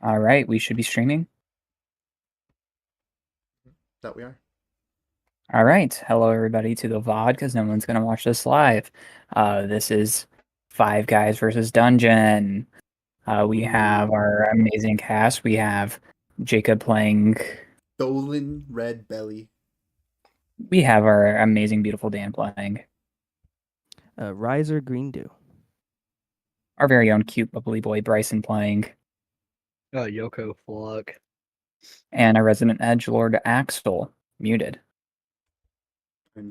All right, we should be streaming. That we are. All right, hello everybody to the VOD because no one's gonna watch this live. This is Five Guys versus Dungeon. We have Ooh. our amazing cast. We have Jacob playing. Dolan Red Belly. We have our amazing, beautiful Dan playing. Riser Green Dew. Our very own cute, bubbly boy Bryson playing, Yoko Flock. and our resident edge lord Axel muted.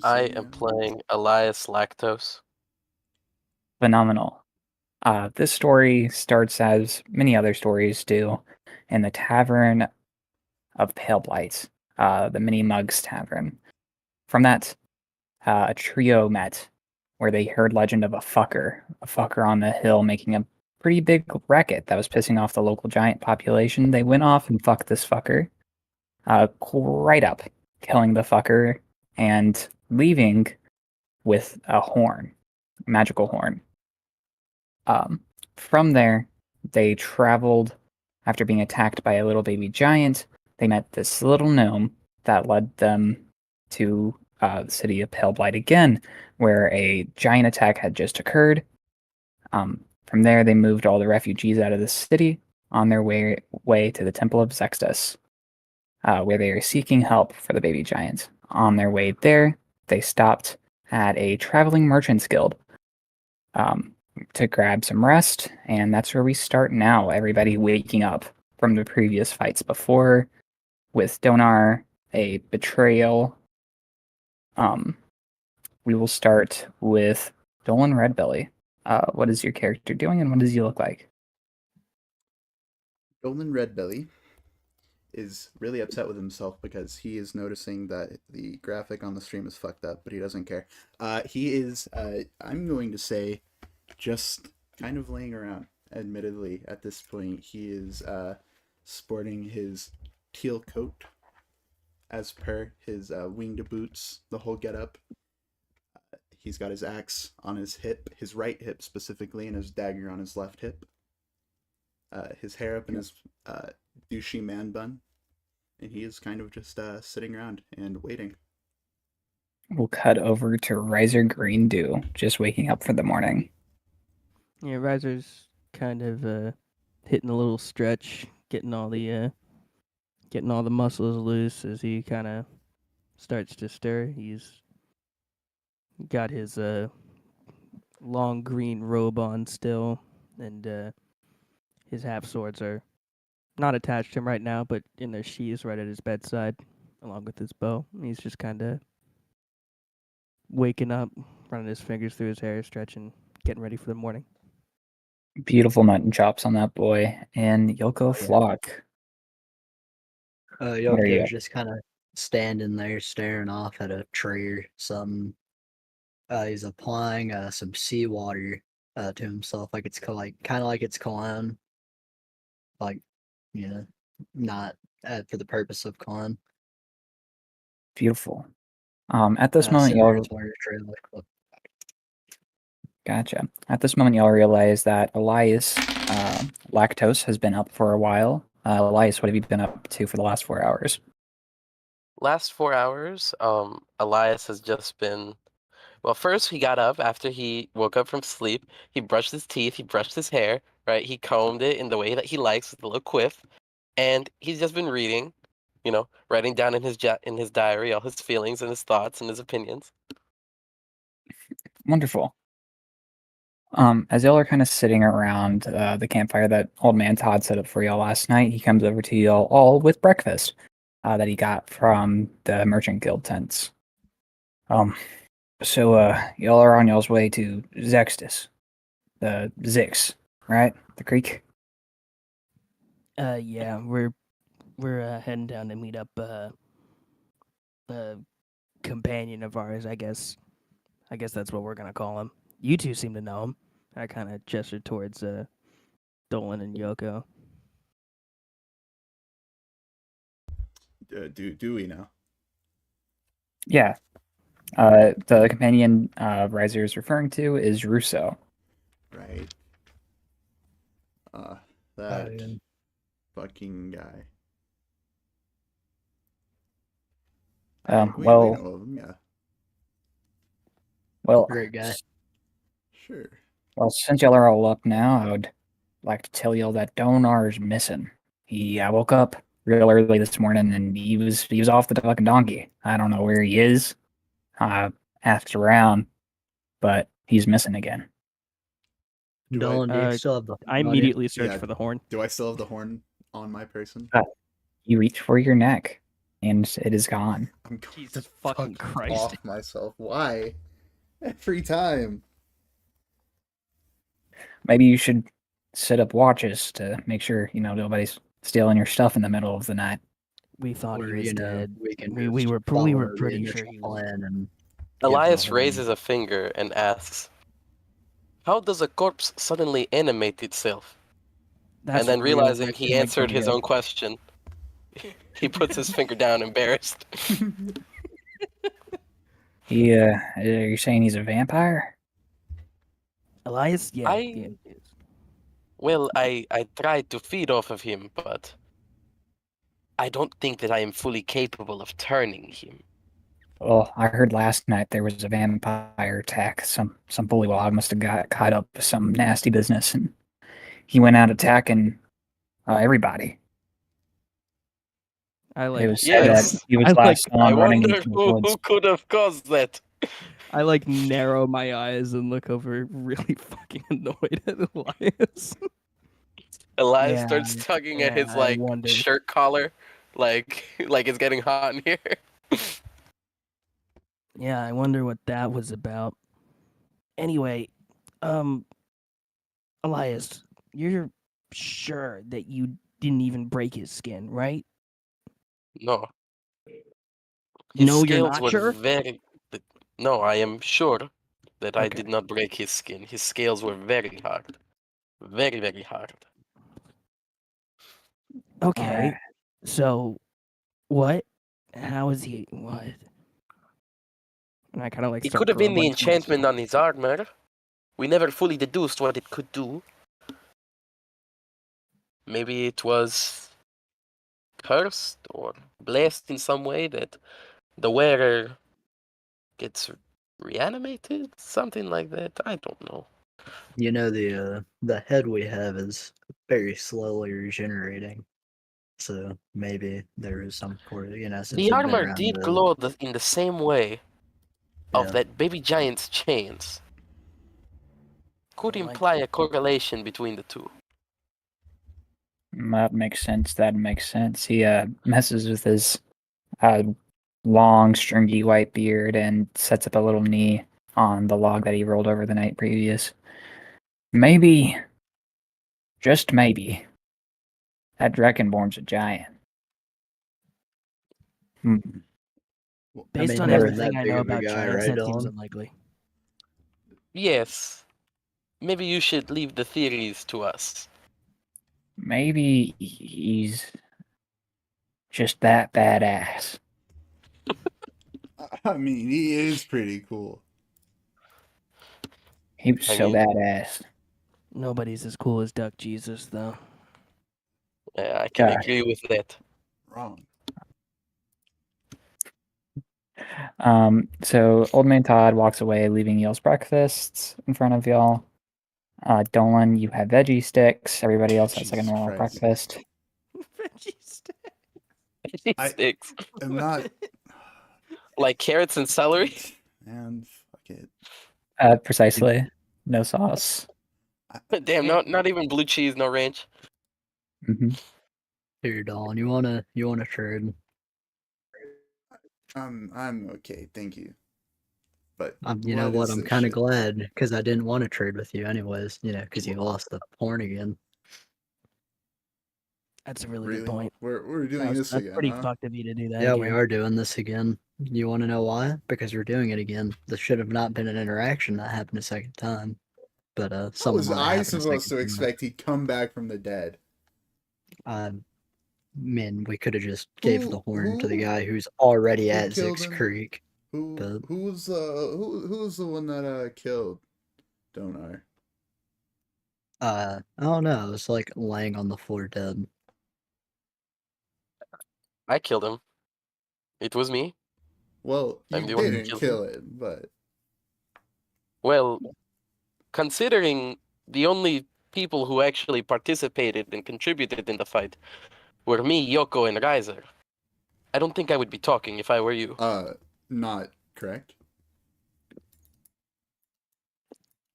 I am playing Elias Lactose. Phenomenal. This story starts as many other stories do in the Tavern of Pale Blight, the Mini Mugs Tavern. From that, a trio met where they heard legend of a fucker on the hill making a pretty big racket that was pissing off the local giant population. They went off and fucked this fucker right up, killing the fucker and leaving with a horn, a magical horn. From there, they traveled after being attacked by a little baby giant. They met this little gnome that led them to the city of Pale Blight again, where a giant attack had just occurred. From there, they moved all the refugees out of the city on their way to the Temple of Zextus, where they are seeking help for the baby giant. On their way there, they stopped at a traveling merchant's guild to grab some rest, and that's where we start now. Everybody waking up from the previous fights before, with Donar, a betrayal. We will start with Dolan Redbelly. What is your character doing, and what does he look like? Dolan Red Belly is really upset with himself because he is noticing that the graphic on the stream is fucked up, but he doesn't care. He is, I'm going to say, just kind of laying around. Admittedly, at this point, he is sporting his teal coat, as per his winged boots, the whole getup. He's got his axe on his hip, his right hip specifically, and his dagger on his left hip. His hair up in his douchey man bun, and he is kind of just sitting around and waiting. We'll cut over to Riser Green Dew, just waking up for the morning. Yeah, Riser's kind of hitting a little stretch, getting all the muscles loose as he kind of starts to stir. He's got his long green robe on still, and his half swords are not attached to him right now, but in their sheaths right at his bedside, along with his bow. He's just kind of waking up, running his fingers through his hair, stretching, getting ready for the morning. Beautiful mutton chops on that boy, and Yoko Flock. There you Yoko's go. just kind of standing there staring off at a tree or something. He's applying some seawater to himself, like it's kind of like it's cologne, like not for the purpose of cologne. Beautiful. At this moment, Similar y'all to where your tree looked. Gotcha. At this moment, y'all realize that Elias Lactose has been up for a while. Elias, what have you been up to for the last 4 hours? Last 4 hours, Elias has just been. Well, first he got up after he woke up from sleep. He brushed his teeth. He brushed his hair. Right. He combed it in the way that he likes with a little quiff, and he's just been reading. Writing down in his diary all his feelings and his thoughts and his opinions. Wonderful. As y'all are kind of sitting around the campfire that old man Todd set up for y'all last night, he comes over to y'all all with breakfast that he got from the Merchant Guild tents. So y'all are on y'all's way to Zextus, the Zix, right? The creek. Yeah, we're heading down to meet up a companion of ours, I guess. I guess that's what we're gonna call him. You two seem to know him. I kind of gestured towards Dolan and Yoko. Do we now? Yeah. The companion Riser is referring to is Russo. Right. Oh, That yeah. fucking guy. We Well, know of him, yeah. well, Great guy. Sure. well, since y'all are all up now, I would like to tell y'all that Donar is missing. I woke up real early this morning and he was off the fucking donkey. I don't know where he is. I asked around, but he's missing again. Dylan, do you Uh, still have the I horn on you? immediately search Yeah. for the horn. Do I still have the horn on my person? You reach for your neck, and it is gone. I'm going Jesus to fucking Christ. off myself. Why? Every time. Maybe you should set up watches to make sure nobody's stealing your stuff in the middle of the night. We thought Where, he was dead. we can We just were follow the pretty initial sure he was. plan and give Elias the horn. raises a finger and asks, "How does a corpse suddenly animate itself?" That's And then real realizing rich he and, like, answered his weird. own question, he puts his finger down, embarrassed. Are you saying he's a vampire? Elias, yeah, I- yeah. Well, I tried to feed off of him, but I don't think that I am fully capable of turning him. Well, I heard last night there was a vampire attack. Some bullywog must have got caught up with some nasty business, and he went out attacking everybody. I like. It was Yeah, said that Yes. he was I like- last I on running wonder into the who woods. could have caused that. I like narrow my eyes and look over, really fucking annoyed at Elias. Elias Yeah, starts tugging at yeah, his I wonder. shirt collar, like it's getting hot in here. Yeah, I wonder what that was about. Anyway, Elias, you're sure that you didn't even break his skin, right? No. His No, you're scales not were sure? No, I am sure that I Okay. did not break his skin. His scales were very hard. Very, very hard. Okay. So, what? How is he? What? And I kind of like. It start could have been the grumbling to myself. enchantment on his armor. We never fully deduced what it could do. Maybe it was cursed or blessed in some way that the wearer gets reanimated, something like that. I don't know. You know, the head we have is very slowly regenerating. So maybe there is some sort of, since The it's been armor around did the- glow in the same way of Yeah. that baby giant's chains. Could I like imply that. a correlation between the two. That makes sense. That makes sense. He messes with his long, stringy white beard and sets up a little knee on the log that he rolled over the night previous. Maybe, just maybe, that Dragonborn's a giant. Hmm. Well, I Based mean, on never everything that I big know of a about guy, giants, right, that seems Dylan? unlikely. Yes. Maybe you should leave the theories to us. Maybe he's just that badass. I mean, he is pretty cool. He was I so mean- badass. Nobody's as cool as Duck Jesus, though. I can Gosh. agree with that. Wrong. So Old Man Todd walks away, leaving y'all's breakfasts in front of y'all. Dolan, you have veggie sticks. Everybody else has like a Jesus normal Christ. breakfast. I- Sticks. I'm not. Like carrots and celery? Man, fuck it. Precisely. No sauce. Damn, not even blue cheese, no ranch. Hmm. Here, Dawn, you wanna trade? I'm okay, thank you. But You know what? is I'm this kind of shit? glad because I didn't want to trade with you anyways. Because you lost the horn again. That's a really Really? good point. We're doing this That's again, pretty huh? fucked of you to do that. Yeah, again. we are doing this again. You want to know why? Because we're doing it again. This should have not been an interaction that happened a second time. But What something was might I happen a supposed to second time. expect? He'd come back from the dead. Man, we could have just gave the horn to the who- guy who's already who at killed Zix him? Creek. Who But- who's the one that killed Donar? I don't know. It was like laying on the floor dead. I killed him. It was me. Well, you I'm the one who didn't killed kill it, but Well, considering the only people who actually participated and contributed in the fight were me, Yoko, and Riser, I don't think I would be talking if I were you. not correct.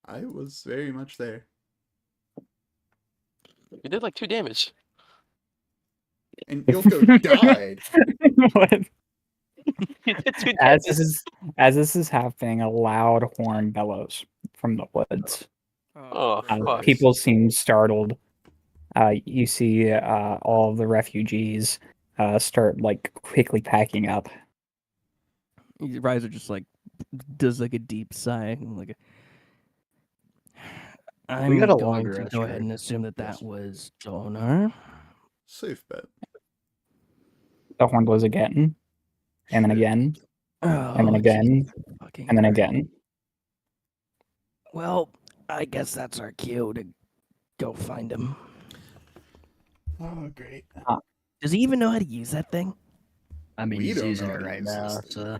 I was very much there. You did like 2 damage. And Yoko died. What? You did 2 As damage. this is happening, a loud horn bellows from the woods. Oh, great. fuck. People seem startled. You see all of the refugees start like quickly packing up. Riser just like does like a deep sigh and like I'm got a going longer to rest, go ahead right? and assume that Yes. that was Donar. Safe bet. The horn blows again, and then Shit. again, Oh, and then again, Jesus fucking and then Christ. again. Well, I guess that's our cue to go find him. Oh, great. Does he even know how to use that thing? I mean, We he's don't using know it how to right use now, this thing. so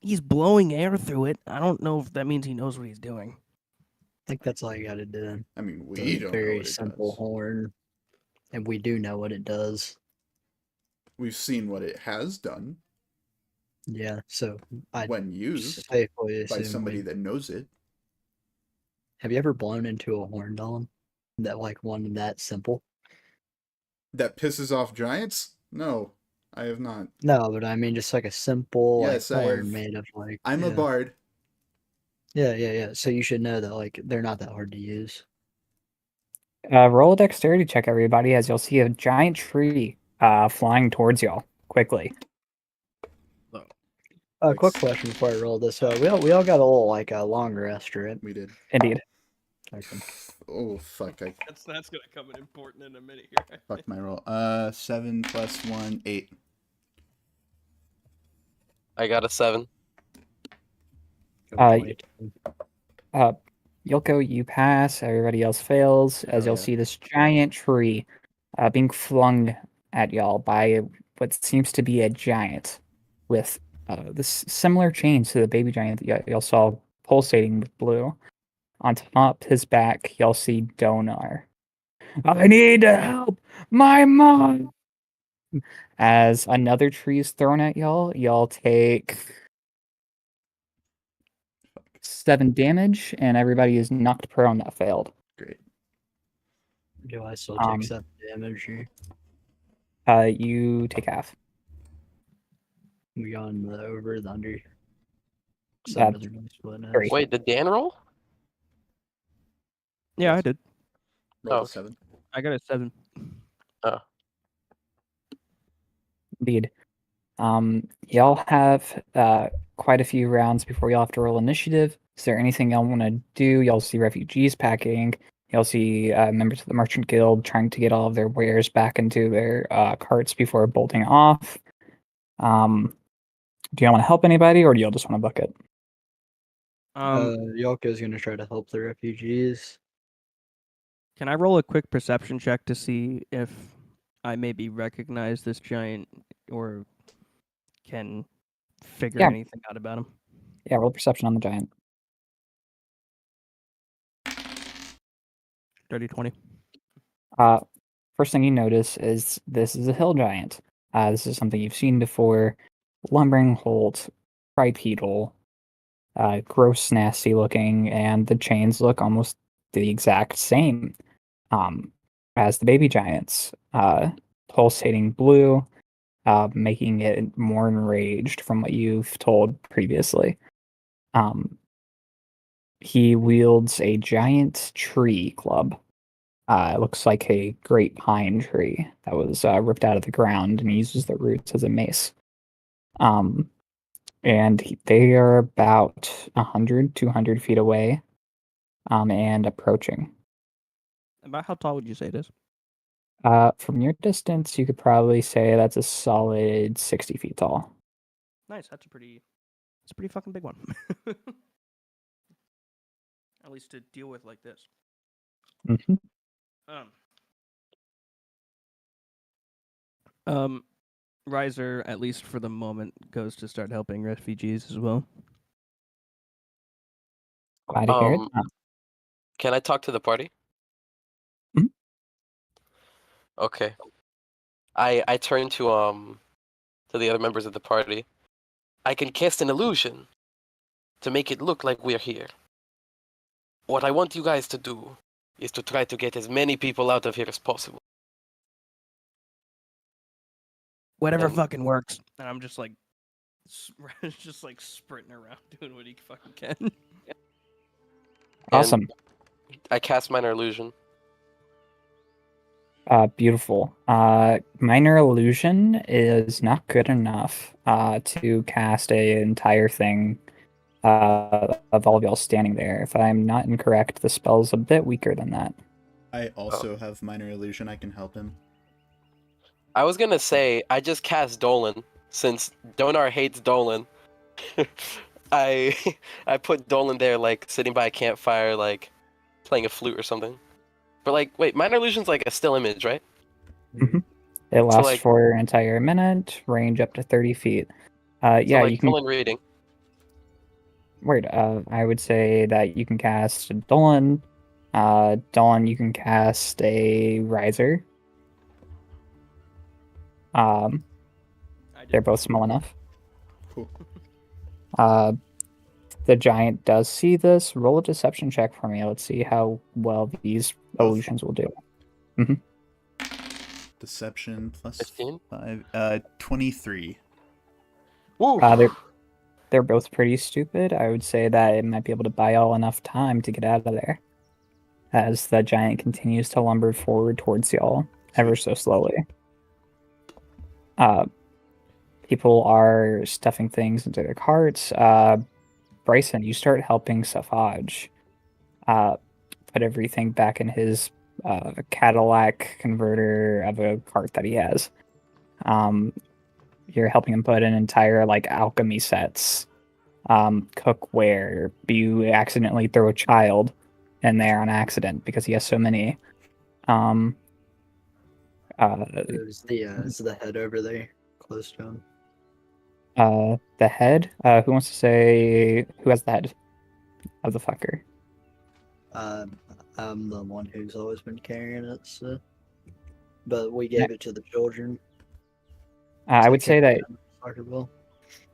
He's blowing air through it. I don't know if that means he knows what he's doing. I think that's all you got to do. I mean, we It's a don't know very what it simple does. horn, and we do know what it does. We've seen what it has done Yeah, so I when used safely by assume somebody we. that knows it. Have you ever blown into a horn, Dylan? That like one that simple? That pisses off giants? No, I have not. No, but I mean just like a simple Yes, I like horn have. made of like. I'm a yeah. bard. Yeah. So you should know that like they're not that hard to use. Roll a dexterity check, everybody, as you'll see a giant tree flying towards y'all quickly. Quick Like- question before I roll this. We all got a little like a long rest, right? We did. Indeed. Okay. Oh, fuck. That's gonna come in important in a minute here. Fuck my roll. 7 plus 1, 8. I got a 7. Uh, Yoko, you pass. Everybody else fails. As Hell you'll yeah. see this giant tree being flung at y'all by what seems to be a giant with this similar chains to the baby giant that y'all saw pulsating with blue. On top his back, y'all see Donar. I need help! My mom! As another tree is thrown at y'all take 7 damage, and everybody is knocked prone that failed. Great. Do I still Um, take 7 damage here? You take half. We gone the over, the under. Uh, 7 doesn't really split in half. 3. Wait, did Dan roll? Yeah, Yes. I did. Roll Oh. a 7. I got a 7. Indeed. Y'all have quite a few rounds before y'all have to roll initiative. Is there anything y'all want to do? Y'all see refugees packing. Y'all see members of the Merchant Guild trying to get all of their wares back into their carts before bolting off. Do y'all want to help anybody, or do y'all just want to book it? Yolko's gonna try to help the refugees. Can I roll a quick perception check to see if I maybe recognize this giant or can figure Yeah. anything out about him? Yeah, roll perception on the giant. Dirty 20. First thing you notice is this is a hill giant. This is something you've seen before. Lumbering holt, bipedal, gross, nasty looking, and the chains look almost the exact same as the baby giants. Pulsating blue, making it more enraged from what you've told previously. He wields a giant tree club. It looks like a great pine tree that was ripped out of the ground, and he uses the roots as a mace. They are about 100, 200 feet away, and approaching. About how tall would you say it is? From your distance, you could probably say that's a solid 60 feet tall. Nice. It's a pretty fucking big one. At least to deal with like this. Mhm. Um, Riser, at least for the moment, goes to start helping refugees as well. Glad to hear it. Can I talk to the party? Mhm. Okay. I turn to the other members of the party. I can cast an illusion to make it look like we're here. What I want you guys to do is to try to get as many people out of here as possible. Whatever And- fucking works. And I'm just like, just like sprinting around doing what he fucking can. Awesome. I cast minor illusion. Beautiful. Minor illusion is not good enough to cast a entire thing of all of y'all standing there. If I'm not incorrect, the spell's a bit weaker than that. I also have minor illusion. I can help him. I was gonna say I just cast Dolan since Donar hates Dolan. I I put Dolan there like sitting by a campfire like playing a flute or something. But like wait, minor illusion's like a still image, right? It lasts like- for an entire minute, range up to 30 feet. So Yeah, like you can. Dolan reading. Word. I would say that you can cast Dolan. Dolan, you can cast a Riser. They're both small enough. Cool. The giant does see this. Roll a deception check for me. Let's see how well these illusions will do. Deception plus 15? 5. 23. Woo! They're both pretty stupid. I would say that it might be able to buy all enough time to get out of there. As the giant continues to lumber forward towards y'all, ever so slowly. People are stuffing things into their carts. Bryson, you start helping Safaj put everything back in his Cadillac converter of a cart that he has. You're helping him put in entire like alchemy sets, cookware. You accidentally throw a child in there on accident because he has so many. Is the head over there close to him? The head. Who wants to say who has the head of the fucker? I'm the one who's always been carrying it, so. But we gave it to the children. I would say that Soccer ball.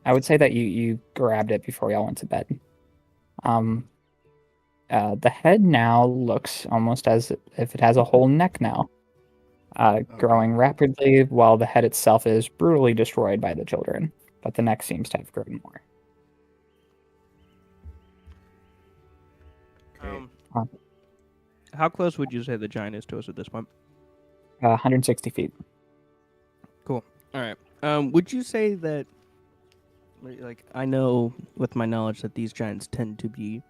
I would say that you grabbed it before y'all went to bed. The head now looks almost as if it has a whole neck now, growing rapidly, while the head itself is brutally destroyed by the children. But the neck seems to have grown more. How close would you say the giant is to us at this point? 160 feet. All right. Would you say that, like, I know with my knowledge that these giants tend to be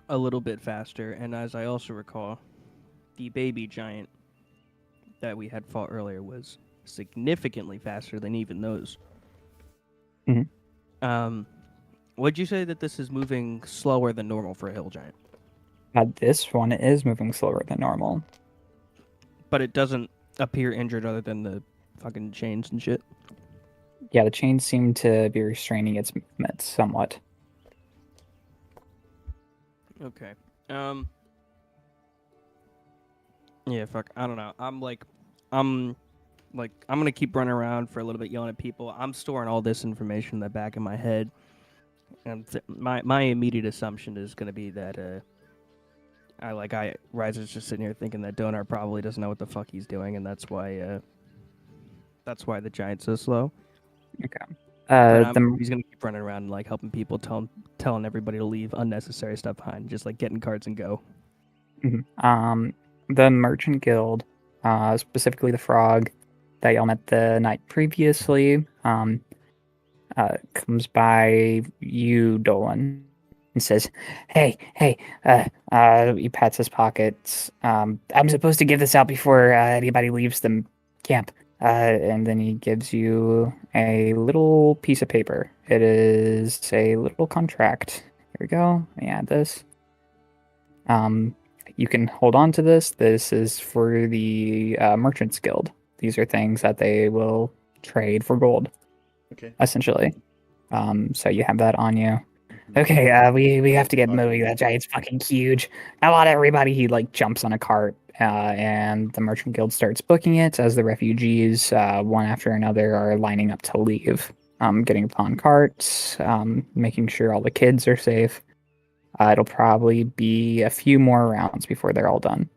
a little bit faster, and as I also recall, the baby giant that we had fought earlier was significantly faster than even those. Would you say that this is moving slower than normal for a hill giant? This one is moving slower than normal. But it doesn't appear injured other than the fucking chains and shit. Yeah, the chains seem to be restraining its movement somewhat. Okay. Yeah, fuck. I don't know. I'm gonna keep running around for a little bit, yelling at people. I'm storing all this information in the back of my head, and my immediate assumption is gonna be that Riser's just sitting here thinking that Donar probably doesn't know what the fuck he's doing, and that's why the giant's so slow. Okay. He's gonna keep running around and like helping people, telling everybody to leave unnecessary stuff behind, just like getting cards and go. The Merchant Guild, specifically the frog that y'all met the night previously, comes by you, Dolan, and says, "Hey, he pats his pockets. I'm supposed to give this out before anybody leaves the camp." And then he gives you a little piece of paper. It is a little contract. Here we go. Let me add this. You can hold on to this. This is for the Merchants Guild, these are things that they will trade for gold, Okay. essentially. So you have that on you. Mhm. Okay, we have to get Fucking moving. That gold. giant's fucking huge. I want everybody. He like jumps on a cart, and the merchant guild starts booking it as the refugees, one after another, are lining up to leave. Getting upon carts, making sure all the kids are safe. It'll probably be a few more rounds before they're all done.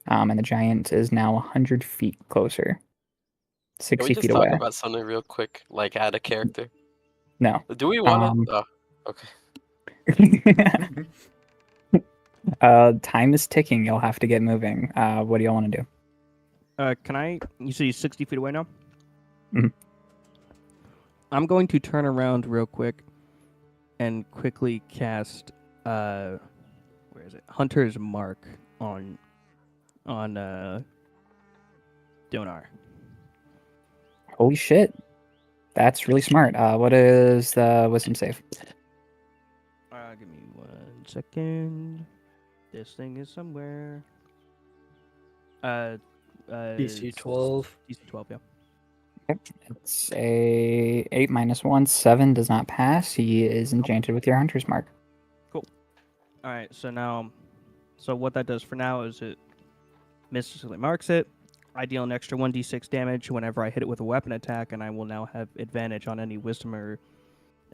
And the giant is now 100 feet closer, Can 60 we just feet talk away. about something real quick, like add a character? No. Do we want to? Um, Oh, okay. Time is ticking. You'll have to get moving. What do y'all want to do? Can I? You see, 60 feet away now. Mhm. I'm going to turn around real quick and quickly cast. Where is it? Hunter's Mark on Donar. Holy shit. That's really smart. What is the wisdom save? Give me 1 second. This thing is somewhere. DC 12. DC 12, yeah. It's a 8 minus 1. 7 does not pass. He is enchanted with your hunter's mark. All right, so what that does for now is it mystically marks it. I deal an extra 1d6 damage whenever I hit it with a weapon attack, and I will now have advantage on any wisdom or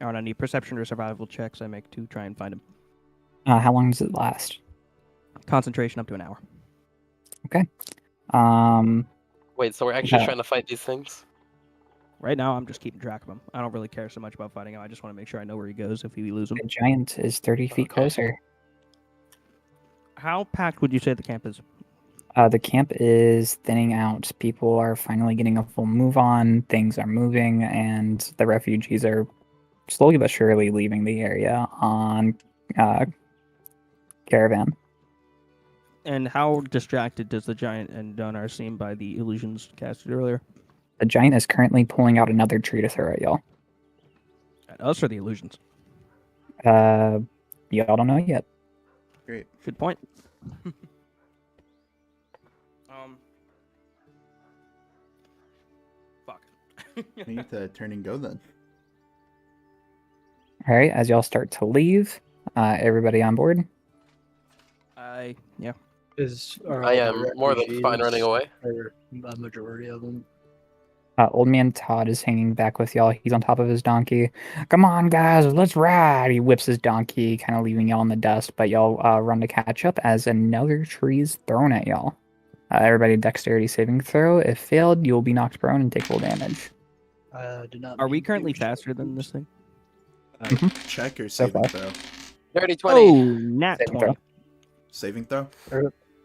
on any perception or survival checks I make to try and find him. How long does it last? Concentration up to an hour. Um, Wait, so we're actually Yeah. trying to fight these things? Right now, I'm just keeping track of him. I don't really care so much about fighting him. I just want to make sure I know where he goes if we lose him. the giant is 30 feet Okay. closer. How packed would you say the camp is? The camp is thinning out. People are finally getting a full move on. Things are moving, and the refugees are slowly but surely leaving the area on caravan. And how distracted does the giant and Donar seem by the illusions casted earlier? The giant is currently pulling out another tree to throw at y'all. At us or the illusions? Y'all don't know yet. Great. Good point. Fuck. We need to turn and go then. All right, as y'all start to leave, everybody on board. Yeah. Are I all the am more than fine running refugees, away. Or a majority of them. Old man Todd is hanging back with y'all. He's on top of his donkey. Come on, guys, let's ride. He whips his donkey, kind of leaving y'all in the dust, but y'all run to catch up as another tree is thrown at y'all. Everybody, dexterity saving throw. If failed, you'll be knocked prone and take full damage. Did not. Are we mean to currently shoot faster than you. this thing? Check or So saving far. throw? Dirty 20. Oh, nat Saving 20. throw. Saving throw?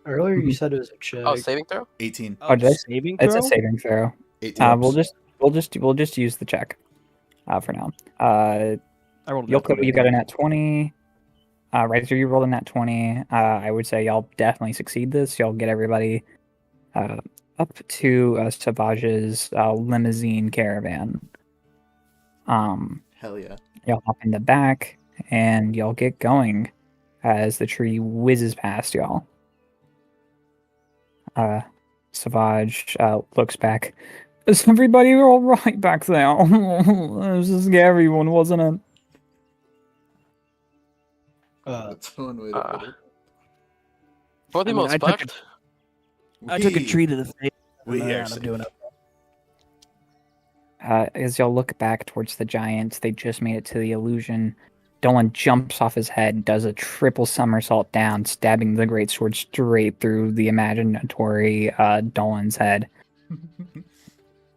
Earlier you Mhm. said it was a check. Oh, saving throw? 18. Oh, did I s- saving It's throw? a saving throw. 18. We'll just use the check for now. I rolled a nat You 20. got a nat 20. Right, so you rolled a nat 20. I would say y'all definitely succeed this. Y'all get everybody up to Savage's limousine caravan. Hell yeah. Y'all hop in the back and y'all get going as the tree whizzes past y'all. Savage looks back. Is everybody all right back there? It was a scary one, wasn't it? That's one way to put it. For the I mean, most I took part. I took a tree to the face. We are I'm safe. doing it. As y'all look back towards the giants, they just made it to the illusion. Dolan jumps off his head, does a triple somersault down, stabbing the great sword straight through the imaginatory Dolan's head.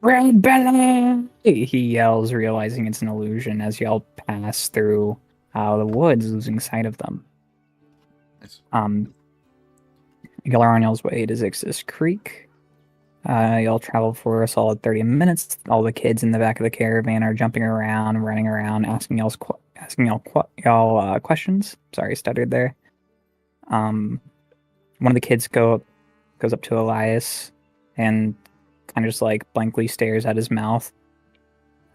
Red belly! He yells, realizing it's an illusion as y'all pass through the woods, losing sight of them. Nice. Y'all are on y'all's way to Zixis Creek. Y'all travel for a solid 30 minutes. All the kids in the back of the caravan are jumping around, running around, asking y'all questions. Sorry, stuttered there. One of the kids goes up to Elias and kind of just like blankly stares at his mouth.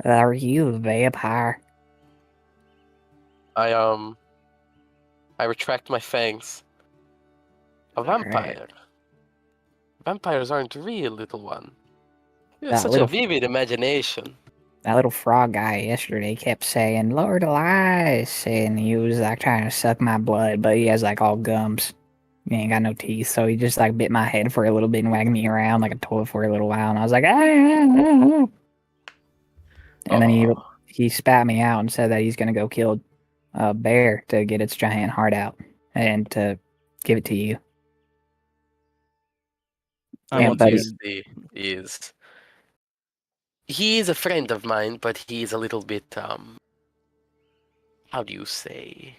Are you a vampire? I retract my fangs. A Alright. vampire. Vampires aren't real, little one. You have That such little a vivid imagination. that little frog guy yesterday kept saying Lord Elias, and he was like trying to suck my blood, but he has like all gums. He ain't got no teeth, so he just like bit my head for a little bit and wagged me around like a toy for a little while, and I was like, ah. And then Oh, he spat me out and said that he's gonna go kill a bear to get its giant heart out and to give it to you. I Yeah, want but to. he is a friend of mine, but he's a little bit how do you say?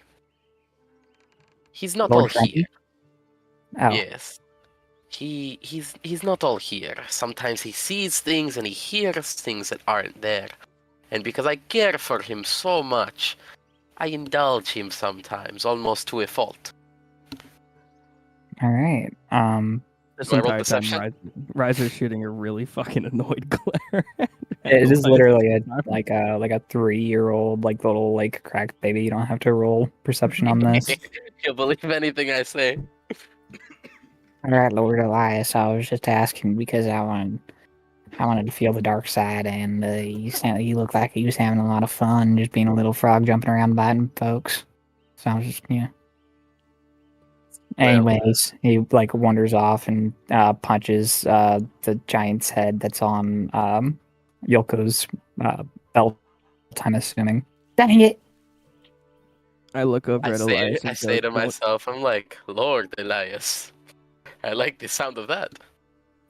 He's not all Lord here. Frankie. Oh, Yes. He's not all here. Sometimes he sees things and he hears things that aren't there. And because I care for him so much, I indulge him sometimes, almost to a fault. all right. This Do I roll entire time, deception? Riser's shooting a really fucking annoyed glare. at It is Elias literally this time. like a 3-year-old like little like cracked baby. You don't have to roll perception on this. He'll believe anything I say. All right, Lord Elias. I was just asking because I wanted to feel the dark side, and you looked like he was having a lot of fun, just being a little frog jumping around biting folks. So I was just Well, Anyways, he like wanders off and punches the giant's head that's on Yolko's belt. I'm assuming. Dang it! I look over at Elias I and say go, to myself, I'm like, Lord Elias. I like the sound of that.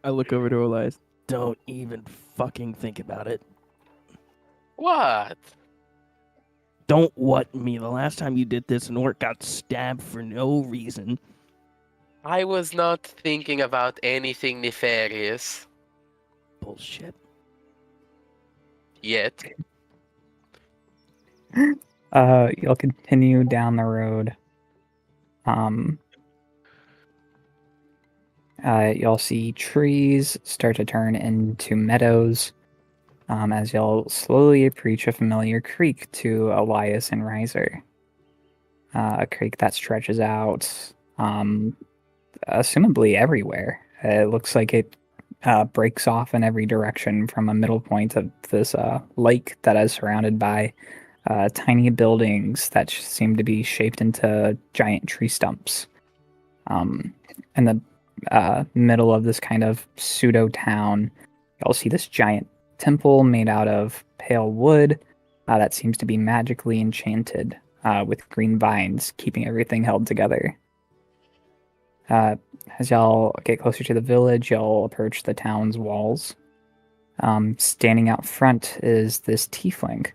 I look over to Elias. Don't even fucking think about it. What? Don't what me. The last time you did this, an orc got stabbed for no reason. I was not thinking about anything nefarious Bullshit. yet. You'll continue down the road. You'll see trees start to turn into meadows. As you'll slowly approach a familiar creek to Elias and Riser. A creek that stretches out, assumably everywhere. It looks like it breaks off in every direction from a middle point of this lake that is surrounded by tiny buildings that seem to be shaped into giant tree stumps. In the middle of this kind of pseudo town, you'll see this giant temple made out of pale wood that seems to be magically enchanted with green vines, keeping everything held together. As y'all get closer to the village, y'all approach the town's walls. Standing out front is this tiefling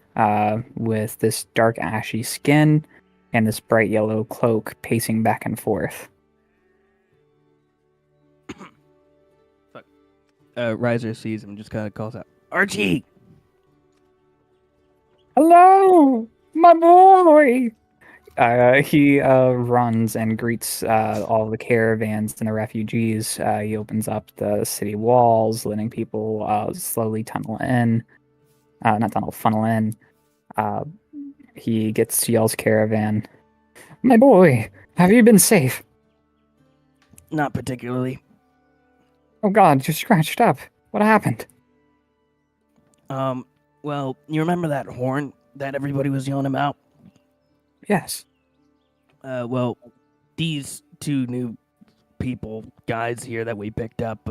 with this dark ashy skin and this bright yellow cloak pacing back and forth. Riser sees him and just kind of calls out, Archie! Hello, my boy! He runs and greets all the caravans and the refugees. He opens up the city walls, letting people slowly funnel in. He gets to y'all's caravan. My boy, have you been safe? Not particularly. Oh God, you're scratched up. What happened? Well, you remember that horn that everybody was yelling about? Yes. Well, these two new guys here that we picked up,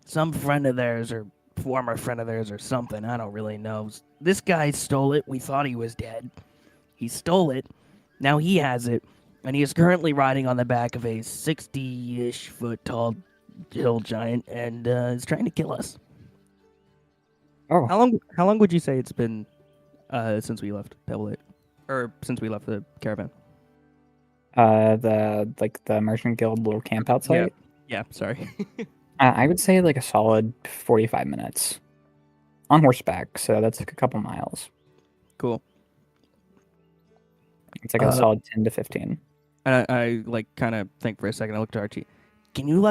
some friend of theirs or former friend of theirs or something, I don't really know. This guy stole it. We thought he was dead. He stole it. Now he has it, and he is currently riding on the back of a 60-ish foot tall hill giant and is trying to kill us. Oh, How long would you say it's been since we left Pebble Lake? Or since we left the caravan? the Merchant Guild little camp out site. Yeah, sorry. I would say like a solid 45 minutes on horseback, so that's like a couple miles. Cool. It's like a solid 10 to 15. And I like kind of think for a second. I looked to Archie. Can you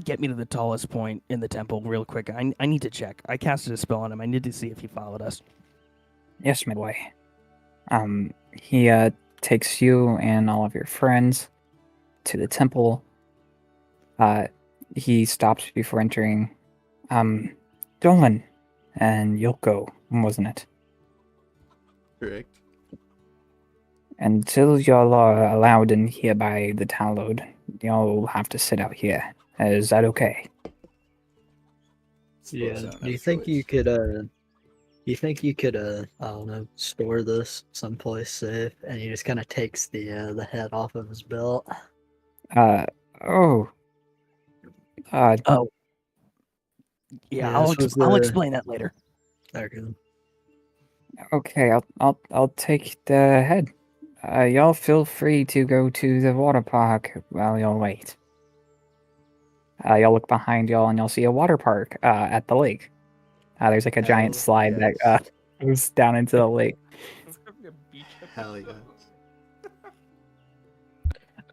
get me to the tallest point in the temple real quick? I need to check. I casted a spell on him. I need to see if he followed us. Yes, my boy. He takes you and all of your friends to the temple. He stops before entering Dolan and Yoko, wasn't it? Correct. Until y'all are allowed in here by the Talload, y'all will have to sit out here. Is that okay? Suppose I Yeah. don't Do you have a think you choice. could I don't know, store this someplace safe? And he just kind of takes the head off of his belt. Uh, oh. Oh, yeah, Yeah, this was I'll the explain that later. okay. Okay, I'll take the head. Y'all feel free to go to the water park while y'all wait. Y'all look behind y'all and y'all see a water park at the lake. There's like a giant Hell slide yes. that goes down into the lake. Hell yes.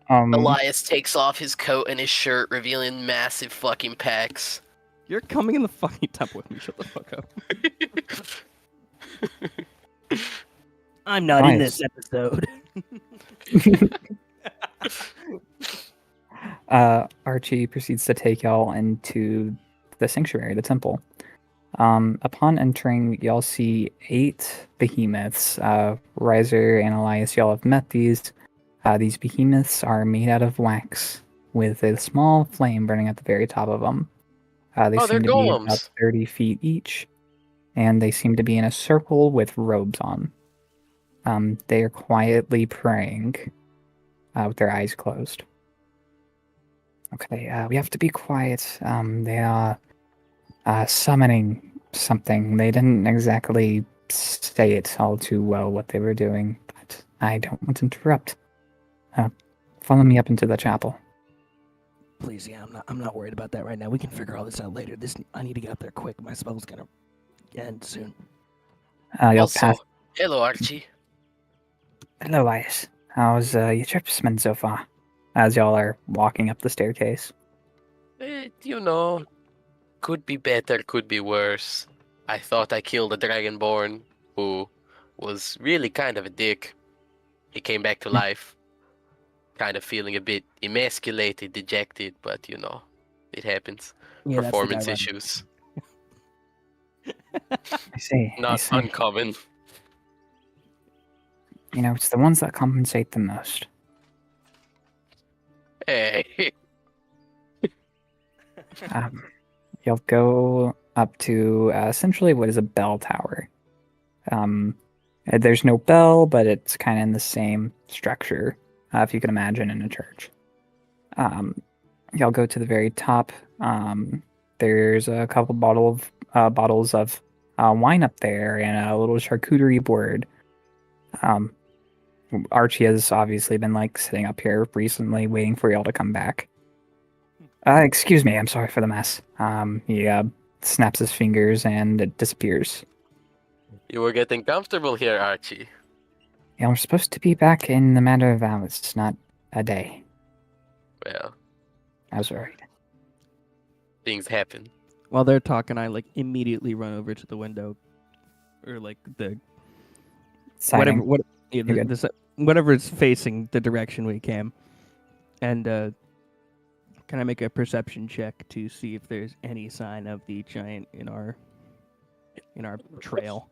Elias takes off his coat and his shirt, revealing massive fucking pecs. You're coming in the fucking tub with me. Shut the fuck up. I'm not in Nice. this episode. Archie proceeds to take y'all into the sanctuary, the temple. Upon entering, y'all see 8 behemoths. Riser and Elias, y'all have met these. These behemoths are made out of wax with a small flame burning at the very top of them. They Oh, they're seem to be about golems. 30 feet each, and they seem to be in a circle with robes on. They are quietly praying with their eyes closed. Okay, we have to be quiet. They are summoning something. They didn't exactly say it all too well what they were doing, but I don't want to interrupt. Follow me up into the chapel. Please, yeah, I'm not worried about that right now. We can figure all this out later. I need to get up there quick. My spell's gonna end soon. Y'all Also, pass. hello, Archie. Hello, Elias. How's your trip's been so far? As y'all are walking up the staircase. You know, could be better, could be worse. I thought I killed a Dragonborn who was really kind of a dick. He came back to life. Kind of feeling a bit emasculated, dejected, but you know, it happens. Yeah, that's the guy Performance running. issues. I see. I Not see. uncommon. You know, it's the ones that compensate the most. Hey. You'll go up to essentially what is a bell tower. There's no bell, but it's kind of in the same structure, if you can imagine, in a church. Y'all go to the very top. There's a couple bottles of wine up there and a little charcuterie board. Archie has obviously been like sitting up here recently, waiting for y'all to come back. Excuse me, I'm sorry for the mess. He snaps his fingers and it disappears. You were getting comfortable here, Archie. Yeah, we're supposed to be back in a matter of hours, not a day. Well, I was worried. things happen. While they're talking, I like immediately run over to the window, or like the Siding. yeah, You're good. whatever is facing the direction we came, and can I make a perception check to see if there's any sign of the giant in our trail?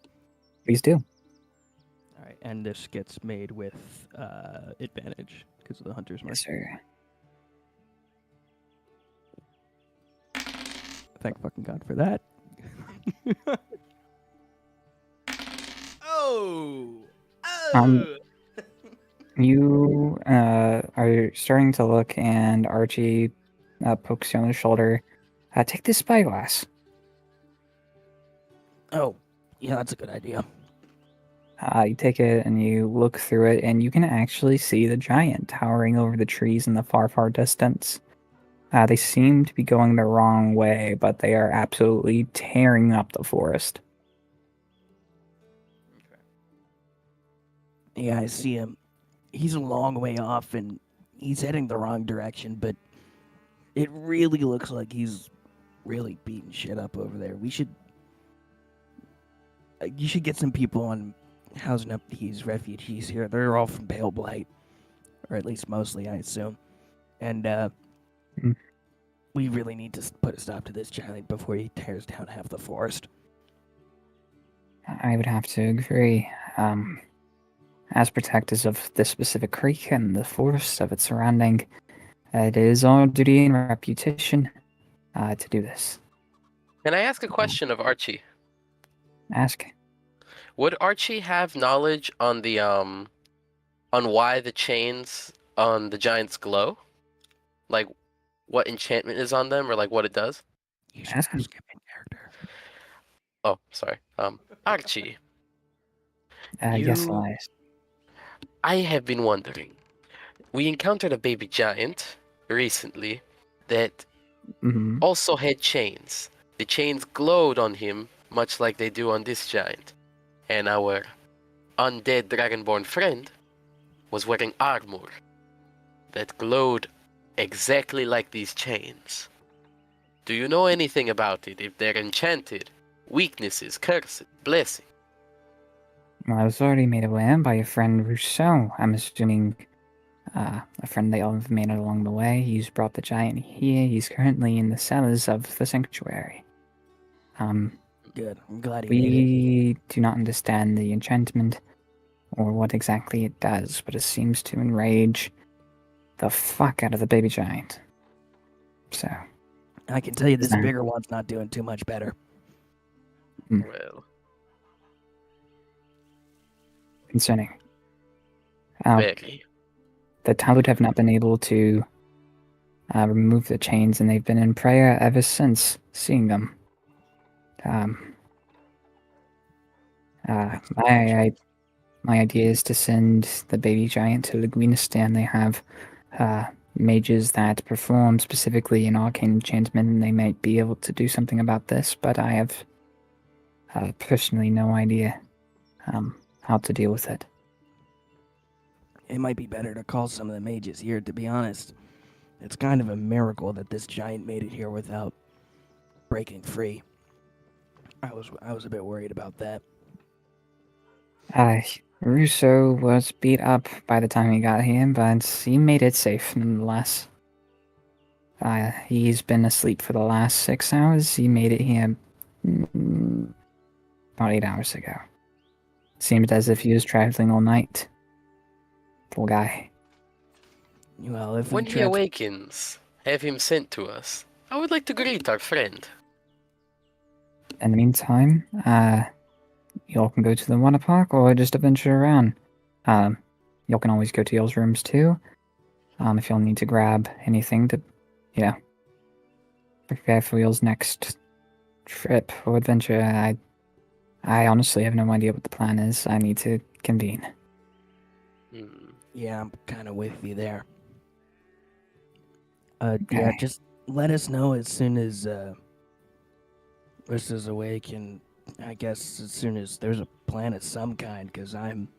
Please do. All right, and this gets made with advantage because of the hunter's mark. Yes, sir. Thank fucking God for that. Oh! You are starting to look, and Archie pokes you on the shoulder. Take this spyglass. Oh, yeah, that's a good idea. You take it and you look through it, and you can actually see the giant towering over the trees in the far, far distance. They seem to be going the wrong way, but they are absolutely tearing up the forest. Yeah, I see him. He's a long way off, and he's heading the wrong direction, but it really looks like he's really beating shit up over there. We should... you should get some people on housing up these refugees here. They're all from Pale Blight, or at least mostly, I assume. And We really need to put a stop to this giant before he tears down half the forest. I would have to agree. As protectors of this specific creek and the forest of its surrounding, it is our duty and reputation to do this. Can I ask a question of Archie? Ask. Would Archie have knowledge on the on why the chains on the giants glow? Like what enchantment is on them or like what it does? You should Ask ask him. him in character. Oh, sorry. Archie, Yes, You- Elias. I have been wondering. We encountered a baby giant recently that Hmm. also had chains. The chains glowed on him, much like they do on this giant. And our undead dragonborn friend was wearing armor that glowed exactly like these chains. Do you know anything about it? If they're enchanted, weaknesses, curses, blessing? Well, I was already made aware by your friend Rousseau. I'm assuming a friend they all have made along the way. He's brought the giant here. He's currently in the cellars of the sanctuary. Good. I'm glad he made it. We do not understand the enchantment or what exactly it does, but it seems to enrage the fuck out of the baby giant. So, I can tell you this Nah. bigger one's not doing too much better. Well, concerning. very. The Talud have not been able to remove the chains, and they've been in prayer ever since seeing them. My idea is to send the baby giant to Linguinistan. They have mages that perform specifically an arcane enchantment, and they might be able to do something about this, but I have personally no idea how to deal with it. It might be better to call some of the mages here, to be honest. It's kind of a miracle that this giant made it here without breaking free. I was a bit worried about that. Russo was beat up by the time he got here, but he made it safe nonetheless. He's been asleep for the last 6 hours. He made it here about 8 hours ago. Seemed as if he was traveling all night. Poor guy. Well, if When we he awakens, have him sent to us. I would like to greet our friend. In the meantime, y'all can go to the water park or just adventure around. Y'all can always go to y'all's rooms too. If y'all need to grab anything to, prepare for y'all's next trip or adventure. I honestly have no idea what the plan is. I need to convene. Yeah, I'm kind of with you there. Okay. Yeah, just let us know as soon as Riss is awake, and I guess as soon as there's a plan of some kind, because I'm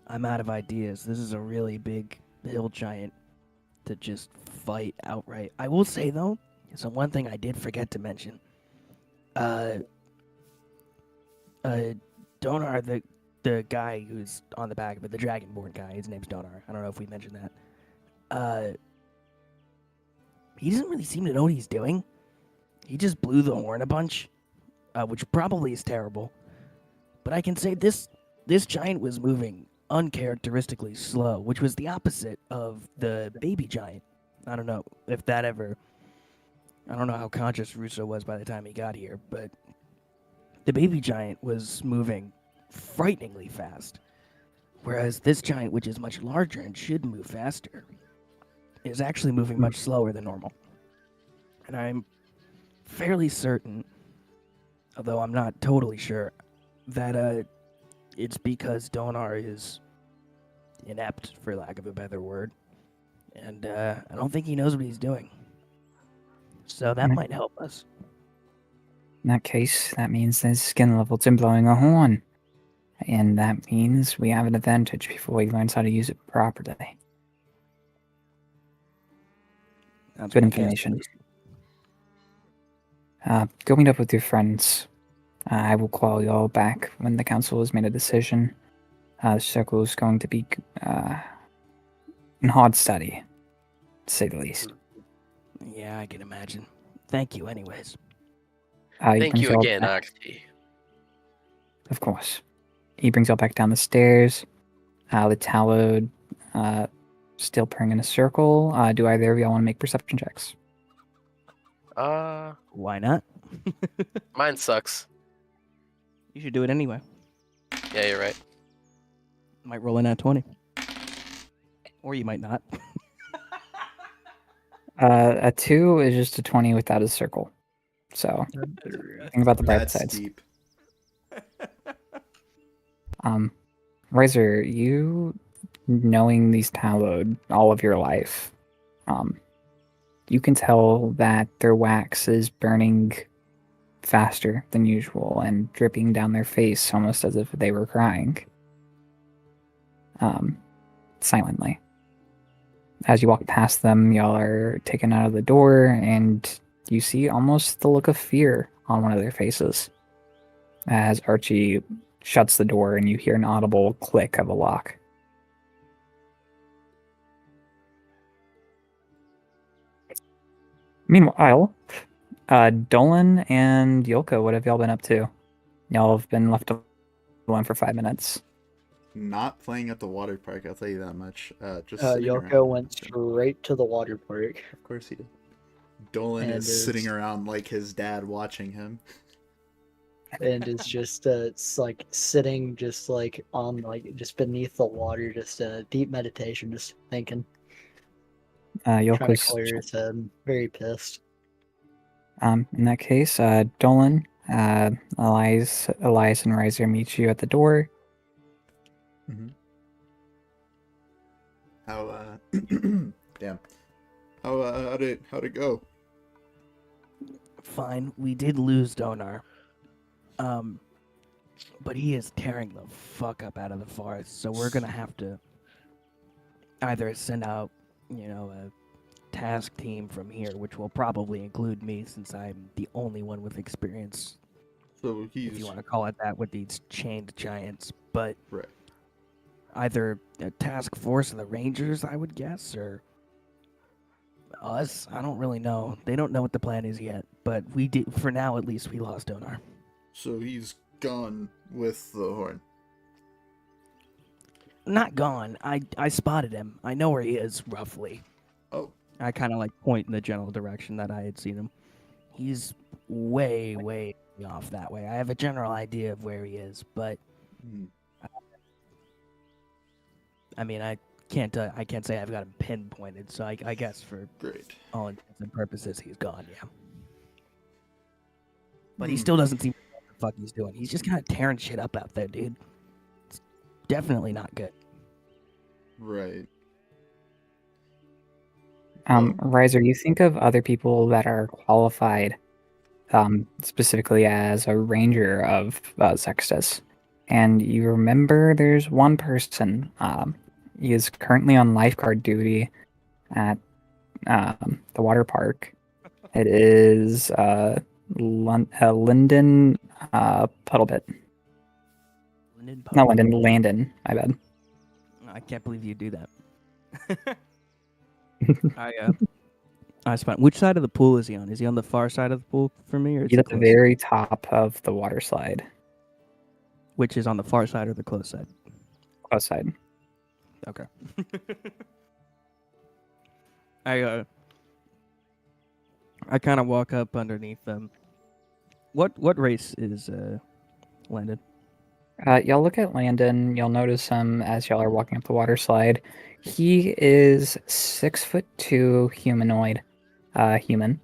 out of ideas. This is a really big hill giant to just fight outright. I will say though, so one thing I did forget to mention. Donar, the guy who's on the back of it, the Dragonborn guy, his name's Donar. I don't know if we mentioned that. He doesn't really seem to know what he's doing. He just blew the horn a bunch, which probably is terrible. But I can say this giant was moving uncharacteristically slow, which was the opposite of the baby giant. I don't know if that ever... I don't know how conscious Russo was by the time he got here, but the baby giant was moving frighteningly fast. Whereas this giant, which is much larger and should move faster, is actually moving much slower than normal. And I'm fairly certain, although I'm not totally sure, that it's because Donar is inept, for lack of a better word. And I don't think he knows what he's doing. So that might help us. In that case, that means there's skin level to blowing a horn. And that means we have an advantage before he learns how to use it properly. That's Good what I guess, information. at least. Go meet up with your friends. I will call you all back when the council has made a decision. The circle is going to be in hard study, to say the least. Yeah, I can imagine. Thank you, anyways. He Thank brings you all again, back- Oxy. Of course. He brings y'all back down the stairs. The Talloed still purring in a circle. Do either of y'all want to make perception checks? Why not? Mine sucks. You should do it anyway. Yeah, you're right. Might roll in at 20. Or you might not. A 2 is just a 20 without a circle. So think about the bright That's sides. deep. Riser, you knowing these Talloed all of your life, you can tell that their wax is burning faster than usual and dripping down their face almost as if they were crying. Silently. As you walk past them, y'all are taken out of the door, and you see almost the look of fear on one of their faces. As Archie shuts the door and you hear an audible click of a lock. Meanwhile, Dolan and Yoko, what have y'all been up to? Y'all have been left alone for 5 minutes. Not playing at the water park, I'll tell you that much. Just sitting Yoko around. went straight to the water park. Of course he did. Dolan And is sitting is- around like his dad watching him. and is just it's like sitting just like on like just beneath the water, just deep meditation, just thinking, trying to Yoko's clear his head. Very pissed. in that case, Dolan, Elias, and Riser meet you at the door. Mm-hmm. How damn. How'd it go? Fine, we did lose Donar. But he is tearing the fuck up out of the forest, so we're gonna have to either send out, a task team from here, which will probably include me since I'm the only one with experience, So if you he's want to call it that, with these chained giants. But right. either a task force of the Rangers, I would guess, or us. I don't really know. They don't know what the plan is yet, but we did, for now at least, we lost Donar. So he's gone with the horn. Not gone. I spotted him. I know where he is, roughly. Oh, I kind of like point in the general direction that I had seen him. He's way, way off that way. I have a general idea of where he is, but hmm. I mean, I can't say I've got him pinpointed. So I guess for Great. all intents and purposes, he's gone. Yeah. But he still doesn't seem to know what the fuck he's doing. He's just kind of tearing shit up out there, dude. It's definitely not good. Right. Riser, you think of other people that are qualified, specifically as a ranger of Sextus, and you remember there's one person. He is currently on lifeguard duty at the water park. It is Lyndon Puddlebit. Not Lyndon, Landon. My bad. I can't believe you do that. I spot. Which side of the pool is he on? Is he on the far side of the pool for me, or is He's it at the close? very top of the water slide. Which is on the far side or the close side? Close side. Okay. I kind of walk up underneath them. What race is Landon? Y'all look at Landon. You'll notice him as y'all are walking up the water slide. He is 6'2" humanoid, human.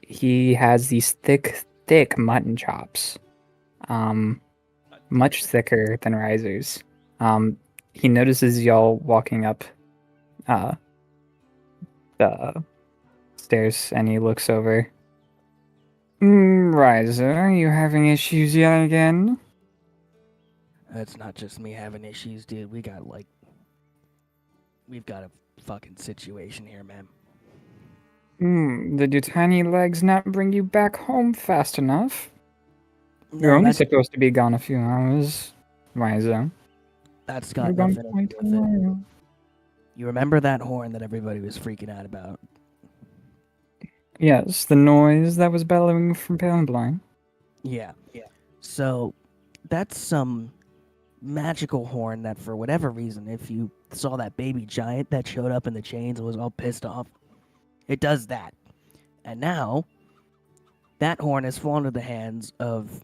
He has these thick mutton chops, much thicker than Riser's. He notices y'all walking up, the stairs, and he looks over. Riser, are you having issues yet again? It's not just me having issues, dude. We've got a fucking situation here, man. Did your tiny legs not bring you back home fast enough? You're No, only that's, supposed to be gone a few hours, Riser. that's You're got gone nothing to quite do a with it. while. You remember that horn that everybody was freaking out about? Yes, the noise that was bellowing from Pale and Blind. Yeah. So that's some magical horn that, for whatever reason, if you saw that baby giant that showed up in the chains and was all pissed off, it does that. And now, that horn has fallen into the hands of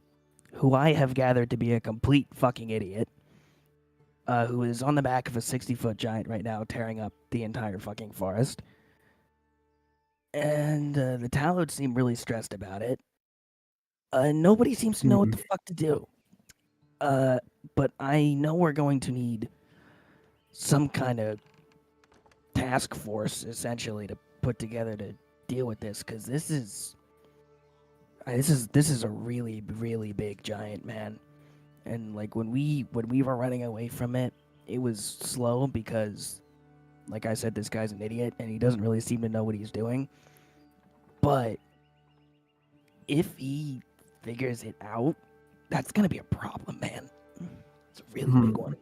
who I have gathered to be a complete fucking idiot, who is on the back of a 60-foot giant right now, tearing up the entire fucking forest. And the Tallows seem really stressed about it. Nobody seems to know what the fuck to do. But I know we're going to need some kind of task force, essentially, to put together to deal with this, because this is a really, really big giant, man. And like when we were running away from it, it was slow because, like I said, this guy's an idiot and he doesn't really seem to know what he's doing. But if he figures it out, that's gonna be a problem, man. It's a really big one.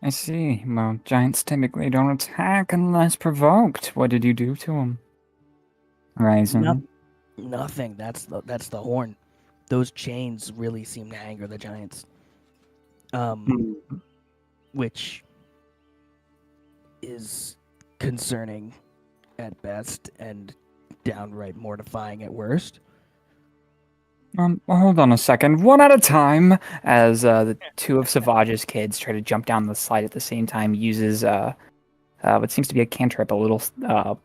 I see. Well, giants typically don't attack unless provoked. What did you do to them? Ryzen? Nothing. That's the horn. Those chains really seem to anger the giants. Which is concerning at best and downright mortifying at worst. Hold on a second. One at a time. As the two of Savage's kids try to jump down the slide at the same time, uses what seems to be a cantrip, a little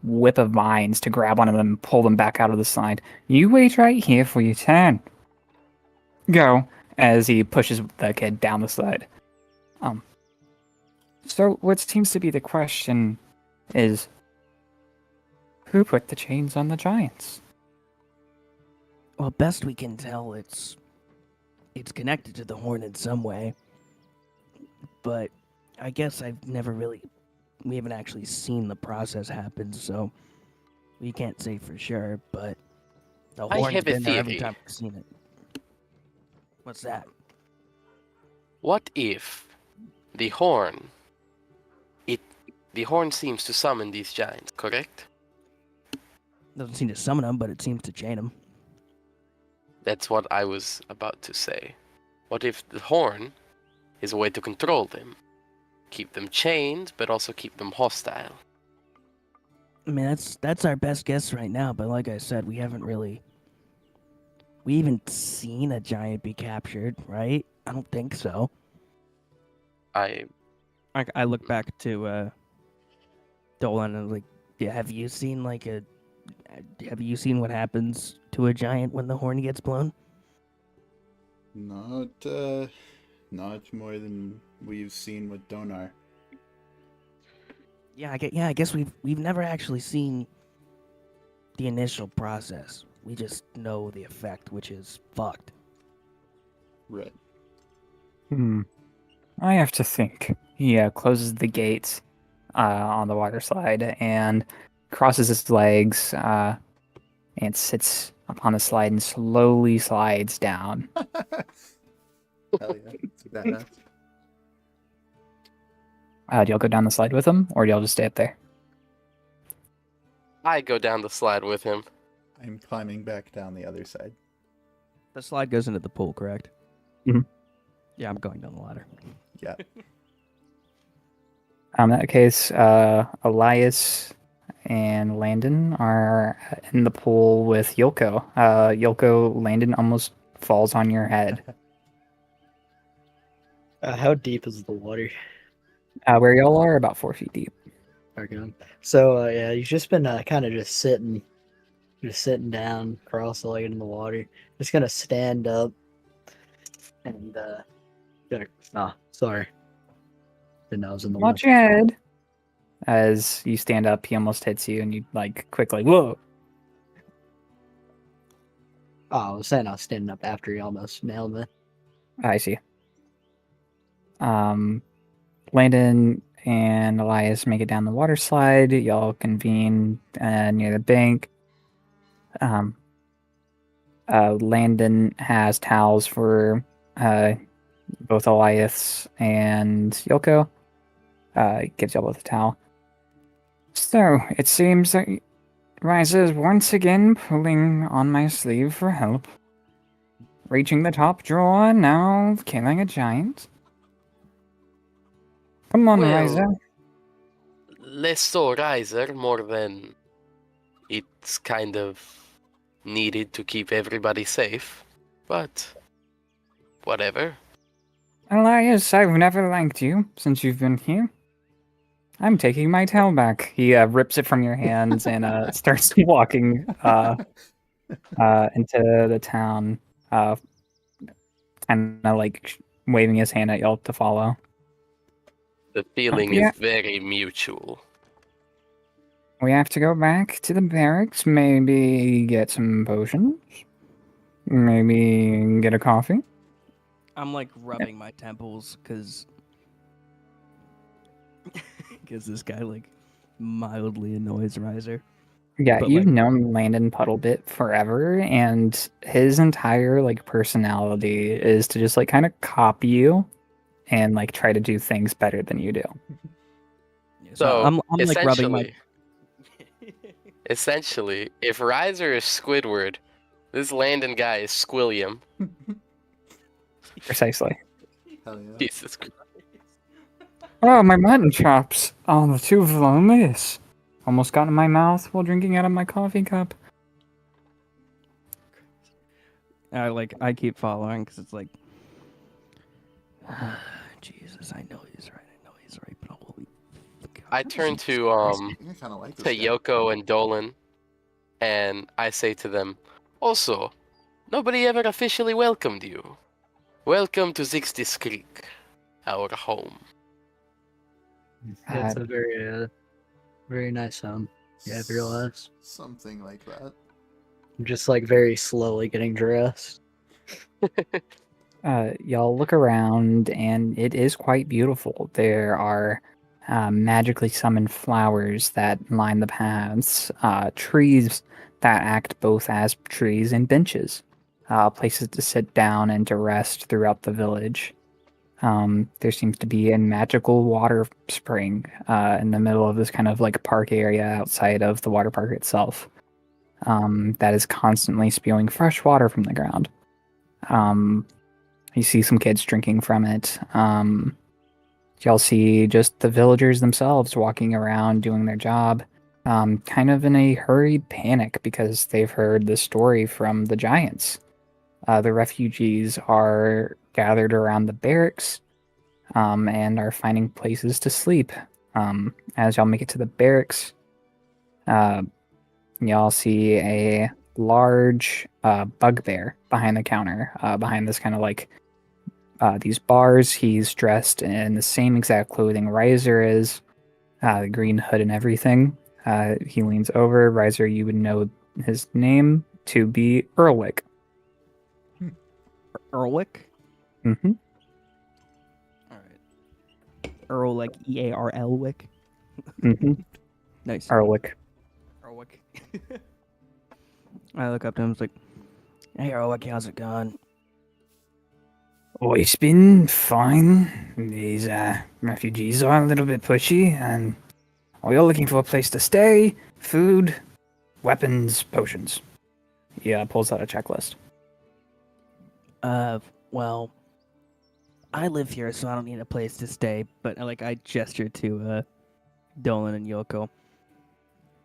whip of vines to grab one of them and pull them back out of the slide. You wait right here for your turn. Go, as he pushes the kid down the slide. So what seems to be the question is, who put the chains on the giants? Well, best we can tell, it's connected to the horn in some way. But I guess we haven't actually seen the process happen, so we can't say for sure, but the I horn's have a been there every theory. time we've seen it. What's that? What if the horn seems to summon these giants, correct? Doesn't seem to summon them, but it seems to chain them. That's what I was about to say. What if the horn is a way to control them? Keep them chained, but also keep them hostile. I mean, that's our best guess right now, but like I said, we haven't seen a giant be captured, right? I don't think so. I I look back to Dolan and like, yeah, have you seen what happens to a giant when the horn gets blown? Not more than we've seen with Donar. Yeah, I guess we've never actually seen the initial process. We just know the effect, which is fucked. Right. I have to think. He closes the gates on the water slide and crosses his legs and sits upon the slide and slowly slides down. Hell yeah. It's badass. Do y'all go down the slide with him, or do y'all just stay up there? go down the slide with him. I'm climbing back down the other side. The slide goes into the pool, correct? Mhm. Yeah, I'm going down the ladder. Yeah. In that case, Elias and Landon are in the pool with Yoko. Yoko, Landon almost falls on your head. How deep is the water? Where y'all are, about 4 feet deep. Okay. So yeah, you've just been kind of just sitting down, cross-legged in the water. Just gonna stand up and sorry. Didn't know I was in the Watch your head. As you stand up, he almost hits you, and you quickly, whoa. Oh, I was saying I was standing up after he almost nailed me. I see. Landon and Elias make it down the water slide. Y'all convene near the bank. Landon has towels for both Elias and Yoko. Gives y'all both a towel. So, it seems that Riza is once again pulling on my sleeve for help. Reaching the top drawer, now killing a giant. Come on, Well, Riza. less so riser, more than it's kind of needed to keep everybody safe. But whatever. Elias, I've never liked you since you've been here. I'm taking my tail back. He rips it from your hands and starts walking into the town, kind of like waving his hand at y'all to follow. The feeling Yeah. is very mutual. We have to go back to the barracks, maybe get some potions, maybe get a coffee. I'm like rubbing my temples because this guy like mildly annoys Riser. Yeah, But, you've like- known Landon Puddlebit forever, and his entire like personality is to just like kind of copy you and like try to do things better than you do. Yeah, So, I'm like rubbing my. Essentially, if Riser is Squidward, this Landon guy is Squilliam. Precisely. Hell yeah. Jesus Christ. Oh, my mutton chops. Oh, the two of them miss. Almost got in my mouth while drinking out of my coffee cup. I keep following because it's like, Jesus, I know he's right, but holy. I turn to You kind of like this to guy. Yoko and Dolan, and I say to them, also, nobody ever officially welcomed you. Welcome to Zixtis Creek, our home. It's a very nice home. Yeah, I've realized. Something like that. I'm just like very slowly getting dressed. Y'all look around, and it is quite beautiful. There are magically summoned flowers that line the paths, trees that act both as trees and benches, places to sit down and to rest throughout the village. There seems to be a magical water spring in the middle of this kind of like park area outside of the water park itself, that is constantly spewing fresh water from the ground. You see some kids drinking from it. Y'all see just the villagers themselves walking around doing their job, kind of in a hurried panic because they've heard the story from the giants. The refugees are gathered around the barracks and are finding places to sleep. As y'all make it to the barracks, y'all see a large bugbear behind the counter, behind this kind of like these bars. He's dressed in the same exact clothing Riser is, the green hood and everything. He leans over. Riser, you would know his name to be Erwick. Erwick. Mm-hmm. All right. Earl like EARL Wick. Mm-hmm. Nice. Erwick. Erwick. I look up to him. It's like, hey Erwick, how's it going? Oh, it's been fine. These refugees are a little bit pushy, and we're looking for a place to stay, food, weapons, potions. Yeah, pulls out a checklist. Well, I live here, so I don't need a place to stay. But like, I gesture to Dolan and Yoko.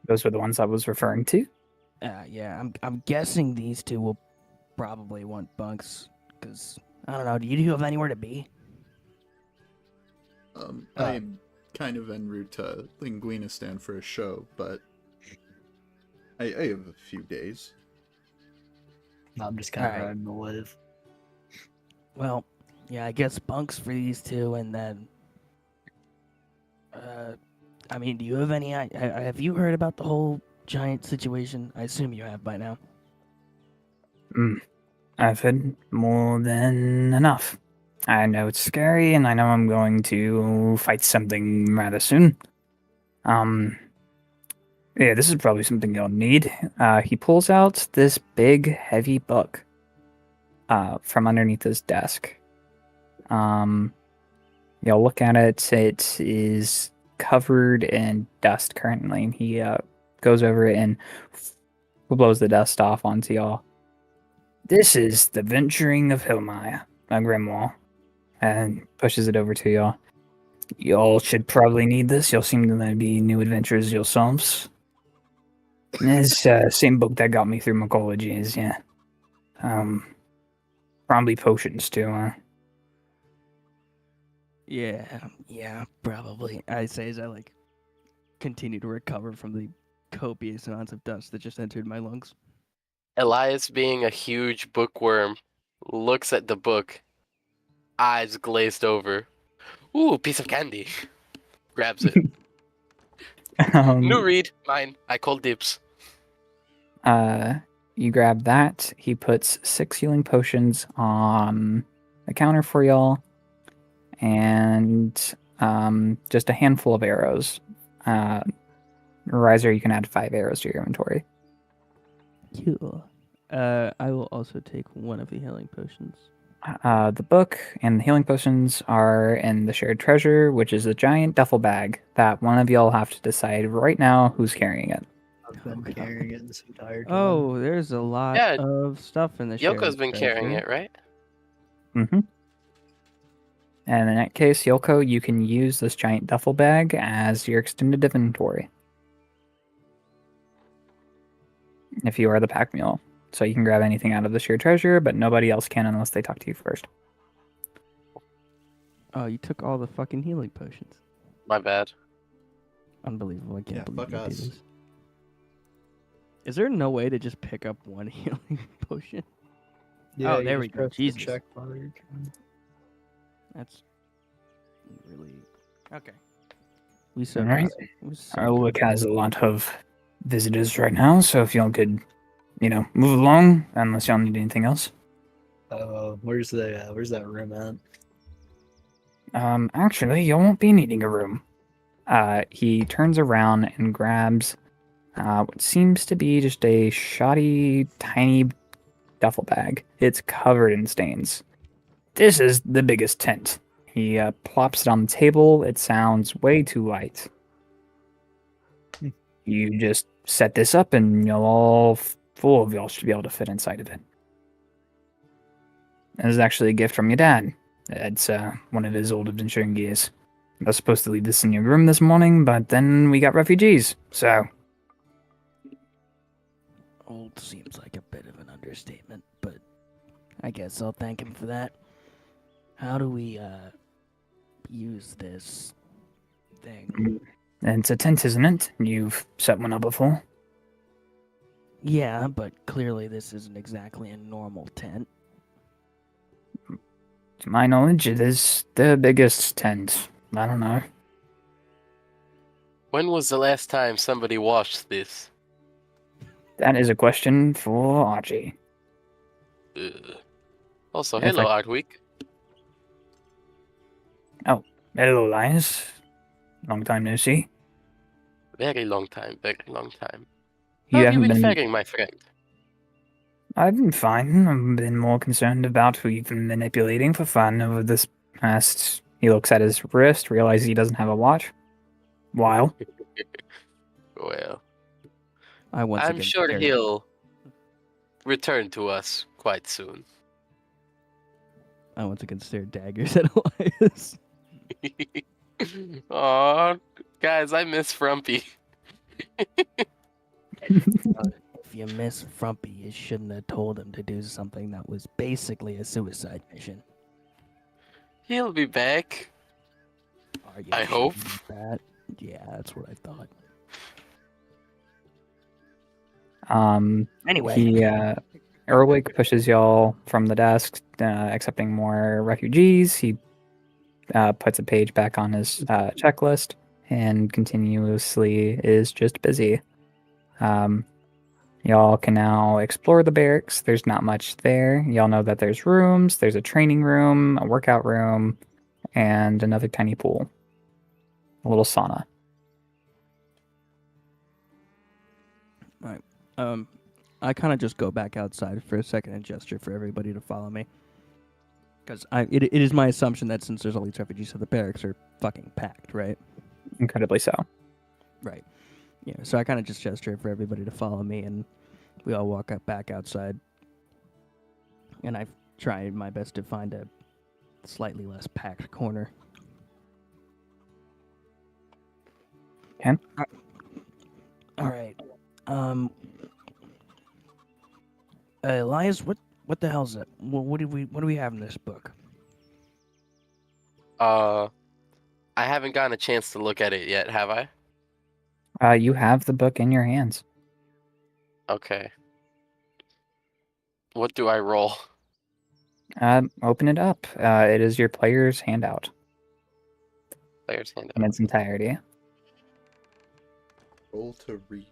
Those were the ones I was referring to. Yeah, I'm guessing these two will probably want bunks, cause I don't know. Do you have anywhere to be? I am kind of en route to Linguinistan for a show, but I have a few days. I'm just kind of Alright. riding the wave. Well, yeah, I guess bunks for these two, and then, I mean, do you have any? Have you heard about the whole giant situation? I assume you have by now. I've had more than enough. I know it's scary, and I know I'm going to fight something rather soon. Yeah, this is probably something you'll need. He pulls out this big, heavy book from underneath his desk. You'll look at it. It is covered in dust currently, and he goes over it and blows the dust off onto y'all. This is the venturing of Hillmire, a grimoire, and pushes it over to y'all. Y'all should probably need this. Y'all seem to be new adventurers yourselves. It's same book that got me through mycologies, yeah. Probably potions too, huh? Yeah, probably. I say as I like continue to recover from the copious amounts of dust that just entered my lungs. Elias, being a huge bookworm, looks at the book, eyes glazed over. Ooh, piece of candy. Grabs it. New read, mine. I call dibs. You grab that. He puts 6 healing potions on the counter for y'all, and just a handful of arrows. Riser, you can add 5 arrows to your inventory. Cool. I will also take one of the healing potions. The book and the healing potions are in the shared treasure, which is a giant duffel bag that one of y'all have to decide right now who's carrying it. I've been God. carrying it this entire time. Oh, there's a lot Yeah, of stuff in the Yoko's shared been carrying treasure. it, right? Mm-hmm. And in that case, Yoko, you can use this giant duffel bag as your extended inventory. If you are the pack mule. So you can grab anything out of the shared treasure, but nobody else can unless they talk to you first. Oh, you took all the fucking healing potions. My bad. Unbelievable. I can't Yeah, believe fuck you did us. this. Is there no way to just pick up one healing potion? Yeah, Oh, you there just we go. press the Jesus. check bar. That's really okay. We so Alright. Erlich has a lot of visitors right now, so if y'all could, move along, unless y'all need anything else. Where's that room at? Actually, you won't be needing a room. He turns around and grabs what seems to be just a shoddy, tiny duffel bag. It's covered in stains. This is the biggest tent. He plops it on the table. It sounds way too light. You just set this up, and full of y'all should be able to fit inside of it. This is actually a gift from your dad. It's one of his old adventuring gears. I was supposed to leave this in your room this morning, but then we got refugees, so... Old seems like a bit of an understatement, but I guess I'll thank him for that. How do we, use this thing? It's a tent, isn't it? You've set one up before? Yeah, but clearly this isn't exactly a normal tent. To my knowledge, it is the biggest tent. I don't know. When was the last time somebody washed this? That is a question for Archie. Ugh. Also, If hello, I- Artweek. Hello, Linus. Long time no see. Very long time, very long time. You How have you haven't been been... faring, my friend? I've been fine. I've been more concerned about who you've been manipulating for fun over this past... He looks at his wrist, realizes he doesn't have a watch. While. Well, I once I'm again sure stare- he'll return to us quite soon. I once again stare daggers at Elias. Aw, guys, I miss Frumpy. If you miss Frumpy, you shouldn't have told him to do something that was basically a suicide mission. He'll be back. Are you I sure hope. about that? Yeah, that's what I thought. Anyway. He, Erwick pushes y'all from the desk, accepting more refugees. He puts a page back on his checklist and continuously is just busy. Y'all can now explore the barracks. There's not much there. Y'all know that there's rooms. There's a training room, a workout room, and another tiny pool. A little sauna. I kind of just go back outside for a second and gesture for everybody to follow me. Because it is my assumption that since there's all these refugees, so the barracks are fucking packed, right? Incredibly so. Right. Yeah, so I kind of just gesture for everybody to follow me, and we all walk up back outside. And I try my best to find a slightly less packed corner. Ken? All right. Elias, what the hell's that? What do we have in this book? I haven't gotten a chance to look at it yet, have I? You have the book in your hands. Okay. What do I roll? Open it up. It is your player's handout Player's hand. in its entirety. Roll to read.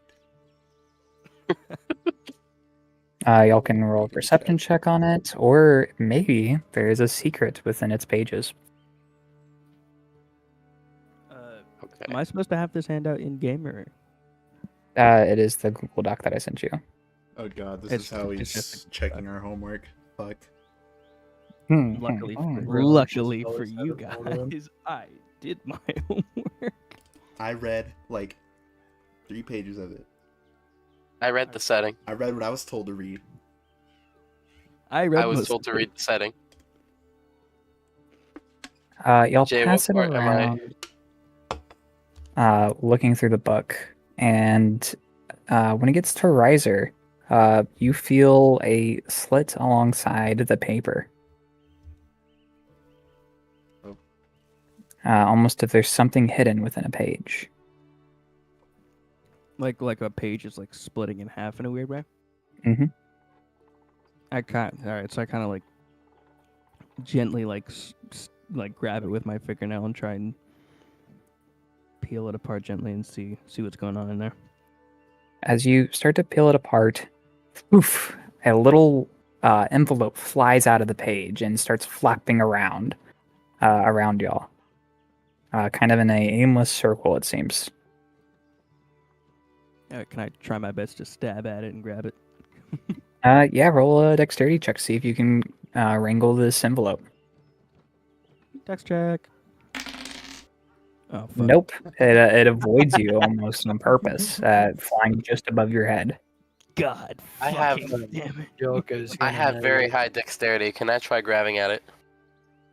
Y'all can roll a perception check on it, or maybe there is a secret within its pages. Okay. Am I supposed to have this handout in game or? It is the Google Doc that I sent you. Oh god, this It's- is how it's he's just checking our homework. Fuck. Luckily, Real luckily anxious for always you have it all done. guys, I did my homework. I read like 3 pages of it. I read the setting. I read what I was told to read. I read. I was most told of to it. read the setting. Y'all Jay, pass it what part am I- around, looking through the book, and when it gets to Riser, you feel a slit alongside the paper. Oh. Almost if there's something hidden within a page. Like a page is like splitting in half in a weird way. Mm-hmm. All right, so I kind of like gently like grab it with my fingernail and try and peel it apart gently and see what's going on in there. As you start to peel it apart, poof, a little envelope flies out of the page and starts flapping around y'all. Kind of in a aimless circle, it seems. All right, can I try my best to stab at it and grab it? Yeah, roll a dexterity check, see if you can wrangle this envelope. Dex check. Oh, fuck. Nope, it avoids you almost on purpose, flying just above your head. God. I have- fucking damn it. Yoko's I gonna have very notice. high dexterity. Can I try grabbing at it?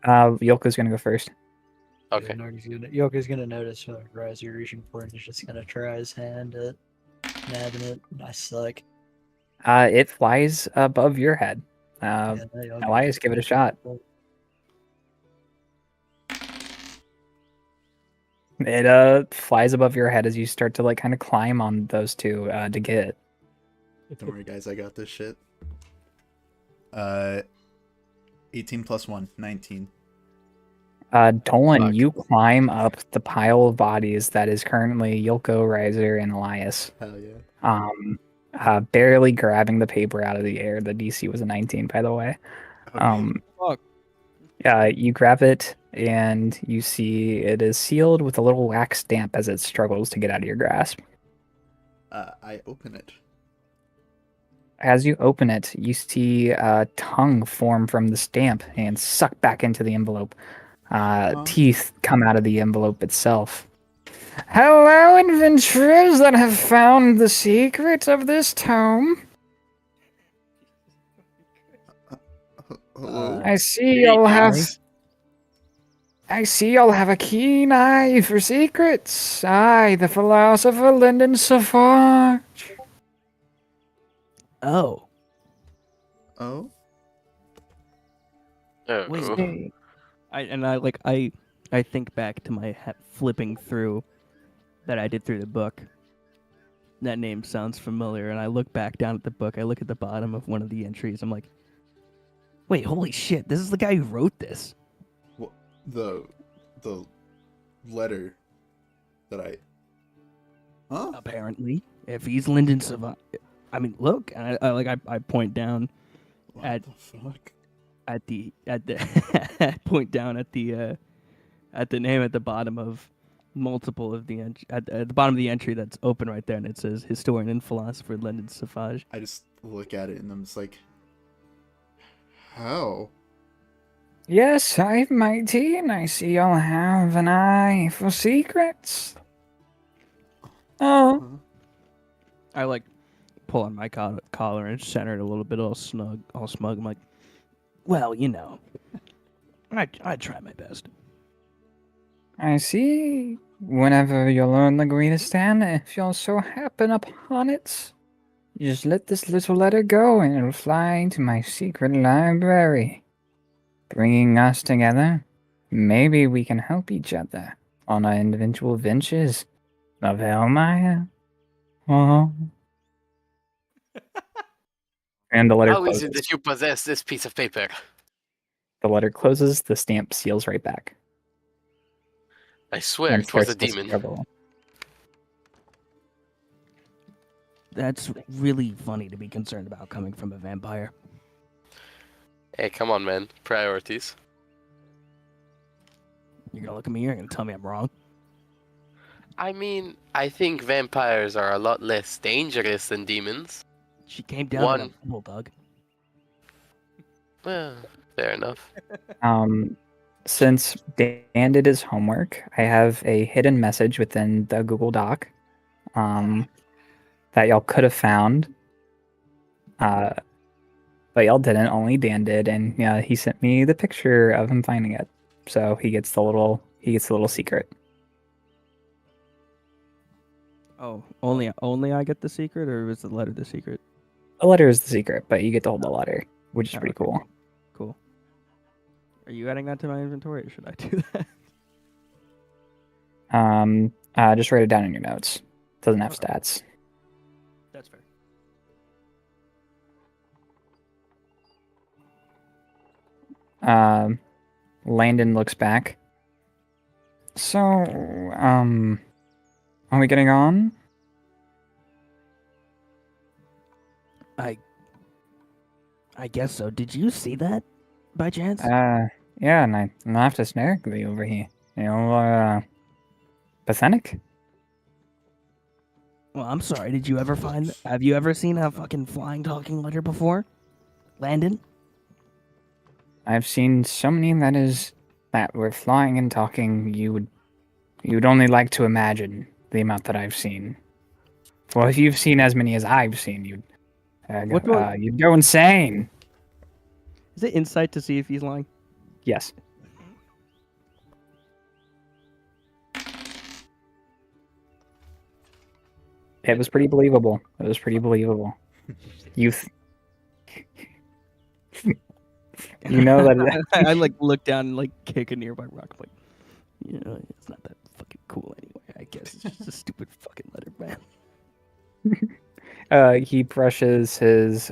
Yoko's gonna go first. Okay. Yoko's gonna notice what Riser reaching for and he's just gonna try his hand at nabbing it. I suck. It flies above your head. Yeah, no, Yoko's Elias, just- give it a shot. It flies above your head as you start to like kind of climb on those two to get it. Don't worry, guys. I got this shit. 18 plus 1, 19. Dolan, Fuck. you climb up the pile of bodies that is currently Yoko, Riser, and Elias. Hell yeah. Barely grabbing the paper out of the air. The DC was a 19, by the way. Okay. Fuck. You grab it and you see it is sealed with a little wax stamp as it struggles to get out of your grasp. I open it. As you open it, you see a tongue form from the stamp and suck back into the envelope. Teeth come out of the envelope itself. Hello, adventurers that have found the secret of this tome. Hello? I see y'all have. Really? I see y'all have a keen eye for secrets. I, the philosopher Lyndon Safarge. Oh. Oh? Wait. Oh. I think back to my flipping through that I did through the book. That name sounds familiar, and I look back down at the book. I look at the bottom of one of the entries. I'm like, wait, holy shit! This is the guy who wrote this. The letter that I... Huh? Apparently, if he's Lyndon Savant, I mean, look. And I point down What at- the fuck? at the point down at the name at the bottom of multiple of the at the bottom of the entry that's open right there, and it says historian and philosopher Lyndon Savage. I just look at it and I'm just like... How? Yes, I'm mighty, and I see y'all have an eye for secrets. Oh, I like pull on my collar and center it a little bit, all smug. I'm like, well, you know, I try my best. I see. Whenever you learn the greatest stand, if you'll so happen upon it, you just let this little letter go and it'll fly to my secret library. Bringing us together, maybe we can help each other on our individual ventures of Hellmire. Oh. And the letter How is closes. it that you possess this piece of paper? The letter closes, the stamp seals right back. I swear And it was a starts to demon. scribble. That's really funny to be concerned about coming from a vampire. Hey, come on, man. Priorities. You're gonna look at me, you're gonna tell me I'm wrong. I mean, I think vampires are a lot less dangerous than demons. She came down to that bulldog. Well, fair enough. Since Dan did his homework, I have a hidden message within the Google Doc that y'all could have found. But y'all didn't, only Dan did, and yeah, he sent me the picture of him finding it. So he gets the little secret. Oh, only I get the secret, or was the letter the secret? The letter is the secret, but you get to hold the letter, which is Oh, pretty okay. cool. Cool. Are you adding that to my inventory, or should I do that? Just write it down in your notes. Doesn't have Okay. stats. That's fair. Landon looks back. So, are we getting on? I guess so. Did you see that, by chance? Yeah, and I laughed hysterically over here. You know, pathetic. Well, I'm sorry. Did you ever have you ever seen a fucking flying talking letter before? Landon? I've seen so many letters that were flying and talking. You'd only like to imagine the amount that I've seen. Well, if you've seen as many as I've seen, you'd go insane. Is it insight to see if he's lying? Yes. It was pretty believable. You you know that I like look down and like kick a nearby rock. I'm like, you know, it's not that fucking cool anyway. I guess it's just a stupid fucking letter, man. he brushes his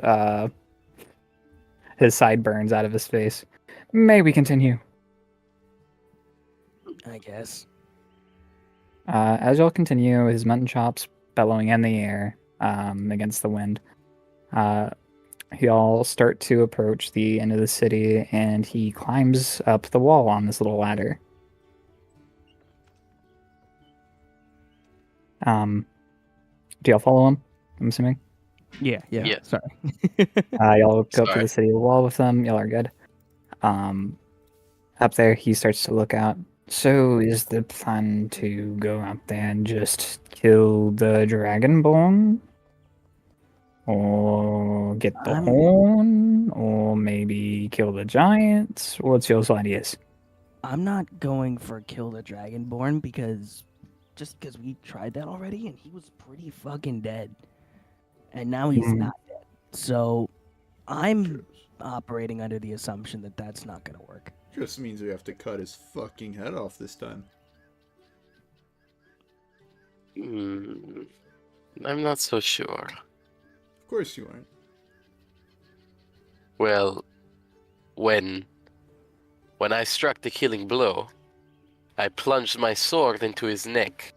sideburns out of his face. May we continue? I guess. As y'all continue, his mutton chops bellowing in the air against the wind. Y'all start to approach the end of the city, and he climbs up the wall on this little ladder. Do y'all follow him? I'm assuming. Yeah. Yeah. Sorry. Y'all go up to Sorry. the city wall with them. Y'all are good. Up there, he starts to look out. So, is the plan to go out there and just kill the Dragonborn? Or get the I'm- horn? Or maybe kill the giants? What's your ideas? I'm not going for kill the Dragonborn because we tried that already and he was pretty fucking dead. And now he's Mhm. not dead. So I'm operating under the assumption that that's not going to work. Just means we have to cut his fucking head off this time. I'm not so sure. Of course you aren't. Well, when I struck the killing blow, I plunged my sword into his neck,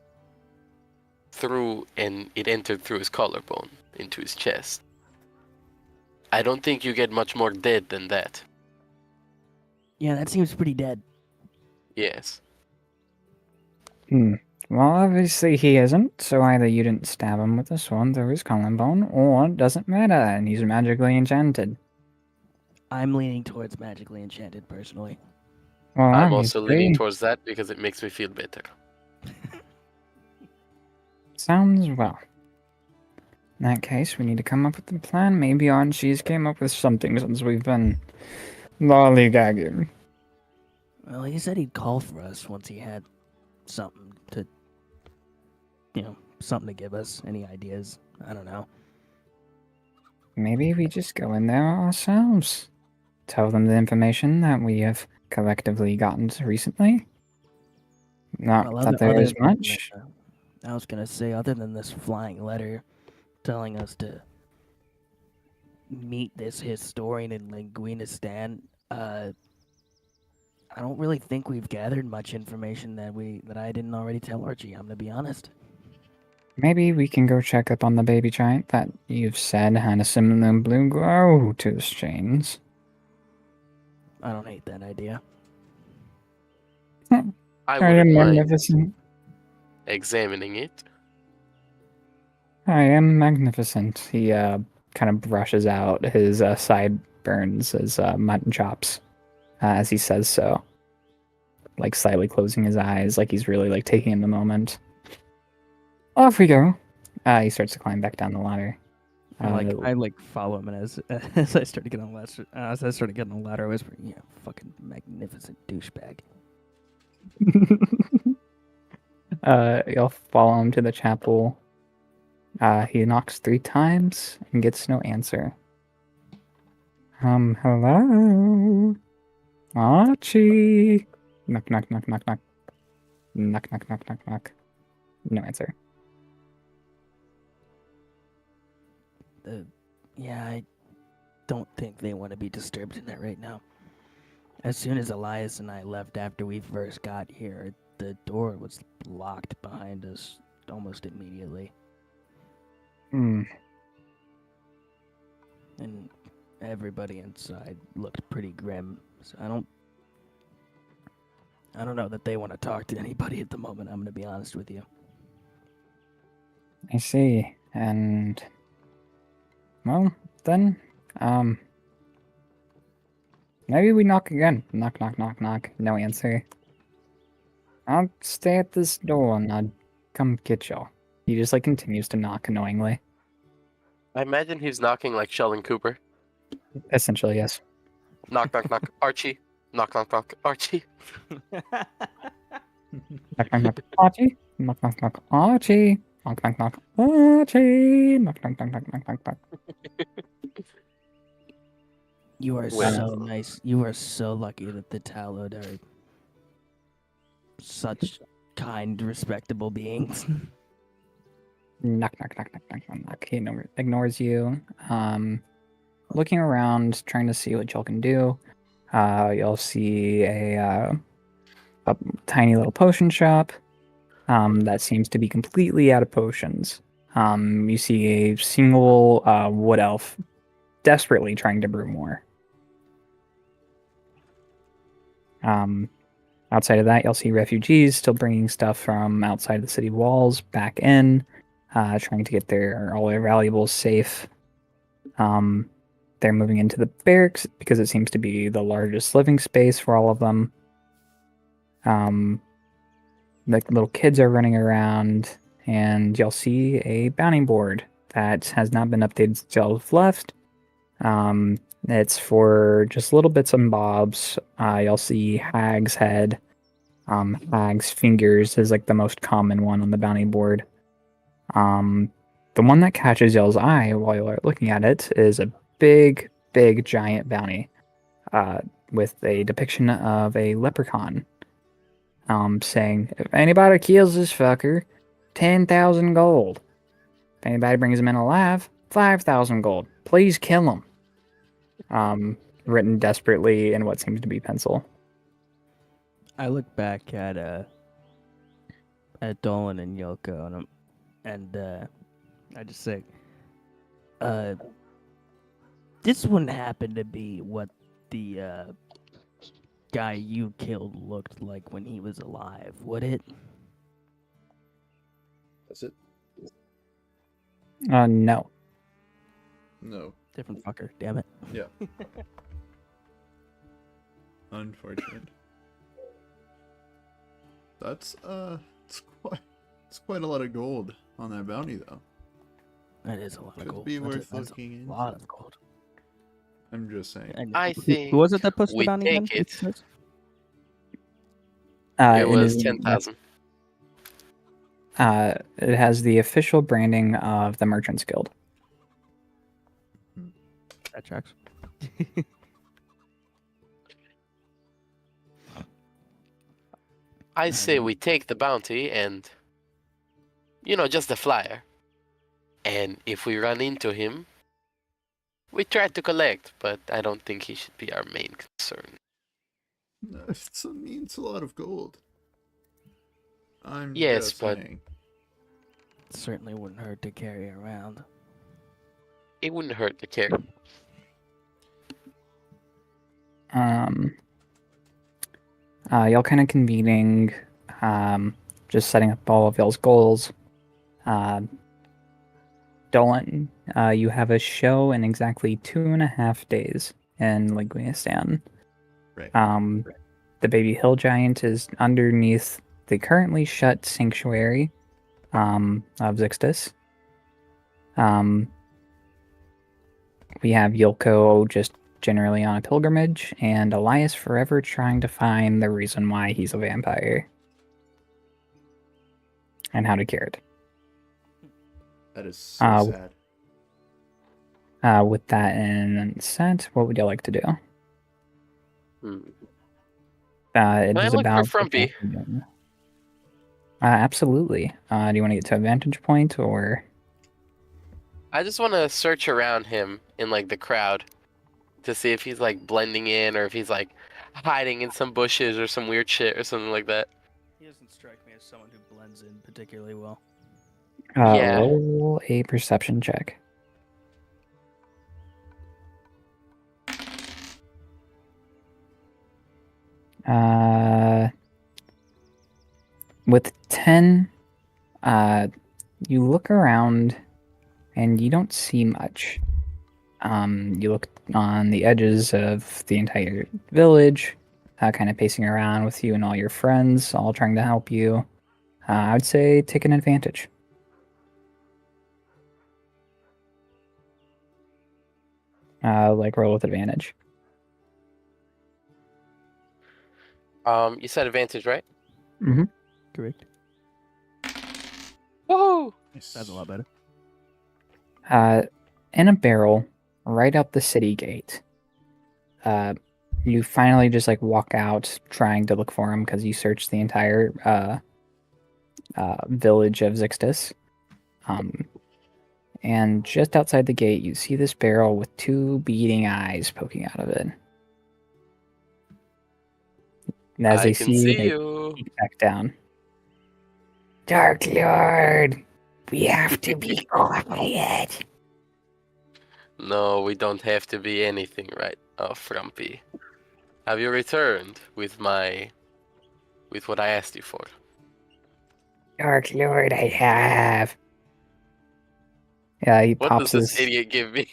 and it entered through his collarbone, into his chest. I don't think you get much more dead than that. Yeah, that seems pretty dead. Yes. Well, obviously he isn't, so either you didn't stab him with a sword through his collarbone, or it doesn't matter, and he's magically enchanted. I'm leaning towards magically enchanted personally. Well, I'm also leaning obviously, towards that because it makes me feel better. sounds well. In that case, we need to come up with a plan. Maybe Archie's came up with something since we've been lollygagging. Well, he said he'd call for us once he had something to, something to give us. Any ideas? I don't know. Maybe we just go in there ourselves. Tell them the information that we have collectively gotten recently. Not Well, that there is than, much. I was gonna say, other than this flying letter telling us to meet this historian in Linguinistan, I don't really think we've gathered much information that I didn't already tell Archie. I'm gonna be honest. Maybe we can go check up on the baby giant that you've said had a similar blue glow to the chains. I don't hate that idea. I I wouldn't am mind magnificent. examining it. I am magnificent. He kind of brushes out his sideburns, his mutton chops, as he says so. Like slightly closing his eyes, like he's really like taking in the moment. Off we go. He starts to climb back down the ladder. I follow him, and as I start to get on the ladder, I whisper, "Yeah, fucking magnificent douchebag." You'll follow him to the chapel. He knocks 3 times and gets no answer. Hello? Archie? Knock, knock, knock, knock, knock. Knock, knock, knock, knock, knock. No answer. Yeah, I don't think they want to be disturbed in that right now. As soon as Elias and I left after we first got here, the door was locked behind us almost immediately. Hmm. And everybody inside looked pretty grim. So I don't know that they want to talk to anybody at the moment. I'm gonna be honest with you. I see. And well, then, maybe we knock again. Knock, knock, knock, knock. No answer. I'll stay at this door and I'll come get y'all. He just like continues to knock annoyingly. I imagine he's knocking like Sheldon Cooper. Essentially, yes. Knock, knock, knock. Archie. Knock, knock, knock. Archie. Knock, knock, knock. Archie. Knock, knock, knock. Archie. Knock, knock, knock. Archie. Knock, knock, knock, knock, knock, knock, knock. You are Well. so nice. You are so lucky that the Talod are such kind, respectable beings. Knock, knock, knock, knock, knock, knock, knock. He ignores you. Looking around, trying to see what y'all can do. You'll see a tiny little potion shop that seems to be completely out of potions. You see a single wood elf desperately trying to brew more. Outside of that, you'll see refugees still bringing stuff from outside the city walls back in, trying to get all their valuables safe. They're moving into the barracks because it seems to be the largest living space for all of them. The little kids are running around, and you'll see a bounty board that has not been updated since y'all have left. It's for just little bits and bobs. You'll see Hag's head. Hag's fingers is like the most common one on the bounty board. The one that catches y'all's eye while you're looking at it is a big, big, giant bounty with a depiction of a leprechaun saying, if anybody kills this fucker, 10,000 gold. If anybody brings him in alive, 5,000 gold. Please kill him. Written desperately in what seems to be pencil. I look back at Dolan and Yoko, and I just say, this wouldn't happen to be what the guy you killed looked like when he was alive, would it? That's it? No. No. Different fucker, damn it. Yeah. Unfortunate. That's it's quite a lot of gold on that bounty though. That is a lot of Could gold. be That's worth that's looking a lot into. of gold. I'm just saying. And I who was it that think posted the we bounty again? take it. It It was is 10,000. it has the official branding of the Merchants Guild. That tracks. I say we take the bounty and, just the flyer. And if we run into him, we try to collect, but I don't think he should be our main concern. No, it's a lot of gold. I'm Yes, just but- saying. Certainly wouldn't hurt to carry around. It wouldn't hurt to care. Y'all kind of convening, just setting up all of y'all's goals. Dolan, you have a show in exactly 2.5 days in Linguistan. Right. The baby hill giant is underneath the currently shut sanctuary of Zixtus. We have Yilko just generally on a pilgrimage, and Elias forever trying to find the reason why he's a vampire and how to cure it. That is so sad. With that in set, what would you like to do? It Can I is look about for Frumpy? Absolutely. Do you want to get to a vantage point or? I just want to search around him in like the crowd to see if he's like blending in or if he's like hiding in some bushes or some weird shit or something like that. He doesn't strike me as someone who blends in particularly well. Yeah. Roll a perception check. With 10, you look around and you don't see much. You look on the edges of the entire village, kind of pacing around with you and all your friends, all trying to help you. I would say take an advantage. Like roll with advantage. You said advantage, right? Mm-hmm. Correct. Whoa! That's a lot better. In a barrel, right out the city gate. You finally just like walk out trying to look for him because you searched the entire village of Zixtus. And just outside the gate, you see this barrel with 2 beating eyes poking out of it. And as I they can see see they you. peek back down. Dark Lord, we have to be quiet. No, we don't have to be anything, right? Oh, Frumpy. Have you returned with what I asked you for? Dark Lord, I have. Yeah, What does this idiot give me?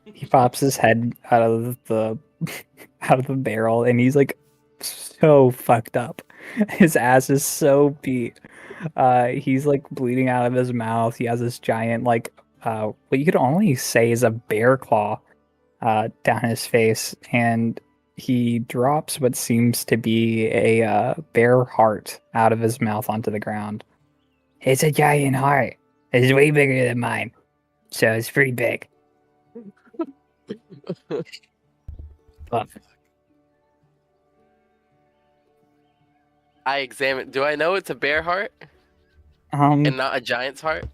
he pops his head out of the barrel, and he's like so fucked up. His ass is so beat. He's like bleeding out of his mouth. He has this giant what you could only say is a bear claw down his face, and he drops what seems to be a bear heart out of his mouth onto the ground. It's a giant heart. It's way bigger than mine, so it's pretty big. But I examine. Do I know it's a bear heart and not a giant's heart?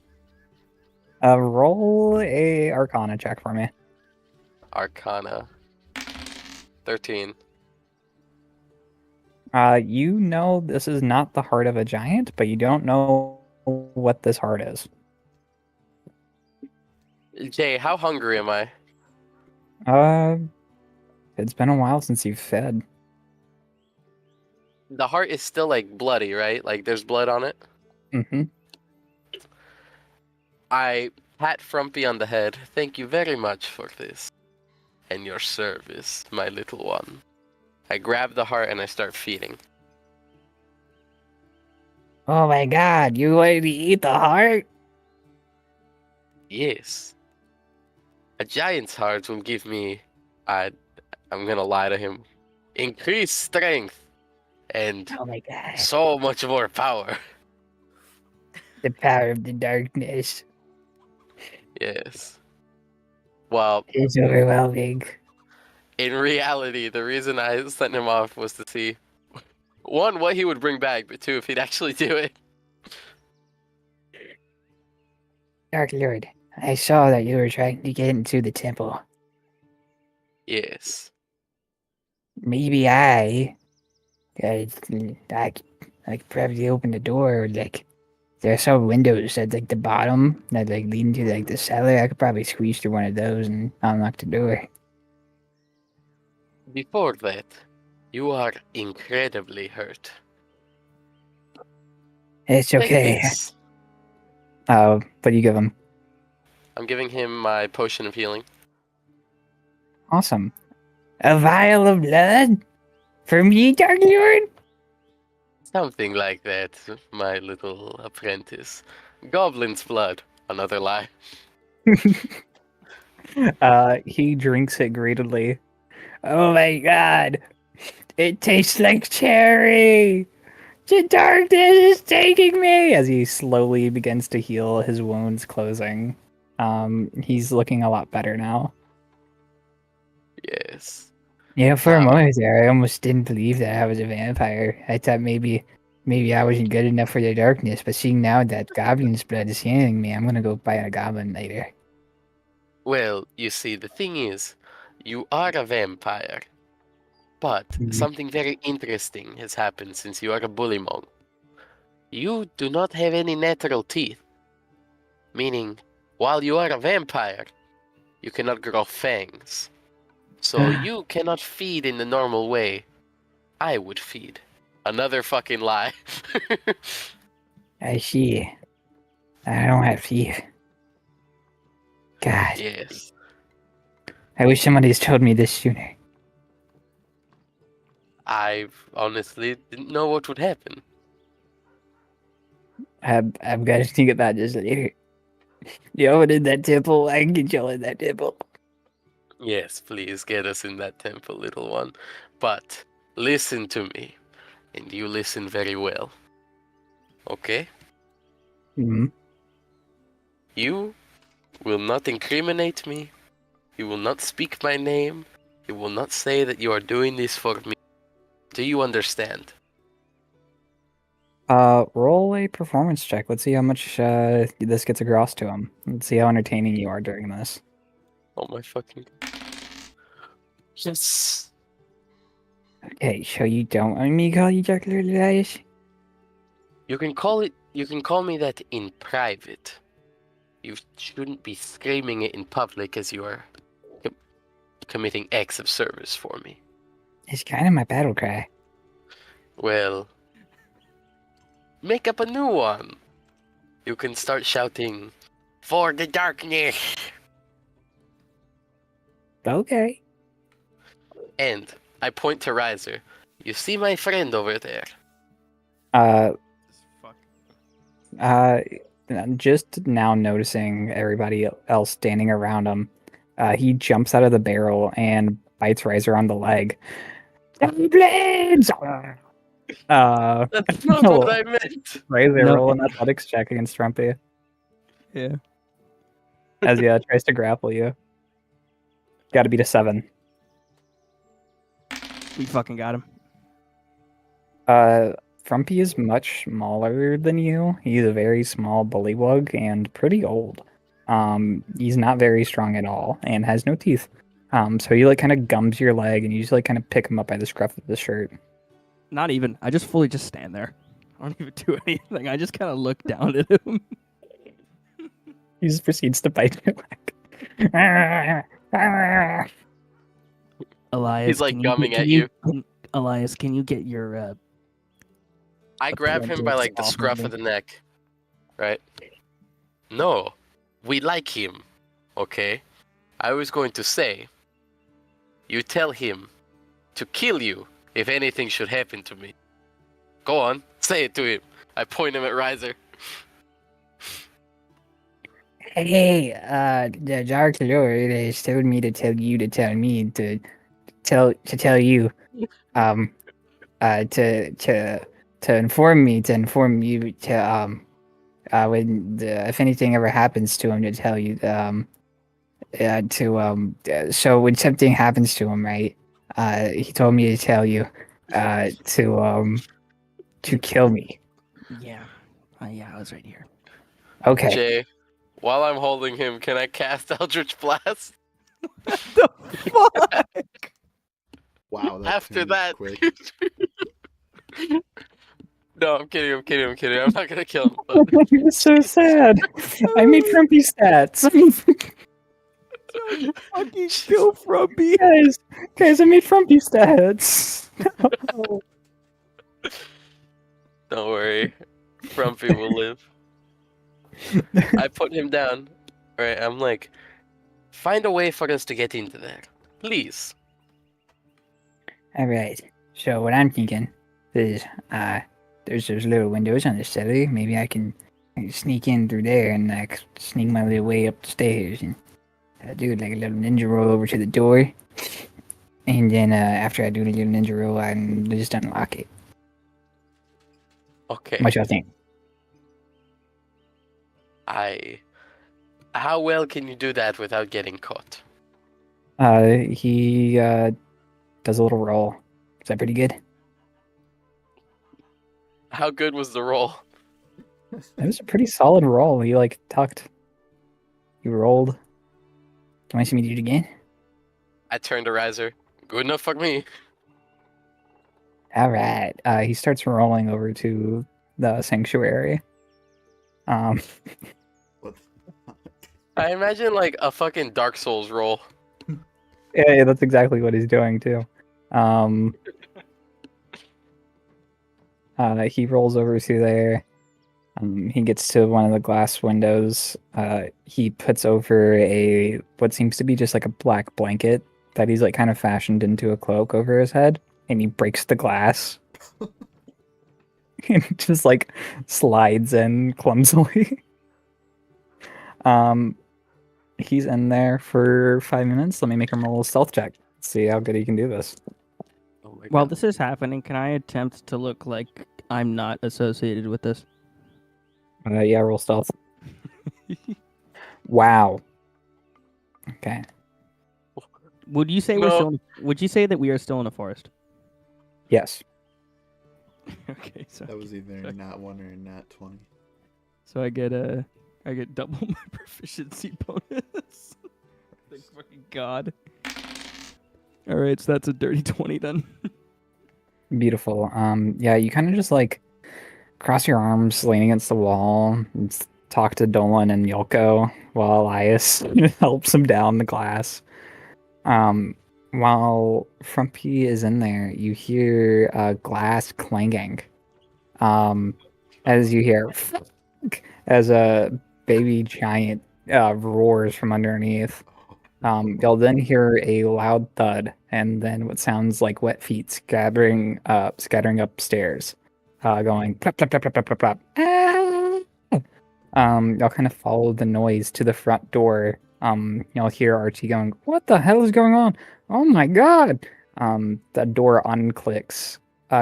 Roll a Arcana check for me. Arcana. 13. You know this is not the heart of a giant, but you don't know what this heart is. Jay, how hungry am I? It's been a while since you've fed. The heart is still like bloody, right? Like there's blood on it. Mm-hmm. I pat Frumpy on the head. Thank you very much for this. And your service, my little one. I grab the heart and I start feeding. Oh my god, you wanted to eat the heart? Yes. A giant's heart will give me, I'm gonna lie to him, increased strength and Oh my god. so much more power. The power of the darkness Yes. Well, is overwhelming. in reality, the reason I sent him off was to see, one, what he would bring back, but two, if he'd actually do it. Dark Lord, I saw that you were trying to get into the temple. Yes. Maybe I could probably open the door. Like, there are some windows at like the bottom that like lead into like the cellar. I could probably squeeze through one of those and unlock the door. Before that, you are incredibly hurt. It's Take okay. this. What do you give him? I'm giving him my potion of healing. Awesome. A vial of blood for me, Dark Lord. Something like that, my little apprentice. Goblin's blood. Another lie. He drinks it greedily. Oh my god. It tastes like cherry. The darkness is taking me as he slowly begins to heal, his wounds closing. He's looking a lot better now. Yes. Yeah, for a Now- moment there, I almost didn't believe that I was a vampire. I thought maybe I wasn't good enough for the darkness, but seeing now that goblin's blood is healing me, I'm gonna go buy a goblin later. Well, you see, the thing is, you are a vampire. But Mhm. something very interesting has happened since you are a bullymong. You do not have any natural teeth. Meaning, while you are a vampire, you cannot grow fangs. So you cannot feed in the normal way I would feed. Another fucking lie. I see. I don't have teeth. God, Yes. I wish somebody's told me this sooner. I honestly didn't know what would happen. I've got to think about this later. You open in that temple, I can get you in that temple. Yes, please get us in that temple, little one. But listen to me, and you listen very well. Okay? Hmm. You will not incriminate me. You will not speak my name. You will not say that you are doing this for me. Do you understand? Roll a performance check. Let's see how much this gets across to him. Let's see how entertaining you are during this. Oh my fucking... Yes! Okay, so you don't want me to call you Dark Lord Elias? You can call me that in private. You shouldn't be screaming it in public as you are committing acts of service for me. It's kind of my battle cry. Well, make up a new one. You can start shouting, "For the darkness!" Okay. And I point to Riser. You see my friend over there? Uh, Fuck. I'm just now noticing everybody else standing around him. He jumps out of the barrel and bites Riser on the leg. Blades! That's not what I meant. Riser, No. roll an athletics check against Trumpy Yeah. as he tries to grapple you. Got to beat a 7. We fucking got him. Frumpy is much smaller than you. He's a very small bullywug and pretty old. He's not very strong at all and has no teeth. So he like kind of gums your leg and you just like kind of pick him up by the scruff of the shirt. Not even. I just fully just stand there. I don't even do anything. I just kind of look down at him. He just proceeds to bite your leg. Elias, He's, like, can gumming can at you. Elias, can you get your I grab him by like the Apprentice scruff off of the neck. Right? No. We like him. Okay? I was going to say, you tell him to kill you if anything should happen to me. Go on, say it to him. I point him at Riser. Hey, the Dark Lord has told me to tell you to tell me to tell you, um, to inform you when if anything ever happens to him to tell you so when something happens to him, right? He told me to tell you to kill me. Yeah. Yeah, I was right here. Okay. Jay, while I'm holding him, can I cast Eldritch Blast? The fuck? Wow, that After turned that. quick. No, I'm kidding. I'm not gonna kill him. But You're so sad. I made Frumpy stats. Fucking kill Frumpy. guys, I made Frumpy stats. don't worry, Frumpy will live. I put him down. Right, I'm like, find a way for us to get into there, please. All right. So what I'm thinking is, there's those little windows on the cellar. Maybe I can sneak in through there and like sneak my little way up the stairs and do like a little ninja roll over to the door. And then after I do the little ninja roll, I just unlock it. Okay, What y'all think? How well can you do that without getting caught? He does a little roll. Is that pretty good? How good was the roll? It was a pretty solid roll. He like tucked. He rolled. Do you want to see me do it again? I turned to Riser. Good enough for me. All right. He starts rolling over to the sanctuary. What the fuck? I imagine like a fucking Dark Souls roll. Yeah, that's exactly what he's doing too. He rolls over to there. He gets to one of the glass windows. He puts over what seems to be just like a black blanket that he's like kind of fashioned into a cloak over his head, and he breaks the glass. And just like slides in clumsily. He's in there for 5 minutes. Let me make him roll a stealth check. See how good he can do this. Oh my While god. this is happening, can I attempt to look like I'm not associated with this? Yeah, roll stealth. Wow. Okay. Would you say No. would you say that we are still in a forest? Yes. Okay, so That was either nat 1 or nat 20. so I get double my proficiency bonus. Thank fucking God. All right, so that's a dirty 20 then. Beautiful. Yeah, you kind of just like cross your arms, lean against the wall, and talk to Dolan and Yoko while Elias helps him down the glass. While Frumpy is in there, you hear glass clanging. As you hear as a baby giant roars from underneath. You'll then hear a loud thud, and then what sounds like wet feet scattering upstairs, going plop plop plop plop plop plop plop. Ah! You'll kind of follow the noise to the front door. You'll hear Archie going, "What the hell is going on? Oh my god!" The door unclicks.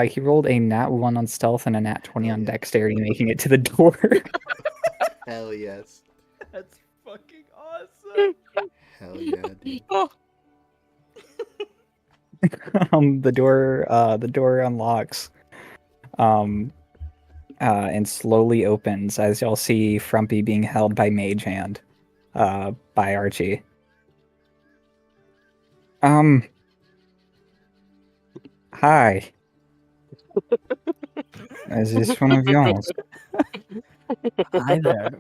He rolled a nat 1 on stealth and a nat 20 on Yeah. dexterity, making it to the door. Hell yes. That's fucking awesome. Hell yeah, dude. Oh, The door unlocks, and slowly opens as y'all see Frumpy being held by Mage Hand, by Archie. Hi. Is this one of yours? Hi there.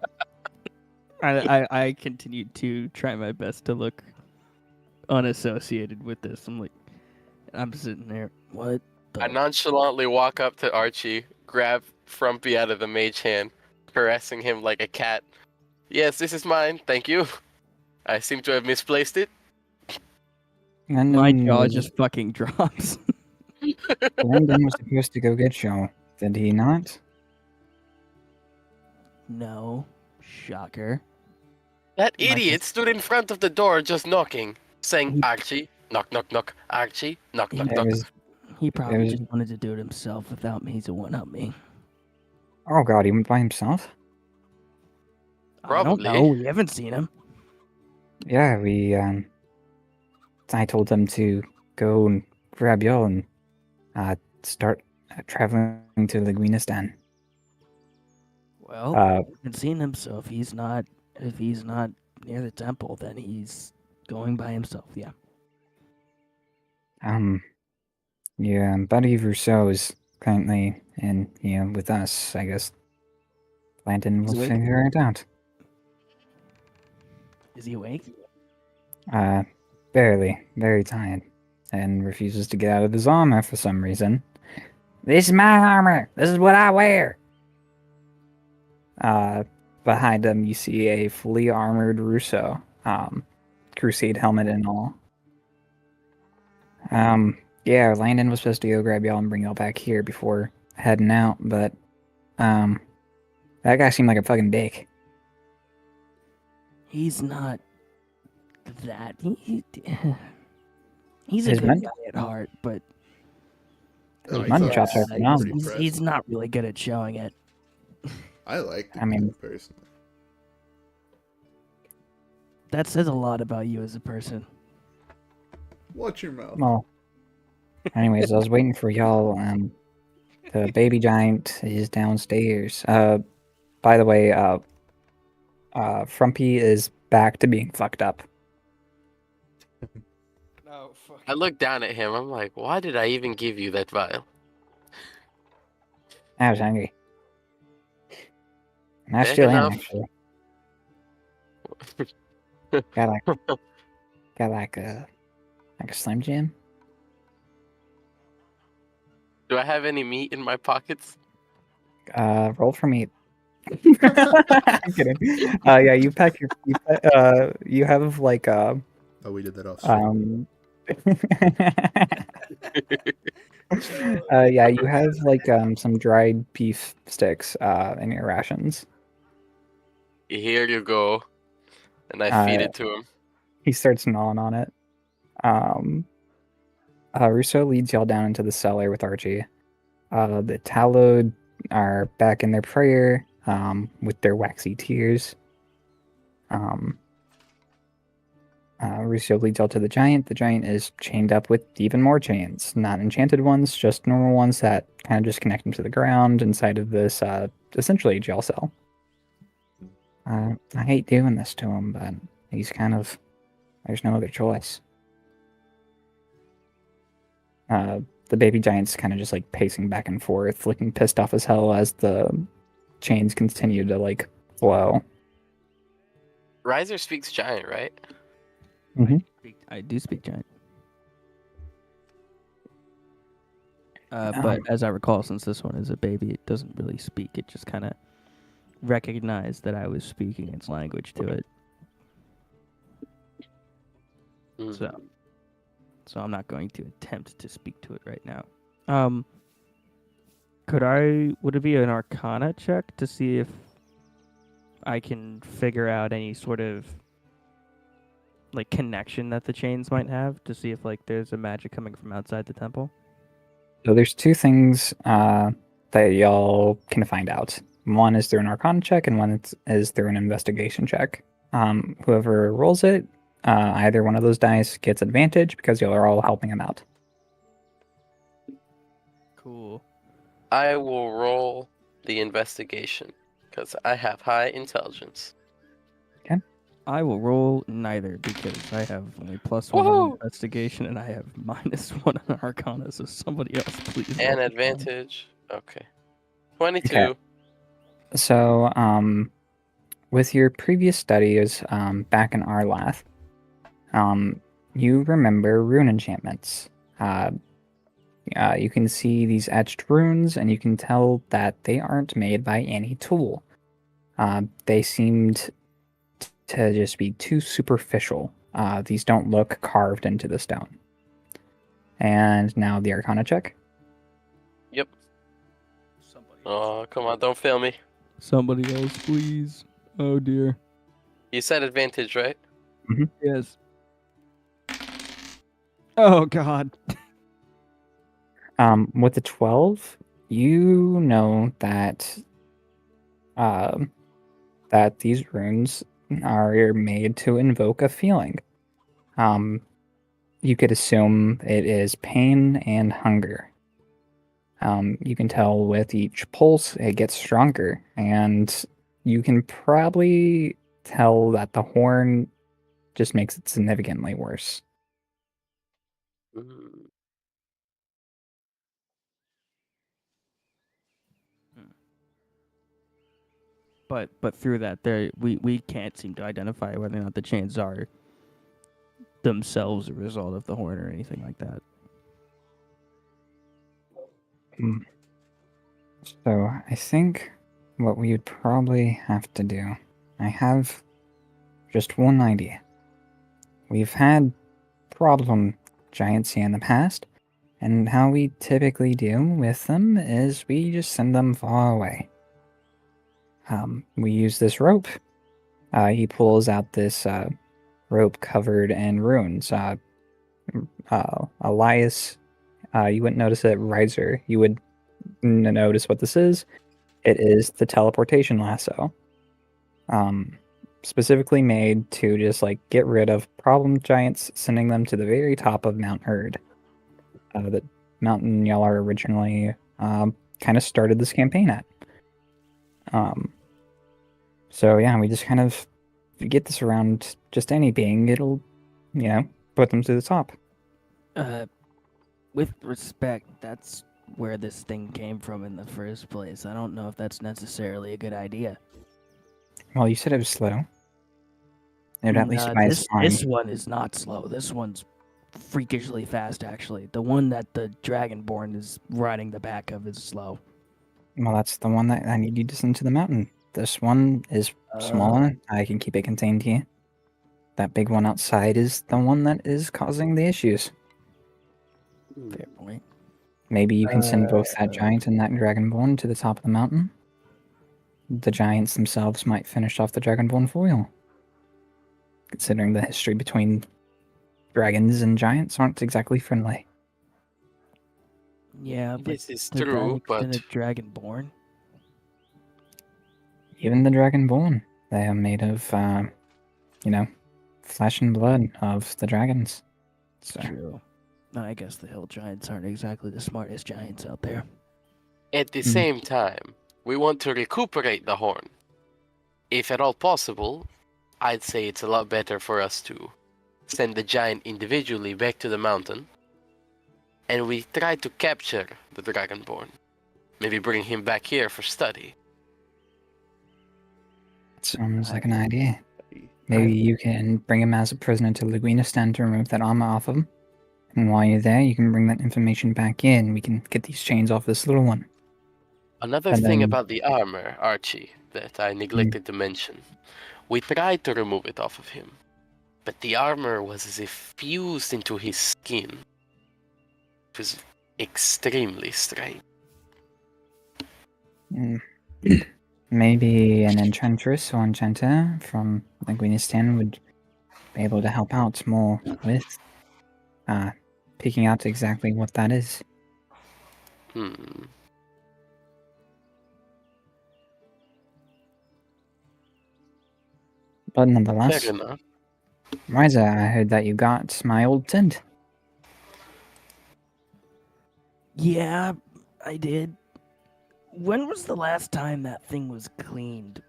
I continued to try my best to look unassociated with this. I'm sitting there. What the? I nonchalantly walk up to Archie, grab Frumpy out of the mage hand, caressing him like a cat. Yes, this is mine, thank you. I seem to have misplaced it. And My jaw just fucking drops. Brendan was supposed to go get you. Did he not? No. Shocker. That Might idiot just- stood in front of the door just knocking, saying, He- Archie, knock, knock, knock, Archie, knock, knock, He- It knock. was. He probably was- just wanted to do it himself without me to one up me. Oh god, he went by himself. I don't Probably. know. We haven't seen him. Yeah, we. I told them to go and grab y'all and start traveling to Laguinistan. Well, Uh, we haven't seen him, so if he's not near the temple, then he's going by himself. Yeah. Yeah, Buddy Rousseau is currently with us. I guess Landon He's will awake? figure it out. Is he awake? Barely, very tired, and refuses to get out of his armor for some reason. This is my armor. This is what I wear. Behind him, you see a fully armored Rousseau, crusade helmet and all. Yeah, Landon was supposed to go grab y'all and bring y'all back here before heading out, but that guy seemed like a fucking dick. He's not that. He's a His good men- guy at heart, but Oh, His I mutton thought chops he are was phenomenal. pretty he's impressed. not really good at showing it. I like the I mean- guy personally. That says a lot about you as a person. Watch your mouth. Well, anyways, I was waiting for y'all. The baby giant is downstairs. By the way, Frumpy is back to being fucked up. Oh fuck. I looked down at him. I'm like, why did I even give you that vial? I was hungry. And I Big still am, enough. actually. got like a Slim Jim. Do I have any meat in my pockets? Roll for me. I'm kidding. Yeah, you have like Oh, we did that off stream. Yeah, you have like some dried beef sticks in your rations. Here you go. And I feed Uh, it to him. He starts gnawing on it. Russo leads y'all down into the cellar with Archie. The Talloed are back in their prayer with their waxy tears. Russo leads y'all to the giant. The giant is chained up with even more chains. Not enchanted ones, just normal ones that kind of just connect him to the ground inside of this essentially jail cell. I hate doing this to him, but he's kind of... There's no other choice. The baby giant's kind of just like pacing back and forth, looking pissed off as hell as the chains continue to like flow. Riser speaks giant, right? I do speak giant. But Um, as I recall, since this one is a baby, it doesn't really speak. It just kind of recognized that I was speaking its language to it. Mm. So I'm not going to attempt to speak to it right now. Would it be an Arcana check to see if I can figure out any sort of like connection that the chains might have to see if like there's a magic coming from outside the temple? So there's two things that y'all can find out. One is through an Arcana check, and one is through an investigation check. Whoever rolls it, either one of those dice gets advantage because y'all are all helping him out. Cool. I will roll the investigation because I have high intelligence. I will roll neither because I have only +1 on Woohoo! investigation and I have -1 on Arcana. So somebody else, please. roll And for me. advantage. Okay. 22. Okay. So, with your previous studies back in Arlath, you remember rune enchantments. You can see these etched runes, and you can tell that they aren't made by any tool. They seemed to just be too superficial. These don't look carved into the stone. And now the Arcana check. Yep. Somebody Oh, come on, don't fail me. Somebody else, please. Oh dear. You said advantage, right? Yes. Oh God. With the 12, you know that that these runes are made to invoke a feeling. You could assume it is pain and hunger. You can tell with each pulse it gets stronger, and you can probably tell that the horn just makes it significantly worse. Mm. But through that, there we can't seem to identify whether or not the chains are themselves a result of the horn or anything like that. Mm. So I think what we would probably have to do, I have just one idea. We've had problem giants here in the past, and how we typically deal with them is we just send them far away. We use this rope. He pulls out this rope covered in runes. Elias, you wouldn't notice it. Riser, you would notice what this is. It is the teleportation lasso. Specifically made to just like get rid of problem giants, sending them to the very top of Mount Herd. That Mountain Yeller originally kind of started this campaign at. So yeah, we just kind of if you get this around just any being, it'll, put them to the top. With respect, that's where this thing came from in the first place. I don't know if that's necessarily a good idea. Well, you said it was slow. It would at least buy us time. This one is not slow. This one's freakishly fast, actually. The one that the Dragonborn is riding the back of is slow. Well, that's the one that I need you to send to the mountain. This one is smaller. I can keep it contained here. That big one outside is the one that is causing the issues. Fair point. Maybe you can send both that giant and that dragonborn to the top of the mountain. The giants themselves might finish off the dragonborn for you. Considering the history between dragons and giants aren't exactly friendly. Yeah, but This is to true, that extent, but a Dragonborn. Even the dragonborn, they are made of, flesh and blood of the dragons. So, True. I guess the hill giants aren't exactly the smartest giants out there. at the Hmm. same time, we want to recuperate the horn. If at all possible, I'd say it's a lot better for us to send the giant individually back to the mountain, and we try to capture the Dragonborn. Maybe bring him back here for study. sounds like an idea. Maybe you can bring him as a prisoner to Laguinistan to remove that armor off him. And while you're there, you can bring that information back in. We can get these chains off this little one. Another And thing then- about the armor, Archie, that I neglected to mention. We tried to remove it off of him, but the armor was as if fused into his skin. It was extremely strange. Mm. Maybe an enchantress or enchanter from Laguinistan would be able to help out more with picking out exactly what that is. But nonetheless, Fair enough. Riza, I heard that you got my old tent. Yeah, I did. When was the last time that thing was cleaned?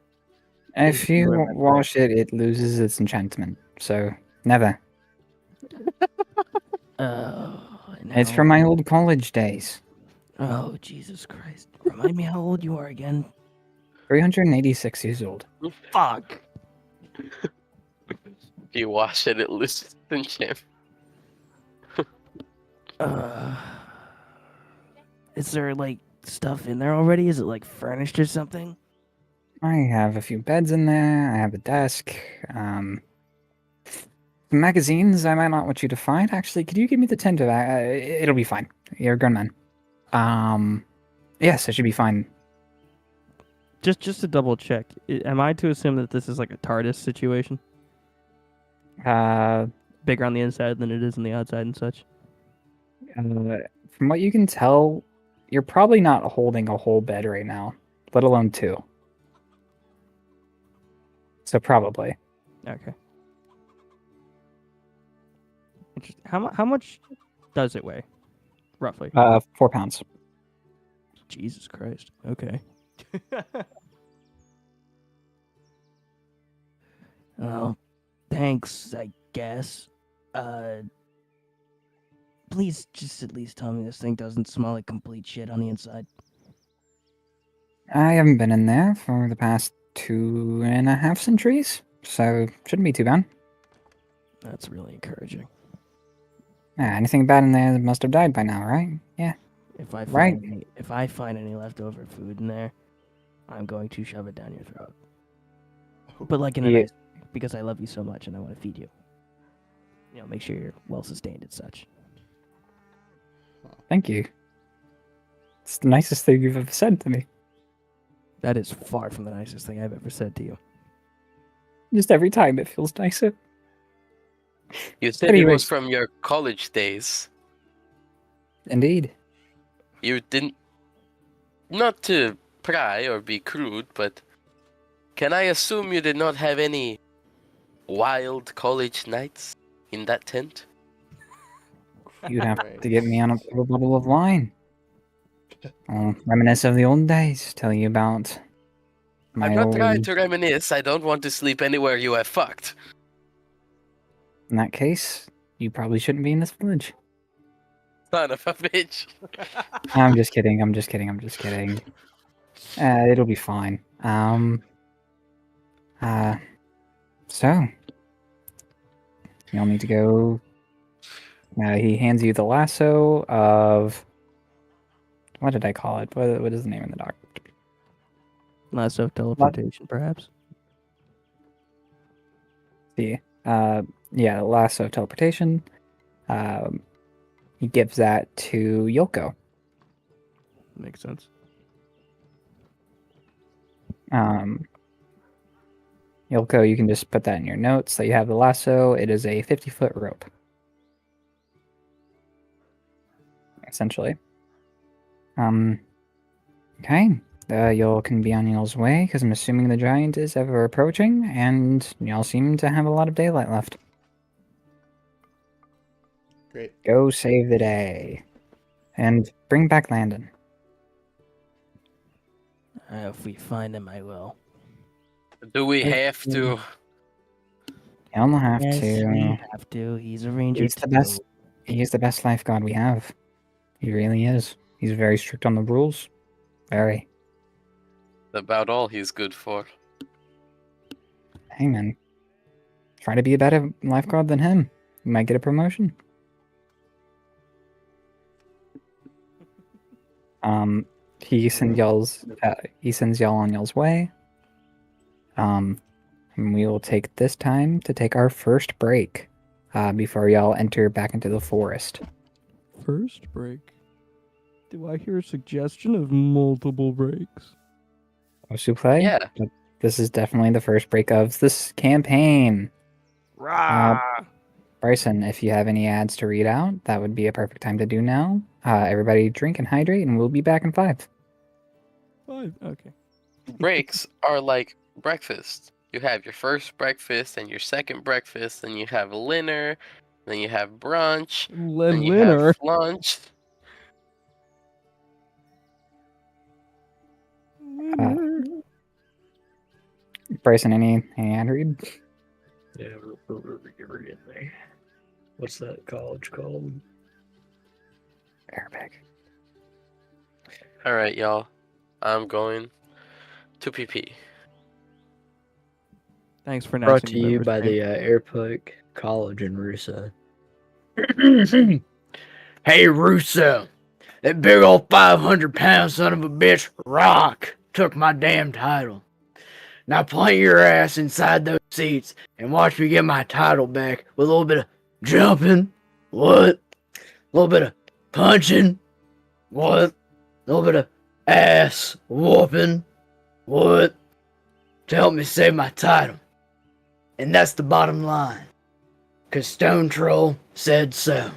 If you remember. wash it, it loses its enchantment. So, never. It's from my old college days. Oh, Jesus Christ. Remind me how old you are again. 386 years old. Fuck. If you wash it, it loses enchantment. Is there, like, stuff in there already? Is it, like, furnished or something? I have a few beds in there. I have a desk. Magazines I might not want you to find. Actually, could you give me the tent? It'll be fine. You're a grown man. Yes, it should be fine. Just to double check, am I to assume that this is like a TARDIS situation? Uh, Bigger on the inside than it is on the outside and such? from what you can tell, you're probably not holding a whole bed right now, let alone two. So probably. Okay. Interesting. How much does it weigh, roughly? 4 pounds. Jesus Christ. Okay. Well, thanks, I guess. Please just at least tell me this thing doesn't smell like complete shit on the inside. I haven't been in there for the past 2.5 centuries, so shouldn't be too bad. That's really encouraging. Anything bad in there must have died by now, right? Yeah. If I Right. find any leftover food in there, I'm going to shove it down your throat. Oh, But like in a Yeah. nice, because I love you so much and I want to feed you. You know, make sure you're well sustained and such. Thank you. It's the nicest thing you've ever said to me. That is far from the nicest thing I've ever said to you. Just every time it feels nicer. You said it was Anyways. from your college days. Indeed. You didn't. Not to pry or be crude, but can I assume you did not have any wild college nights in that tent? You'd have Right. to get me on a bottle of wine. I'll reminisce of the old days, tell you about my I'm not old... trying to reminisce. I don't want to sleep anywhere you have fucked. In that case, you probably shouldn't be in this village. Son of a bitch. I'm just kidding, I'm just kidding, I'm just kidding. It'll be fine. So, you'll need to go... he hands you the lasso of... What did I call it? What is the name of the dog? Lasso of teleportation, perhaps? Yeah, lasso of teleportation. He gives that to Yoko. Makes sense. Yoko, you can just put that in your notes that you have the lasso. It is a 50-foot rope. Essentially. Okay. Y'all can be on y'all's way, because I'm assuming the giant is ever approaching, and y'all seem to have a lot of daylight left. Great. Go save the day. And bring back Landon. If we find him, I will. Do we have to? Y'all don't have Yes, to. we have to. He's a ranger. He's the best. He's the best lifeguard we have. He really is. He's very strict on the rules. Very. About all he's good for. Hey man, try to be a better lifeguard than him. You might get a promotion. He sends y'all on y'all's way. And we will take this time to take our first break, before y'all enter back into the forest. First break. Do I hear a suggestion of multiple breaks? Osuplay? Yeah. But this is definitely the first break of this campaign. Rah! Bryson, if you have any ads to read out, that would be a perfect time to do now. Everybody drink and hydrate, and we'll be back in 5. 5. Okay. Breaks are like breakfast. You have your first breakfast and your second breakfast, then you have dinner, then you have brunch, then you Dinner. have lunch. Bryson, any ad read? Yeah, we're getting there. What's that college called? Arabic. All right, y'all. I'm going to PP. Thanks for Brought announcing to the you first by break. the Airpike College in Russo. Hey, Russo! That big old 500-pound son of a bitch, Rock, took my damn title. Now plant your ass inside those seats and watch me get my title back with a little bit of jumping. What? A little bit of punching. What? A little bit of ass whooping. would to help me save my title. And that's the bottom line. 'Cause Stone Troll said so.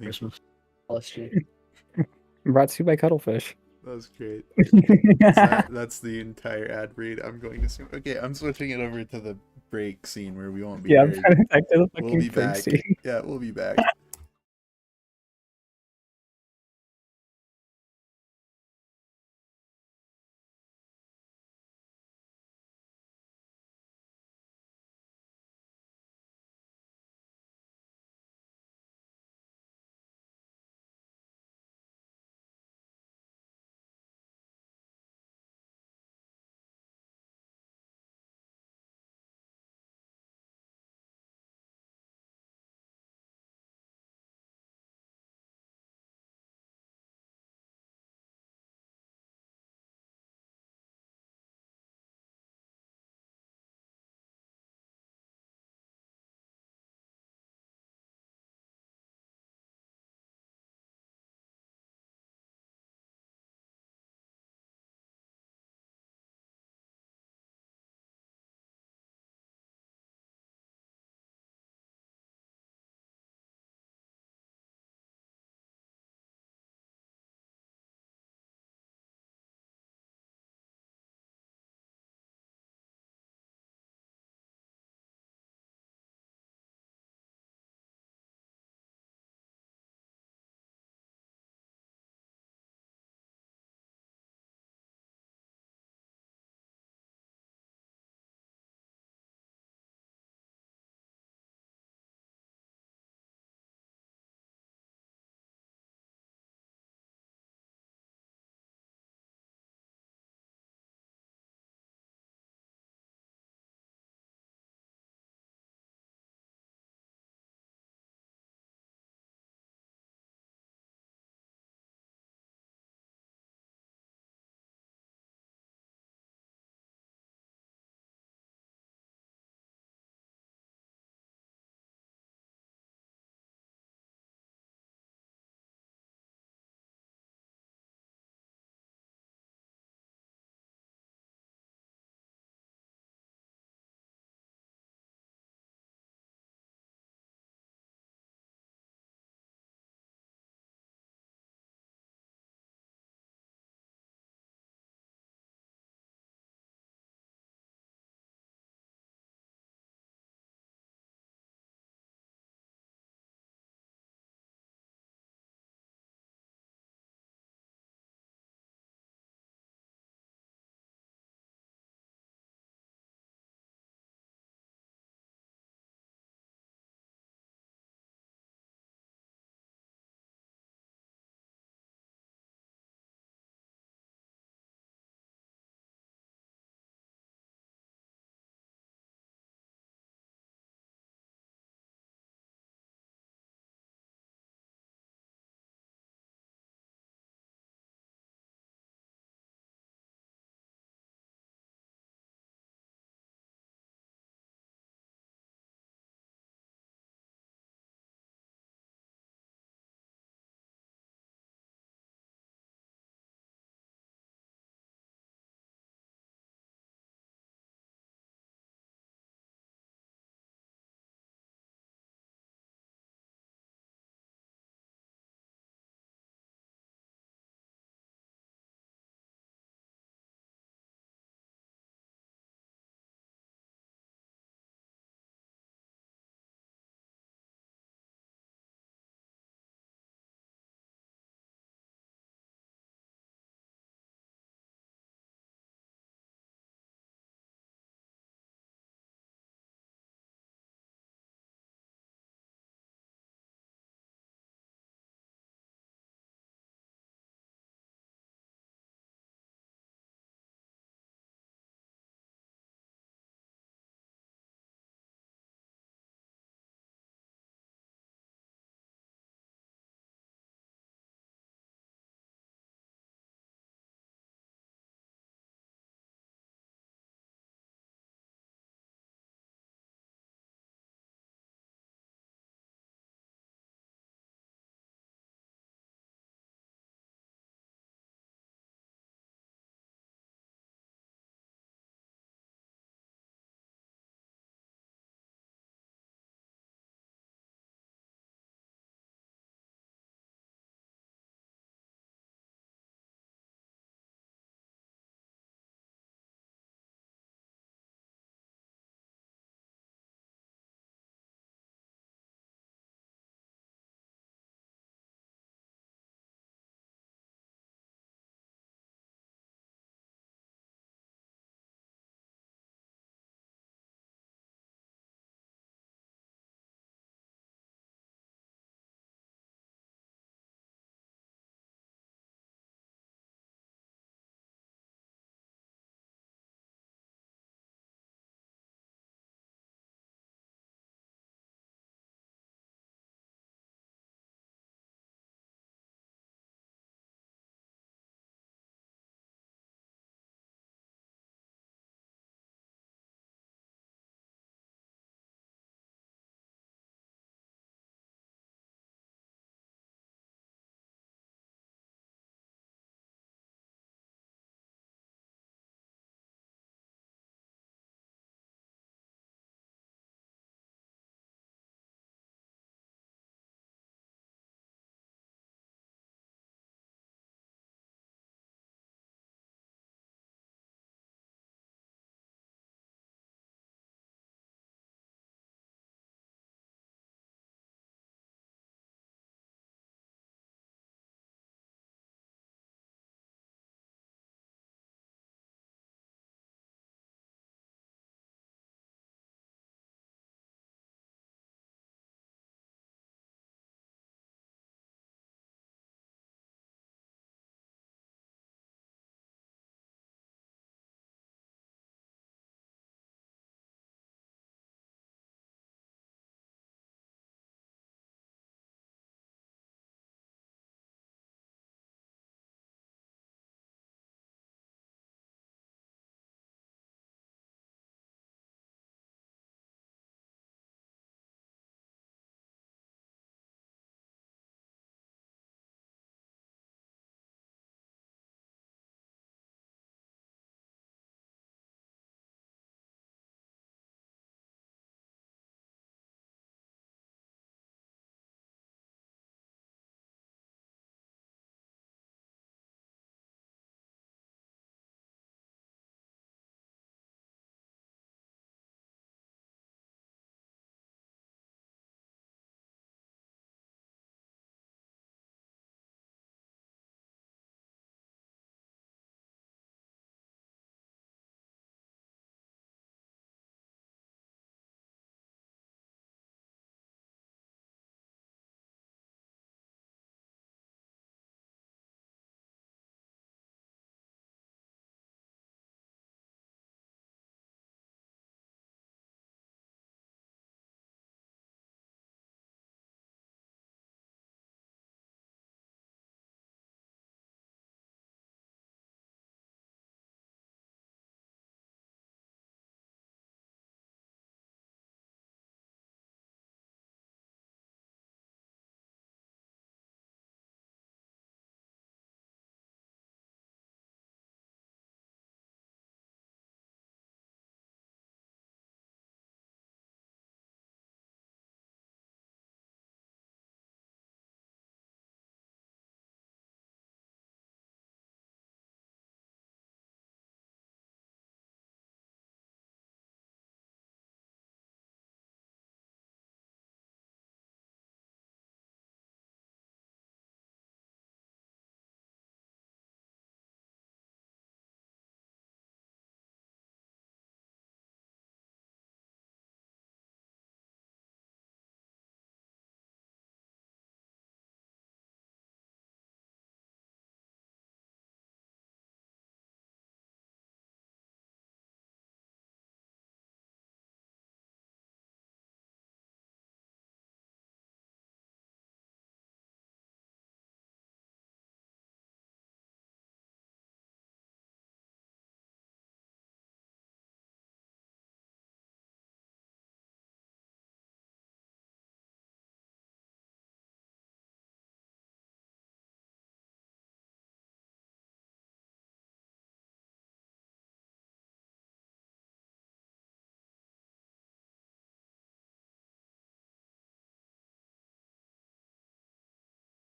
Christmas. Bless you. Brought to you by Cuttlefish. That was great. Yeah. That's the entire ad read. I'm going to. Okay, I'm switching it over to the break scene where we won't be. I'm heard. trying to back to the We'll fucking be break back. scene. Yeah, we'll be back.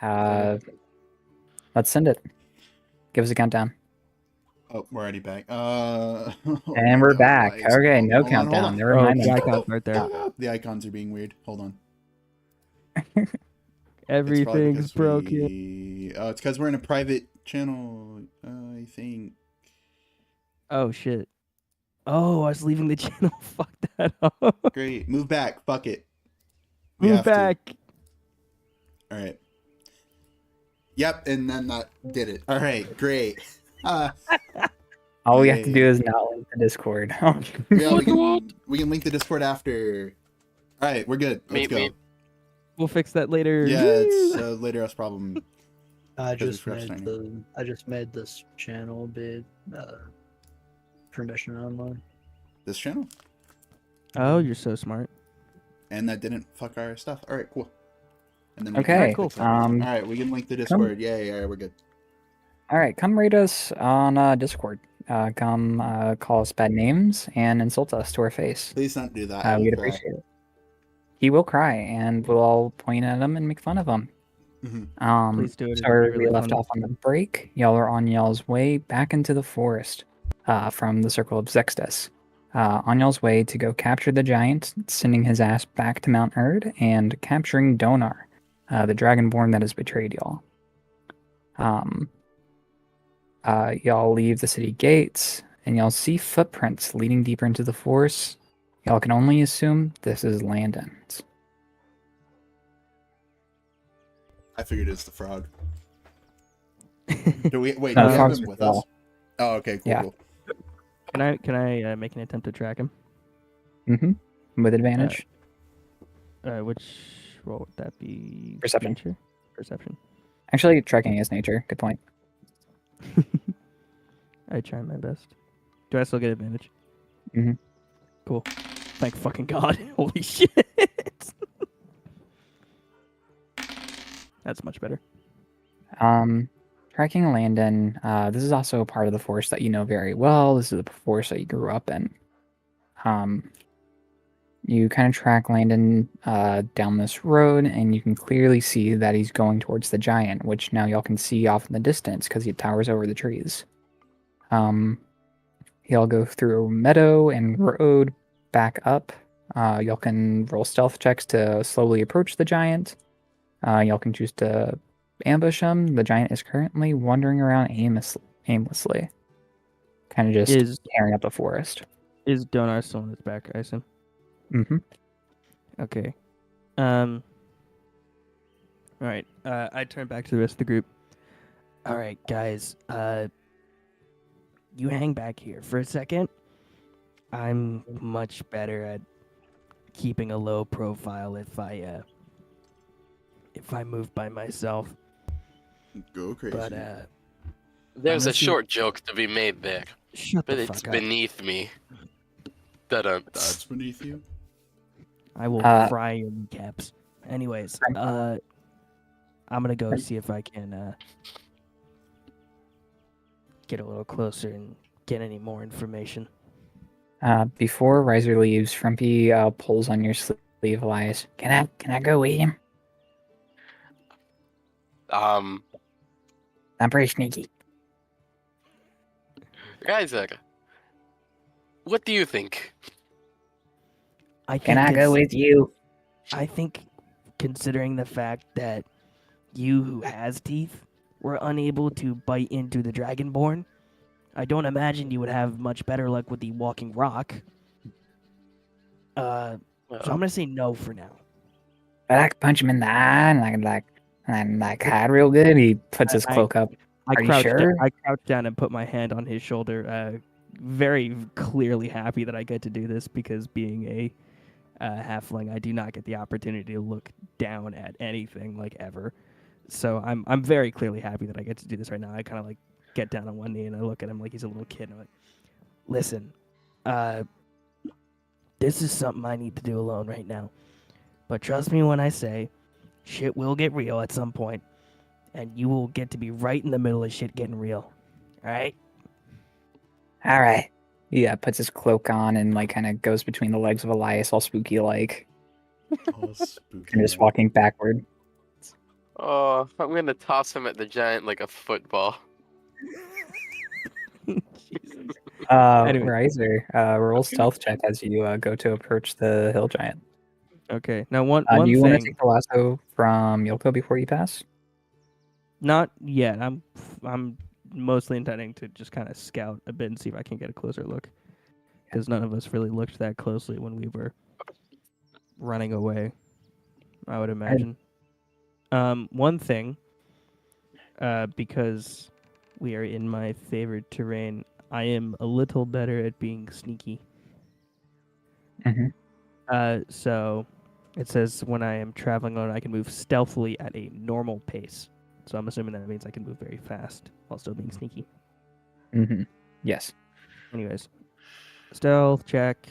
Let's send it. Give us a countdown. Oh, we're already back. And we're back. Okay, no countdown. Never Oh, mind. the then. icon's right there. The icons are being weird. Hold on. It's probably Everything's because broken. Oh, it's because we're in a private channel. I think. Oh shit. Oh, I was leaving the channel. Fuck that up. Great. Move back. Fuck it. We Move have to. back. All right. Yep, and then that did it. All right, great. All we have to do is not link the Discord. Yeah, we can link the Discord after. All right, we're good. Let's go. We'll fix that later. Yeah, it's a later us problem. I Because just we forgot made signing. I just made this channel be permission online. This channel, Oh, you're so smart. and that didn't fuck our stuff. All right, cool. And then we Okay, can cool. fix that. All right, we can link the Discord. Yeah, we're good. All right, come rate us on Discord. Come call us bad names and insult us to our face. Please don't do that. I We'd will cry. appreciate it. He will cry, and we'll all point at him and make fun of him. Mhm. Please do it. So where we left off on the break, y'all are on y'all's way back into the forest from the Circle of Zextus. On y'all's way to go capture the giant, sending his ass back to Mount Erd, and capturing Donar, the dragonborn that has betrayed y'all. Y'all leave the city gates, and y'all see footprints leading deeper into the forest. Y'all can only assume this is Landon's. I figured it's the frog. Do we wait? No, do we have frogs him are with us? small. Oh, okay, cool. Yeah. Cool. Can I make an attempt to track him? With advantage. Which roll would that be? Perception. Nature? Perception. Actually, tracking is nature. Good point. I try my best. Do I still get advantage? Mhm. Cool. Thank fucking God. Holy shit. That's much better. Tracking Landon. This is also a part of the forest that you know very well. This is the forest that you grew up in. You kind of track Landon down this road, and you can clearly see that he's going towards the giant, which now y'all can see off in the distance because he towers over the trees. He'll go through a meadow and road back up. Y'all can roll stealth checks to slowly approach the giant. Y'all can choose to ambush him. The giant is currently wandering around aimlessly, kind of just tearing up the forest. Is Donar still on his back, I assume? Mm-hmm. Okay. All right. I turn back to the rest of the group. All right, guys. You hang back here for a second. I'm much better at keeping a low profile if I move by myself. Go crazy. But There's a Unless you- short joke to be made there, shut but the it's fuck up. beneath me. Dun-dun. That's beneath you. I will Uh, fry your kneecaps. Anyways, I'm gonna go see if I can get a little closer and get any more information. Before Riser leaves, Frumpy pulls on your sleeve, Elias. Can I go with him? I'm pretty sneaky. Guys, what do you think? Can I go with you? I think, considering the fact that you who has teeth were unable to bite into the Dragonborn, I don't imagine you would have much better luck with the Walking Rock. So I'm gonna say no for now. But I could punch him in the eye and I can hide real good. He puts his cloak up. Are you sure? I crouched down and put my hand on his shoulder, very clearly happy that I get to do this because being a halfling, I do not get the opportunity to look down at anything like ever. So I'm very clearly happy that I get to do this right now. I kind of like get down on one knee and I look at him like he's a little kid. And I'm like, listen, this is something I need to do alone right now. But trust me when I say, shit will get real at some point, and you will get to be right in the middle of shit getting real. All right? All right. Yeah, puts his cloak on and like kind of goes between the legs of Elias, all spooky like, All spooky. and just walking backward. Oh, I'm gonna toss him at the giant like a football. Jesus. Anyway. Riser, roll stealth check as you go to approach the hill giant. Okay. Now one Do one you want to thing. take the lasso from Yoko before you pass? Not yet. I'm mostly intending to just kind of scout a bit and see if I can get a closer look, because none of us really looked that closely when we were running away, I would imagine. One thing, because we are in my favored terrain, I am a little better at being sneaky. Mhm. So it says when I am traveling alone, I can move stealthily at a normal pace. So I'm assuming that means I can move very fast while still being sneaky. Mm-hmm. Yes. Anyways, stealth check.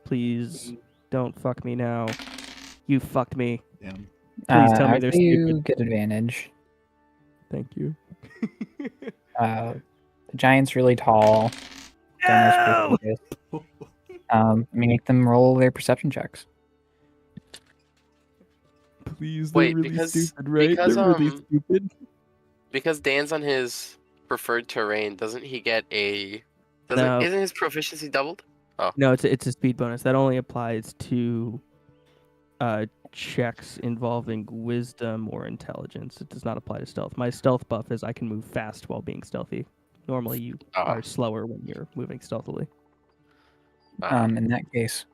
Please don't fuck me now. You fucked me. Damn. Please tell I me would they're say you stupid. get advantage. Thank you. The giant's really tall. Donor's No! pretty focused. Make them roll their perception checks. Please, Wait, they're really because- stupid, right? because, They're really stupid. Because Dan's on his preferred terrain, doesn't he get a? No. Isn't his proficiency doubled? No, it's a speed bonus. That only applies to checks involving wisdom or intelligence. It does not apply to stealth. My stealth buff is I can move fast while being stealthy. Normally, you are slower when you're moving stealthily. In that case,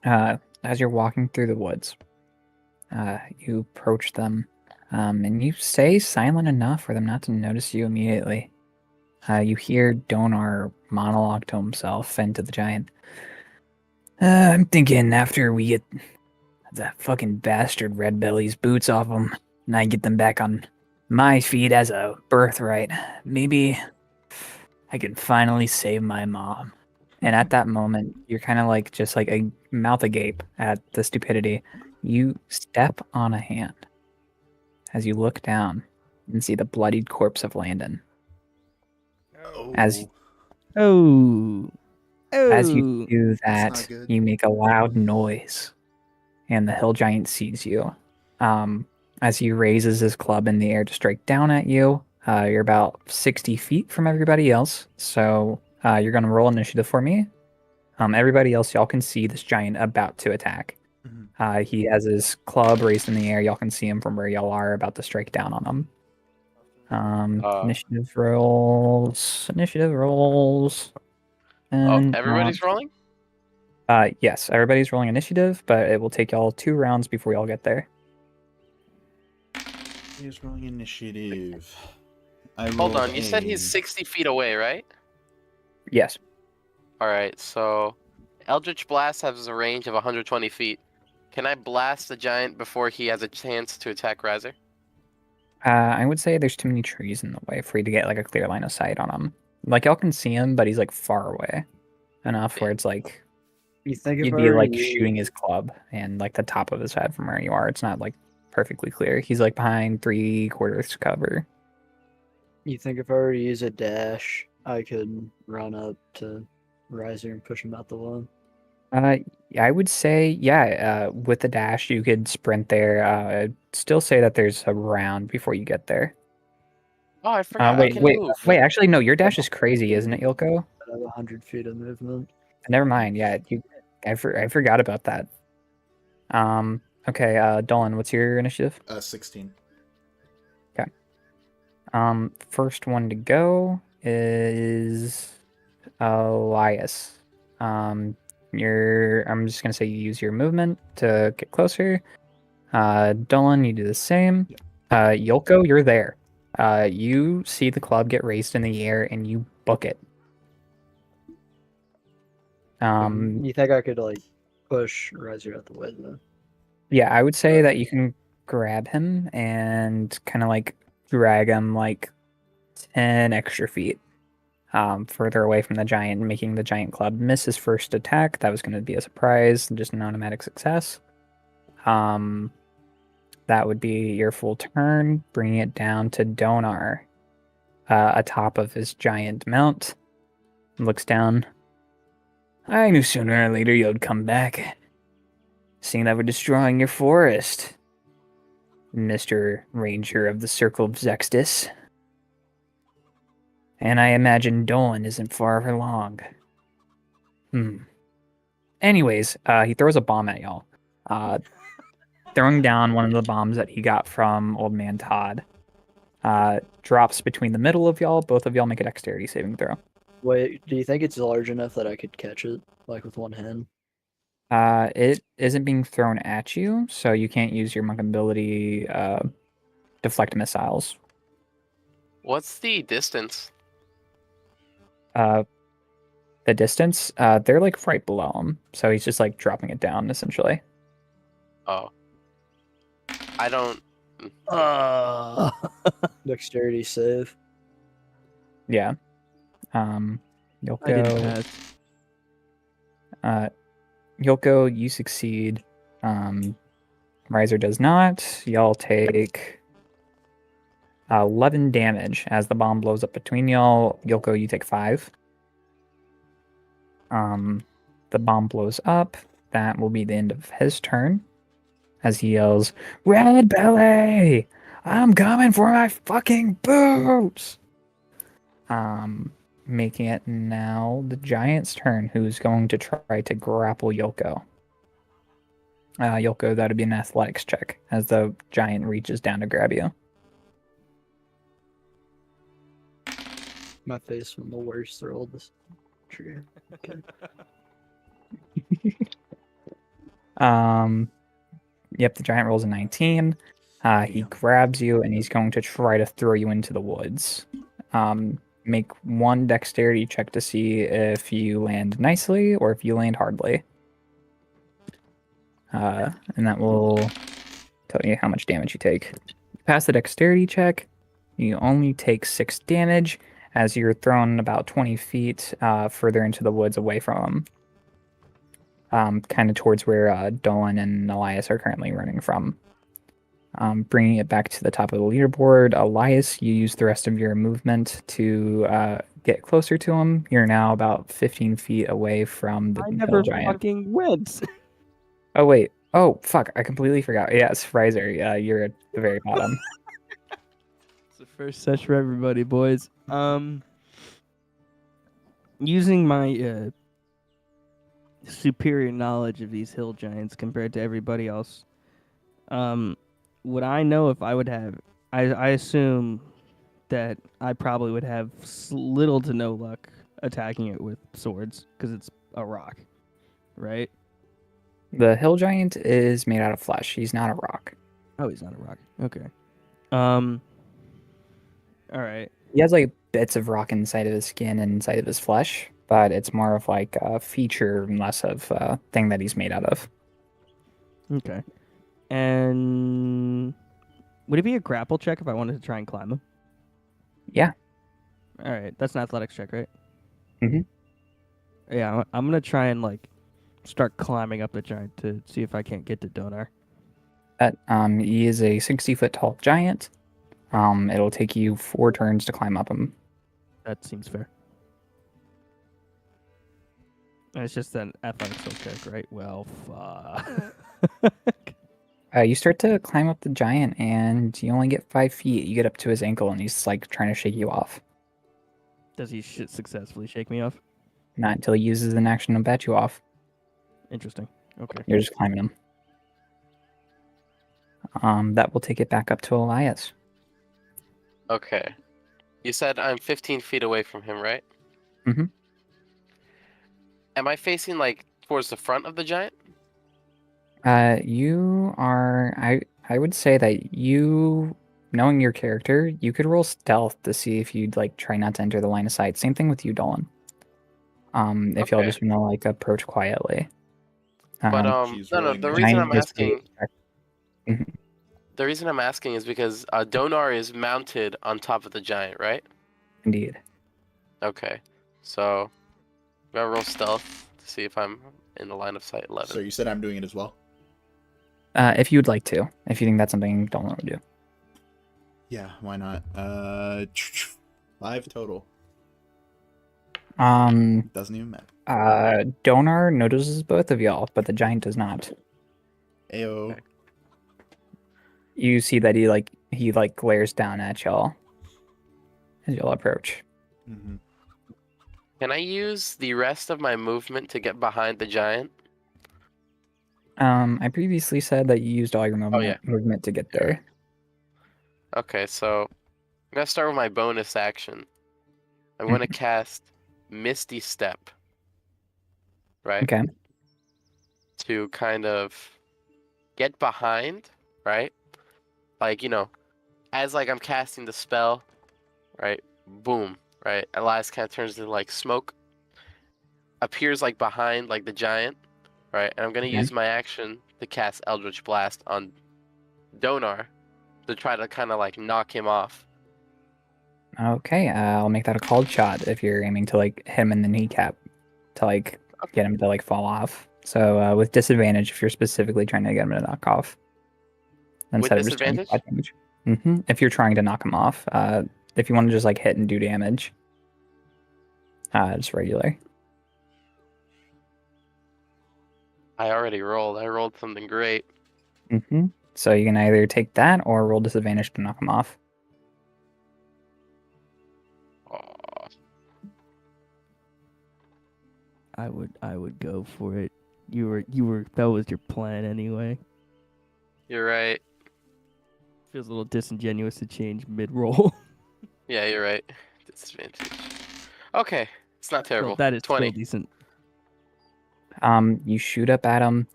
as you're walking through the woods, you approach them, and you stay silent enough for them not to notice you immediately. You hear Donar monologue to himself and to the giant. I'm thinking after we get that fucking bastard Red Belly's boots off him, and I get them back on my feet as a birthright, maybe I can finally save my mom. And at that moment, you're kind of like just like a mouth agape at the stupidity. You step on a hand as you look down and see the bloodied corpse of Landon. As Oh. As you do not that, good. you make a loud noise, and the hill giant sees you. As he raises his club in the air to strike down at you, you're about 60 feet from everybody else, so you're going to roll initiative for me. Everybody else, y'all can see this giant about to attack. Mhm. He has his club raised in the air. Y'all can see him from where y'all are about to strike down on him. Initiative rolls. And Everybody's rolling. yes, everybody's rolling initiative, but it will take y'all 2 rounds before y'all get there. He's rolling initiative. Hold on, you said he's 60 feet away, right? Yes. All right, so Eldritch Blast has a range of 120 feet. Can I blast the giant before he has a chance to attack Riser? I would say there's too many trees in the way for you to get like a clear line of sight on him. Like y'all can see him, but he's like far away enough where it's like You think if you'd I be were like you, shooting his club and like the top of his head from where you are. It's not like perfectly clear. He's like behind 3/4 cover. you think if I were to use a dash, I could run up to Riser and push him out the way? I would say, yeah, with the dash, you could sprint there. I'd still say that there's a round before you get there. Oh, I forgot I can move. Wait, actually, no, your dash is crazy, isn't it, Yoko? I have 100 feet of movement. Never mind, yeah, I forgot about that. Okay, Dolan, what's your initiative? 16. First one to go is Elias. I'm just gonna say you use your movement to get closer. Dolan, you do the same. Yoko, you're there. You see the club get raised in the air and you book it. You think I could like push Riser out the way though? Yeah, I would say that you can grab him and kind of like drag him like 10 extra feet further away from the giant, making the giant club miss his first attack. That was going to be a surprise, just an automatic success. That would be your full turn, bringing it down to Donar, atop of his giant mount. Looks down. I knew sooner or later you'd come back. seeing that we're destroying your forest, Mr. Ranger of the Circle of Zextus. And I imagine Dolan isn't far along. Anyways, he throws a bomb at y'all. Throwing down one of the bombs that he got from Old Man Todd. Drops between the middle of y'all. Both of y'all make a dexterity saving throw. Wait, do you think it's large enough that I could catch it, like with one hand? It isn't being thrown at you, so you can't use your monk ability, deflect missiles. What's the distance? The distance, they're like right below him, so he's just like dropping it down essentially. Oh. I don't. Dexterity save. Yeah. I didn't Yoko, pass. Yoko, you succeed. Riser does not. Y'all take 11 damage as the bomb blows up between y'all. Yoko, you take 5. The bomb blows up. That will be the end of his turn. As he yells, "Red Belly! I'm coming for my fucking boots!" Making it now the giant's turn, who's going to try to grapple Yoko. Yoko, that'd be an athletics check as the giant reaches down to grab you. My face from the worst roll this trigger. Okay. Yep, the giant rolls a 19. He grabs you and he's going to try to throw you into the woods. Make one dexterity check to see if you land nicely or if you land hardly. And that will tell you how much damage you take. You pass the dexterity check, you only take 6 damage as you're thrown about 20 feet further into the woods away from him. Kind of towards where Dolan and Elias are currently running from. Bringing it back to the top of the leaderboard, Elias, you use the rest of your movement to get closer to him. You're now about 15 feet away from the I hill never giant. fucking went. Oh, wait. Oh, fuck. I completely forgot. Yes, Riser, you're at the very bottom. It's the first session for everybody, boys. Using my superior knowledge of these hill giants compared to everybody else, would I know if I would have? I assume that I probably would have little to no luck attacking it with swords because it's a rock, right? The hill giant is made out of flesh. He's not a rock. Oh, he's not a rock. Okay. All right. He has like bits of rock inside of his skin and inside of his flesh, but it's more of like a feature and less of a thing that he's made out of. Okay. And would it be a grapple check if I wanted to try and climb him? Yeah. All right. That's an athletics check, right? Mhm. Yeah, I'm gonna try and like start climbing up the giant to see if I can't get to Donar. He is a 60-foot tall giant. It'll take you 4 turns to climb up him. That seems fair. And it's just an athletics check, right? Well, fuck. You start to climb up the giant, and you only get 5 feet. You get up to his ankle, and he's like trying to shake you off. Does he successfully shake me off? Not until he uses an action to bat you off. Interesting. Okay. You're just climbing him. That will take it back up to Elias. Okay. You said I'm 15 feet away from him, right? Mhm. Am I facing like towards the front of the giant? You are. I would say that you, knowing your character, you could roll stealth to see if you'd like try not to enter the line of sight. Same thing with you, Dolan. If y'all Okay. just want to like approach quietly. But She's no. rolling The the reason giant I'm is asking, Mhm. the reason I'm asking is because Donar is mounted on top of the giant, right? Indeed. Okay. So, I'm gonna roll stealth to see if I'm in the line of sight. 11. So you said I'm doing it as well? If you'd like to, if you think that's something Dolan would do. Yeah, why not? 5 total. Um, Doesn't even matter. Donar notices both of y'all, but the giant does not. Ayo. You see that he glares down at y'all as y'all approach. Mm-hmm. Can I use the rest of my movement to get behind the giant? I previously said that you used all your movement to get there. Okay, so I'm gonna start with my bonus action. I'm gonna cast Misty Step, right? Okay. To kind of get behind, right? Like, as like I'm casting the spell, right? Boom, right? Elias kind of turns into like smoke, appears like behind like the giant, right? And I'm gonna Okay. use my action to cast Eldritch Blast on Donar to try to kind of like knock him off. Okay, I'll make that a called shot if you're aiming to hit him in the kneecap to get him to fall off. So with disadvantage if you're specifically trying to get him to knock off. With Instead of just doing disadvantage? flat damage. If you're trying to knock him off. If you want to just hit and do damage. Just regular. I already rolled. I rolled something great. So you can either take that or roll disadvantage to knock him off. Oh, I would go for it. That was your plan anyway. you're right. Feels a little disingenuous to change mid-roll. Yeah, you're right. Disadvantage. Okay, it's not terrible. Well, that is 20. still decent. You shoot up at him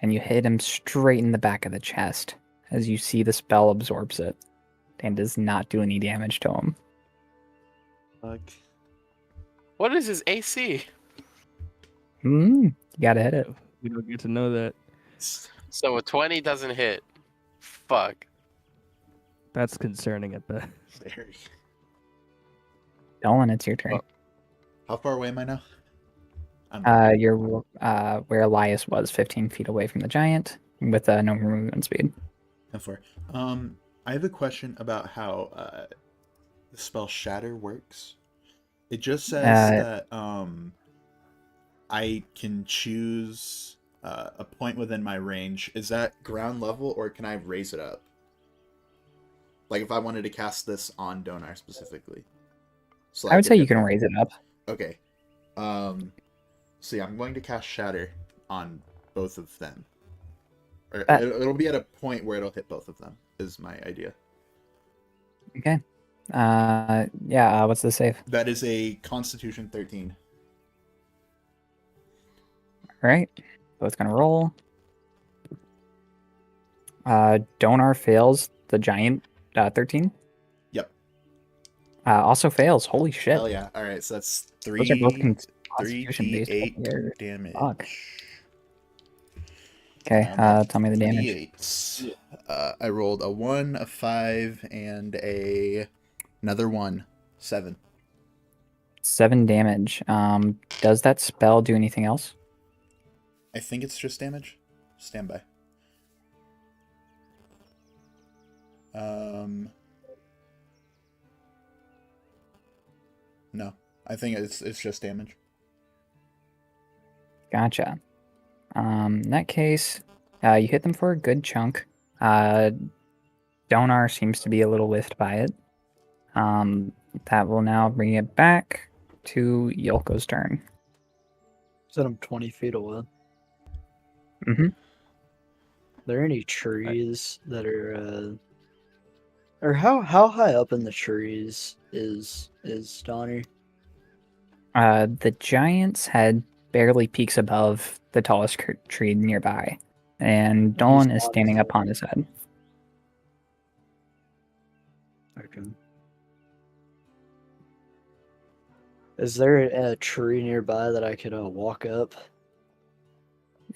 and you hit him straight in the back of the chest as you see the spell absorbs it and does not do any damage to him. Fuck. What is his AC? You gotta hit it. We don't get to know that. So a 20 doesn't hit. Fuck. That's concerning at best. Very. Dylan, it's your turn. Oh. How far away am I now? You're where Elias was, 15 feet away from the giant, with no movement speed. 10-4. I have a question about how the spell Shatter works. It just says that I can choose a point within my range. Is that ground level, or can I raise it up? Like if I wanted to cast this on Donar specifically. So I would say you hit can both. raise it up. Okay. See, I'm going to cast Shatter on both of them. Or it'll be at a point where it'll hit both of them, is my idea. Okay. What's the save? That is a Constitution 13. All right. Both gonna roll. Donar fails the giant 13. Yep. Also fails. Holy shit. Hell yeah. Alright, so that's Those are both 3 Constitution based. 3d8 damage. Fuck. Okay, tell me the damage. D8s. I rolled a 1, a 5, and another 1. 7. 7 damage. Does that spell do anything else? I think it's just damage. Stand by. No. I think it's just damage. Gotcha. In that case, you hit them for a good chunk. Donar seems to be a little whiffed by it. That will now bring it back to Yolko's turn. Set him 20 feet away. Mm-hmm. Are there any trees that are or how high up in the trees is Donnie? The giant's head barely peeks above the tallest tree nearby, and Dolan is standing up on his head. Okay. Is there a tree nearby that I could walk up?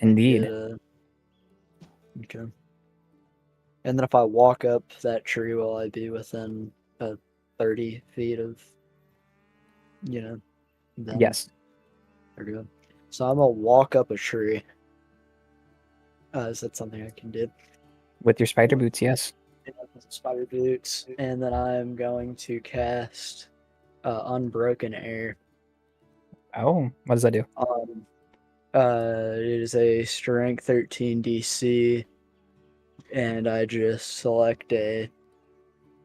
Indeed. Okay. And then if I walk up that tree, will I be within 30 feet of, them? Yes. Okay. So I'm gonna walk up a tree. Is that something I can do? With your spider boots, yes. Spider boots, and then I'm going to cast Unbroken Air. Oh, what does that do? It is a strength 13 DC, and I just select a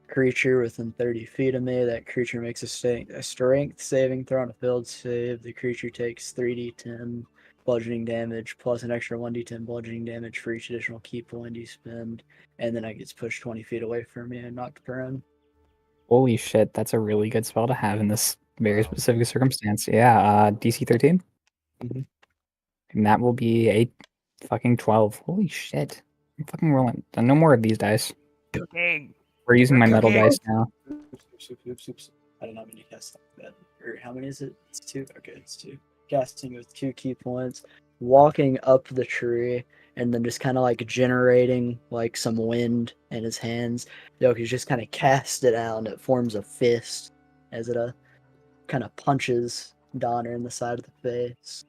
creature within 30 feet of me. That creature makes a strength saving throw on a failed save. The creature takes 3d10 bludgeoning damage plus an extra 1d10 bludgeoning damage for each additional key point you spend, and then it gets pushed 20 feet away from me and knocked prone. Holy shit, that's a really good spell to have in this very Wow. specific circumstance. Yeah, DC 13. Mhm. And that will be a fucking 12. Holy shit. I'm fucking rolling. No more of these dice. Cooking. We're using my metal Cooking. dice now. Oops. I don't know how many casts that. Or how many is it? It's 2. Okay, it's 2. Casting with 2 key points, walking up the tree, and then just kind of like generating like some wind in his hands. Yoki's just kind of cast it out, and it forms a fist as it kind of punches Donner in the side of the face,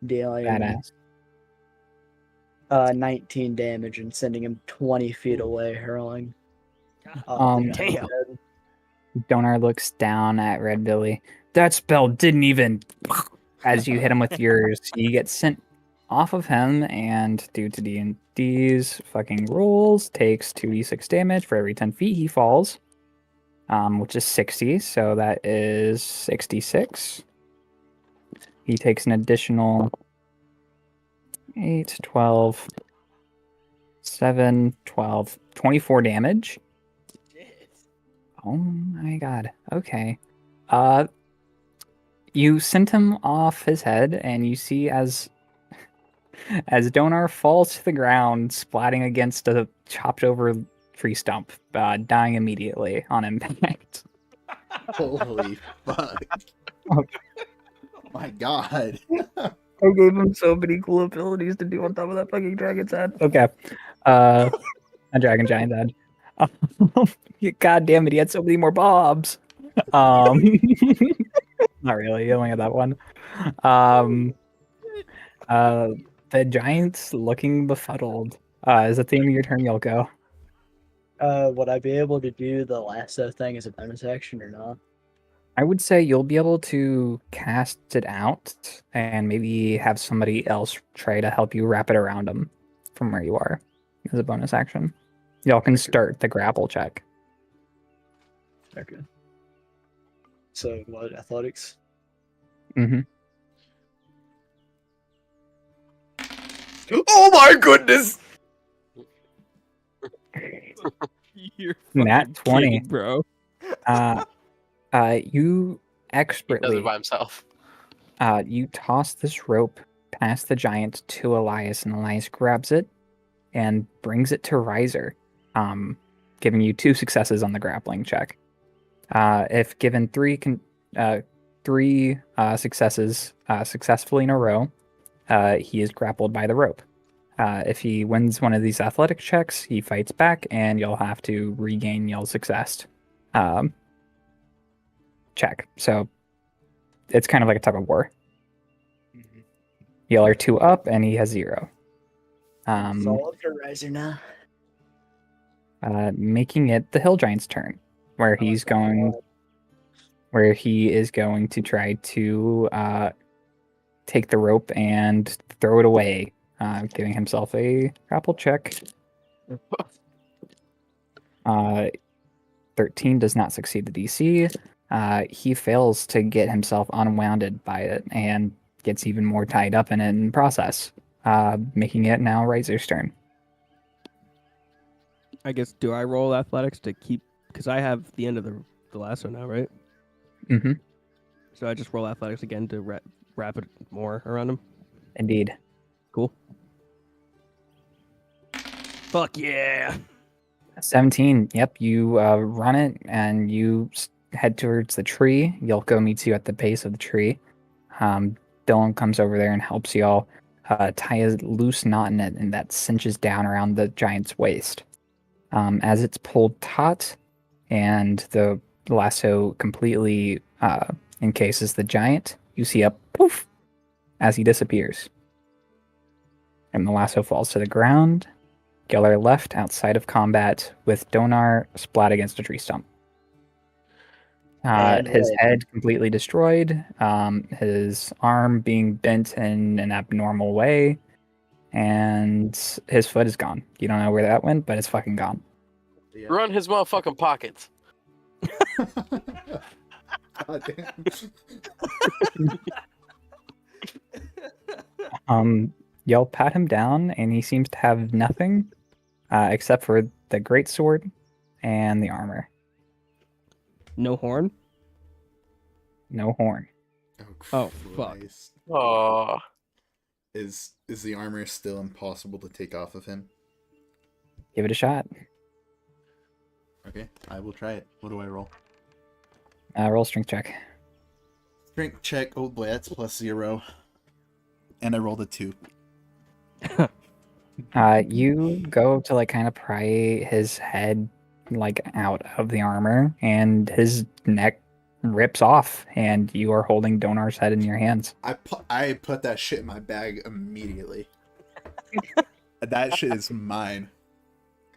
dealing Badass. 19 damage and sending him 20 feet away, hurling. Um, Damn. Donar looks down at Red Billy. That spell didn't even. As you hit him with yours, you get sent off of him, and due to D&D's fucking rules, takes 2d6 damage for every 10 feet he falls, which is 60, so that is 66. He takes an additional 8, 12, 7, 12, 24 damage. Oh my god. Okay. You sent him off his head, and you see as Donar falls to the ground, splatting against a chopped over tree stump, dying immediately on impact. Holy fuck. Oh. Oh my god. I gave him so many cool abilities to do on top of that fucking dragon's head. Okay. A dragon giant head. God damn it, he had so many more bobs. Not really, he only had that one. The giant's looking befuddled. Is that the end of your turn, Yelko? Would I be able to do the lasso thing as a bonus action or not? I would say you'll be able to cast it out and maybe have somebody else try to help you wrap it around him from where you are as a bonus action. Y'all can start the grapple check. Okay. So what, athletics? Mm-hmm. Oh my goodness! You're Nat fucking 20. kidding, bro. You He does expertly it by himself. you toss this rope past the giant to Elias, and Elias grabs it and brings it to Riser, giving you 2 successes on the grappling check. If given 3 successes successfully in a row, he is grappled by the rope. If he wins one of these athletic checks, he fights back, and you'll have to regain your success check. So it's kind of like a tug of war. Y'all are 2 up, and he has 0. It's all up to Riser now. Making it the hill giant's turn, where he is going to try to take the rope and throw it away, giving himself a grapple check. 13 does not succeed the DC. He fails to get himself unwounded by it and gets even more tied up in it in the process, making it now Riser's turn. I guess, do I roll athletics to keep... Because I have the end of the lasso now, right? Mm-hmm. So I just roll athletics again to wrap it more around him? Indeed. Cool. Fuck yeah! 17. Yep, you run it, and you head towards the tree. Yelko meets you at the base of the tree. Dylan comes over there and helps y'all tie a loose knot in it, and that cinches down around the giant's waist. As it's pulled taut and the lasso completely encases the giant, you see a poof as he disappears. And the lasso falls to the ground. Geller left outside of combat with Donar splat against a tree stump. And His what? head completely destroyed, his arm being bent in an abnormal way, and his foot is gone. You don't know where that went, but it's fucking gone. Yeah. Run his motherfucking pockets. God damn. Y'all pat him down, and he seems to have nothing except for the great sword and the armor. No horn? No horn. Oh, fuck. Christ. Oh, Is the armor still impossible to take off of him? Give it a shot. Okay, I will try it. What do I roll? Roll strength check. Strength check. Oh boy, that's +0. And I rolled a 2. You go to like kind of pry his head like out of the armor, and his neck rips off, and you are holding Donar's head in your hands. I put that shit in my bag immediately. That shit is mine.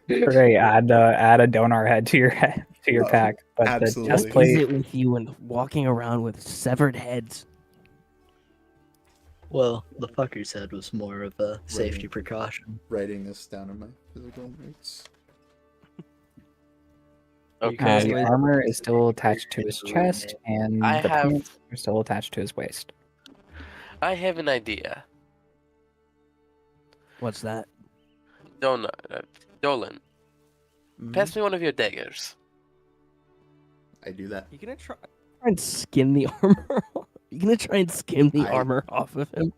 Great, add a Donar head to your Oh, pack. But the absolutely. chest What is plate, it with you and walking around with severed heads? Well, the fucker's head was more of a safety precaution. Writing this down in my physical notes. okay. the armor is still attached to his chest, and I the have- pants are still attached to his waist. I have an idea. What's that? Dolan, Mhm. pass me one of your daggers. I do that. You gonna try and skin the armor? You gonna try and skim the I- armor off of him?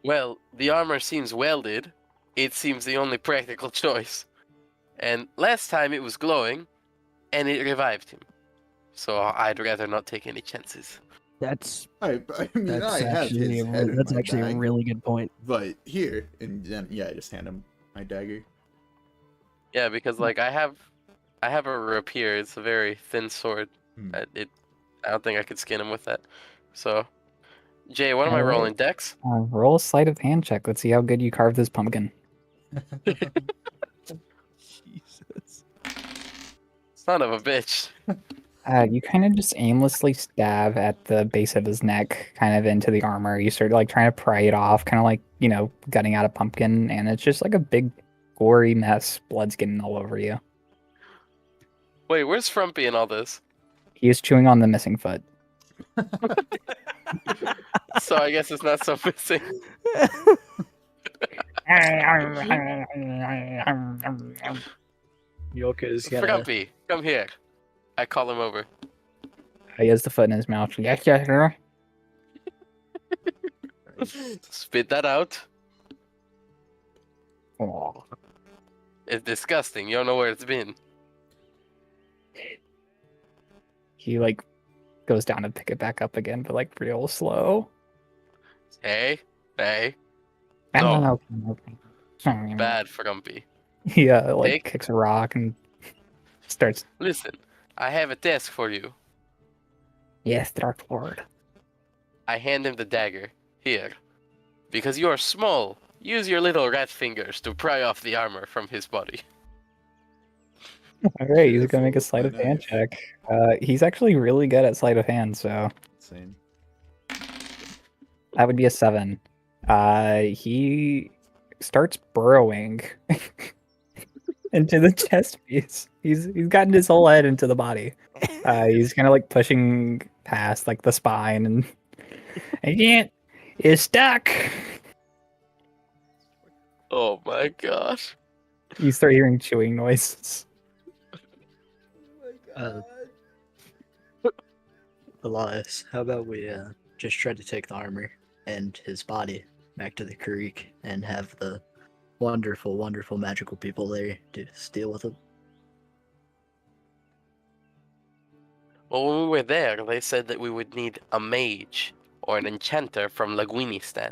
Well, the armor seems welded. It seems the only practical choice. And last time it was glowing, and it revived him. So I'd rather not take any chances. That's I mean, that's I have actually his a, head in that's my actually bag, a really good point. but here, and then I just hand him my dagger. Yeah, because like I have a rapier. It's a very thin sword. Hmm. I don't think I could skin him with that. So, Jay, what am I Alright. rolling? Dex? Roll a sleight of hand check. Let's see how good you carve this pumpkin. Jesus. Son of a bitch. You kind of just aimlessly stab at the base of his neck, kind of into the armor. You start like trying to pry it off, kind of like, gutting out a pumpkin, and it's just like a big gory mess. Blood's getting all over you. Wait, where's Frumpy in all this? He is chewing on the missing foot. So I guess it's not so missing. Yoko's gonna. Frumpy, come here. I call him over. He has the foot in his mouth. Yeah. Spit that out. Oh. It's disgusting. You don't know where it's been. He like goes down to pick it back up again, but like real slow. Hey, hey, No. bad Frumpy. Yeah, like Take- kicks a rock and starts. Listen, I have a task for you. Yes, Dark Lord. I hand him the dagger. Here. Because you are small, use your little rat fingers to pry off the armor from his body. All right, he's Careful gonna make a with sleight my of hand knife. check. He's actually really good at sleight of hand, so Same. that would be a 7. He starts burrowing into the chest piece. He's gotten his whole head into the body. He's kind of like pushing past like the spine, and I can't. It's stuck. Oh my gosh. You start hearing chewing noises. Elias, how about we just try to take the armor and his body back to the creek and have the wonderful, wonderful magical people there to deal with it? Well, when we were there, they said that we would need a mage or an enchanter from Laguinistan.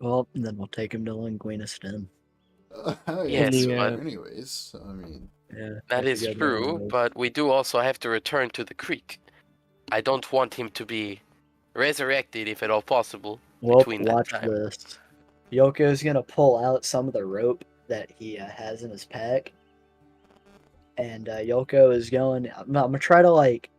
Well, then we'll take him to Linguinistan. Yes, Any, but anyways, I mean, Yeah, that if is you go to true, Linguinistan. but we do also have to return to the creek. I don't want him to be resurrected, if at all possible, Well, between that watch time. this. Yoko's gonna pull out some of the rope that he has in his pack, and Yoko is going. I'm gonna try to like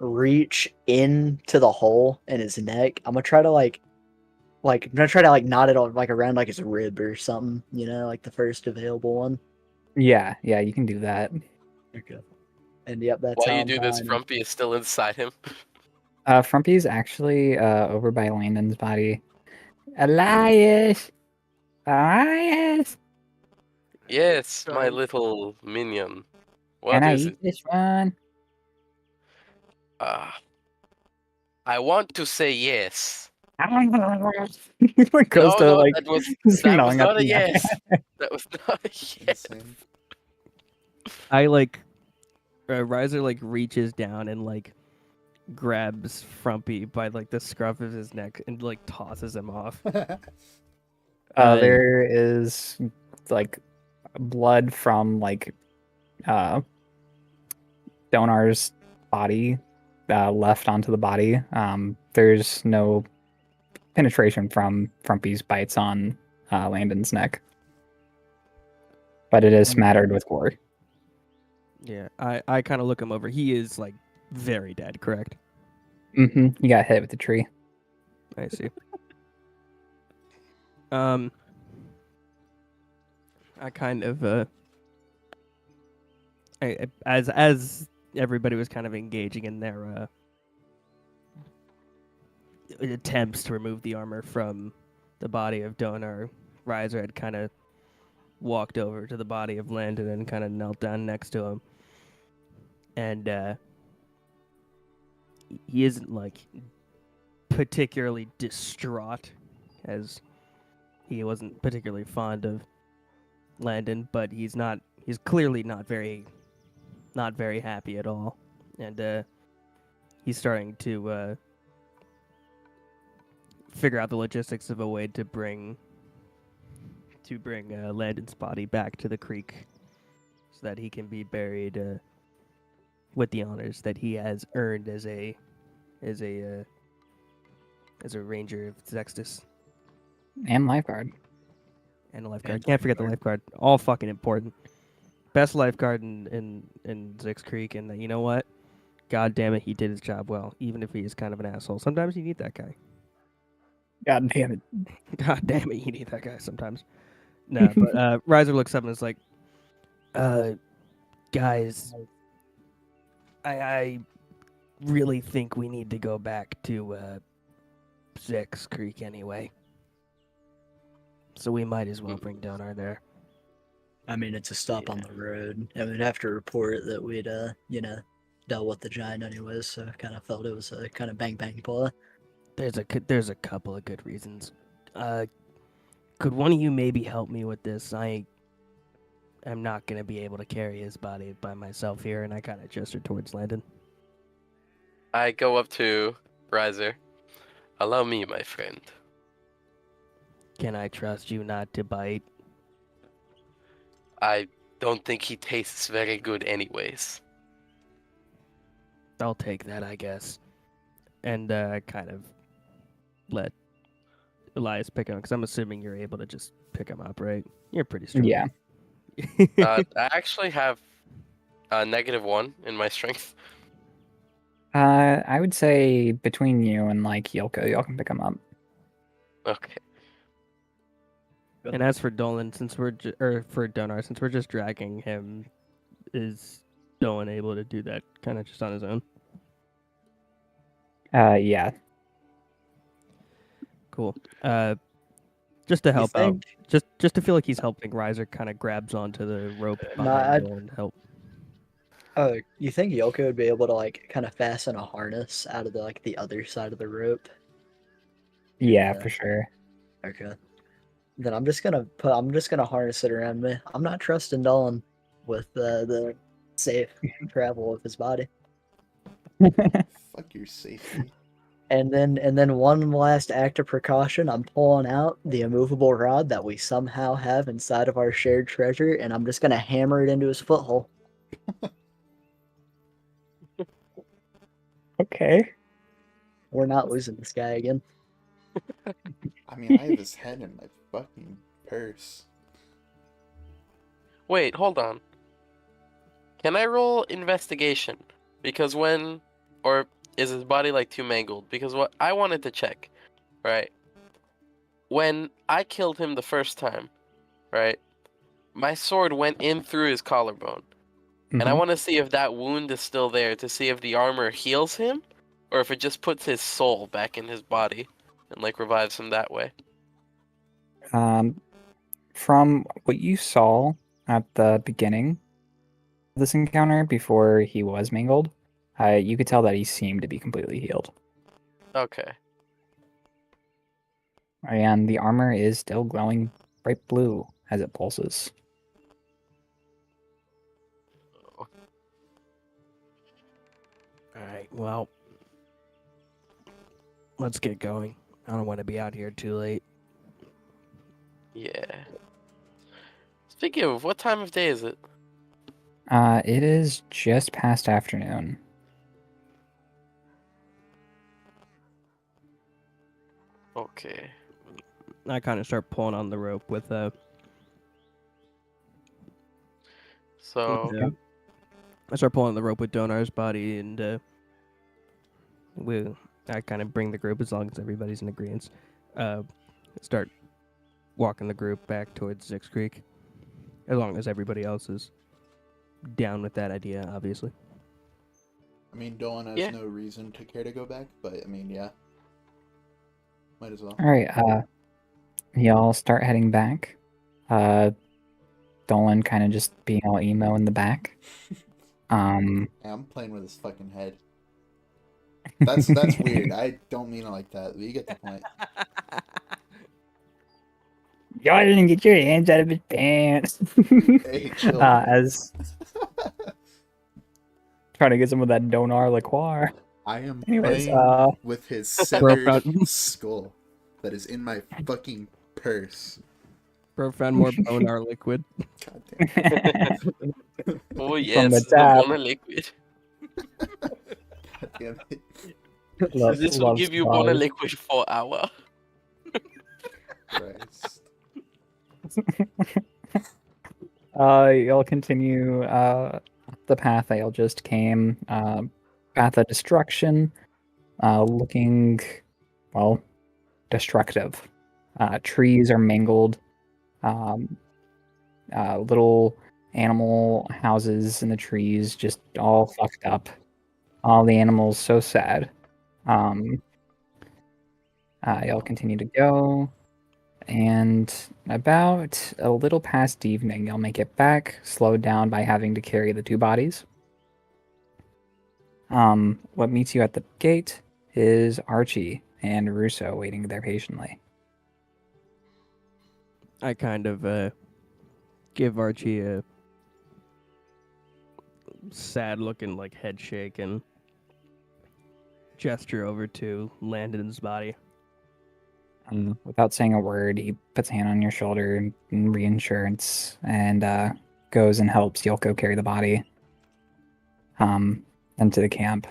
reach into the hole in his neck. I'm gonna try to knot it on like around like his rib or something, like the first available one. Yeah, you can do that. Okay. And yep, that's While how you I'm do this, tying him. Frumpy is still inside him. Frumpy's actually over by Landon's body. Elias! Elias! Yes, my Sorry. little minion. Can What I is eat it? this one? I want to say yes. He like goes No, to no, like that was gnawing at not a the neck. yes. That was not a yes. Insane. I like Riser like reaches down and like grabs Frumpy by like the scruff of his neck and like tosses him off. There is like blood from like Donar's body left onto the body. There's no penetration from Frumpy's bites on Landon's neck, but it is smattered with gore. Yeah, I kind of look him over. He is like very dead, correct? He got hit with the tree. I see. I kind of as everybody was kind of engaging in their attempts to remove the armor from the body of Donar, Riser had kind of walked over to the body of Landon and kind of knelt down next to him. And he isn't like particularly distraught, as he wasn't particularly fond of Landon, but he's clearly not very happy at all. And he's starting to figure out the logistics of a way to bring Landon's body back to the creek so that he can be buried with the honors that he has earned as a ranger of Zextus And lifeguard. and a lifeguard. And Can't forget the lifeguard. All fucking important. Best lifeguard in Zix Creek, and you know what? God damn it, he did his job well, even if he is kind of an asshole. Sometimes you need that guy. God damn it. God damn it, you need that guy sometimes. No, but Riser looks up and is like, guys, I really think we need to go back to Zix Creek anyway. So we might as well bring Donar there. I mean, it's a stop on the road, and we'd have to report that we'd, dealt with the giant anyways, so I kind of felt it was a kind of bang play. There's a couple of good reasons. Could one of you maybe help me with this? I am not gonna be able to carry his body by myself here, and I kind of gesture towards Landon. I go up to Riser. Allow me, my friend. Can I trust you not to bite? I don't think he tastes very good anyways. I'll take that, I guess. And kind of let Elias pick him, because I'm assuming you're able to just pick him up, right? You're pretty strong. Yeah. I actually have a -1 in my strength. I would say between you and like Yoko, y'all can pick him up. Okay. And as for Dolan, for Donar, since we're just dragging him, is Dolan able to do that kind of just on his own? Yeah. Cool. Just to help out, think? just to feel like he's helping, Riser kind of grabs onto the rope No, behind Dolan and help. Oh, you think Yoko would be able to like kind of fasten a harness out of the other side of the rope? Yeah, Yeah. for sure. Okay. Then I'm just gonna harness it around me. I'm not trusting Dolan with the safe travel of his body. Fuck your safety. And then one last act of precaution, I'm pulling out the immovable rod that we somehow have inside of our shared treasure, and I'm just gonna hammer it into his foothole. Okay. We're not losing this guy again. I mean, I have his head in my fucking purse. Wait, hold on. Can I roll investigation? Because is his body like too mangled? Because what I wanted to check, right? When I killed him the first time, right? My sword went in through his collarbone. And I Mhm. want to see if that wound is still there to see if the armor heals him or if it just puts his soul back in his body and like revives him that way. From what you saw at the beginning of this encounter, before he was mangled, you could tell that he seemed to be completely healed. Okay. And the armor is still glowing bright blue as it pulses. Alright, well, let's get going. I don't want to be out here too late. Yeah. Speaking of, what time of day is it? It is just past afternoon. Okay. I kind of start pulling on the rope with So, I start pulling the rope with Donar's body, and I kind of bring the group, as long as everybody's in agreement, start walking the group back towards Six Creek, as long as everybody else is down with that idea, obviously. I mean, Dolan has Yeah. no reason to care to go back, but I mean, yeah. Might as well. All right, y'all start heading back. Dolan kind of just being all emo in the back. Yeah, I'm playing with his fucking head. That's weird. I don't mean it like that, but you get the point. Y'all didn't get your hands out of his pants. Hey, chill. As trying to get some of that Donar liqueur. I am Anyways, playing with his severed found- skull that is in my fucking purse. Bro found more bonar liquid. God damn. oh the yes, the tap. Bona liquid. God damn it. This will give you Bona liquid for hour. Christ. Y'all continue the path that y'all just came. Path of destruction. Looking, well, destructive. Trees are mangled. Little animal houses in the trees just all fucked up. All the animals so sad. Y'all continue to go. And about a little past evening, you'll make it back, slowed down by having to carry the two bodies. What meets you at the gate is Archie and Russo waiting there patiently. I kind of give Archie a sad-looking, like, head shake and gesture over to Landon's body. Without saying a word, he puts a hand on your shoulder in reinsurance and goes and helps Yoko carry the body into the camp.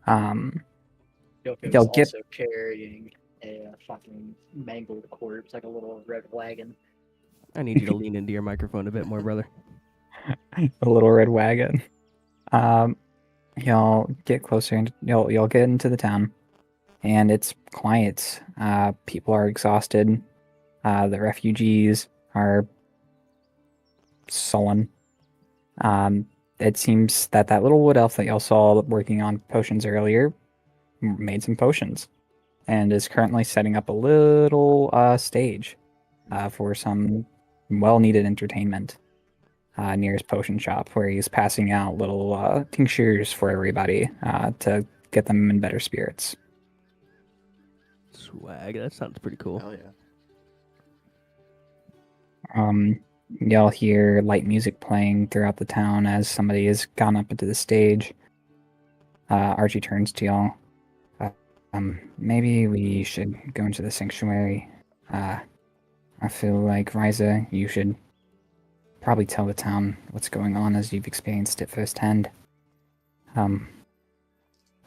Yoko's They'll get- also carrying a fucking mangled corpse, like a little red wagon. I need you to lean into your microphone a bit more, brother. The little red wagon. Y'all get closer and you'll get into the town, and it's quiet. People are exhausted. The refugees are sullen. It seems that little wood elf that y'all saw working on potions earlier made some potions, and is currently setting up a little stage for some well-needed entertainment near his potion shop, where he's passing out little tinctures for everybody to get them in better spirits. Swag, that sounds pretty cool. Hell yeah. Y'all hear light music playing throughout the town as somebody has gone up into the stage. Archie turns to y'all. Maybe we should go into the sanctuary. I feel like, Ryza, you should probably tell the town what's going on as you've experienced it firsthand.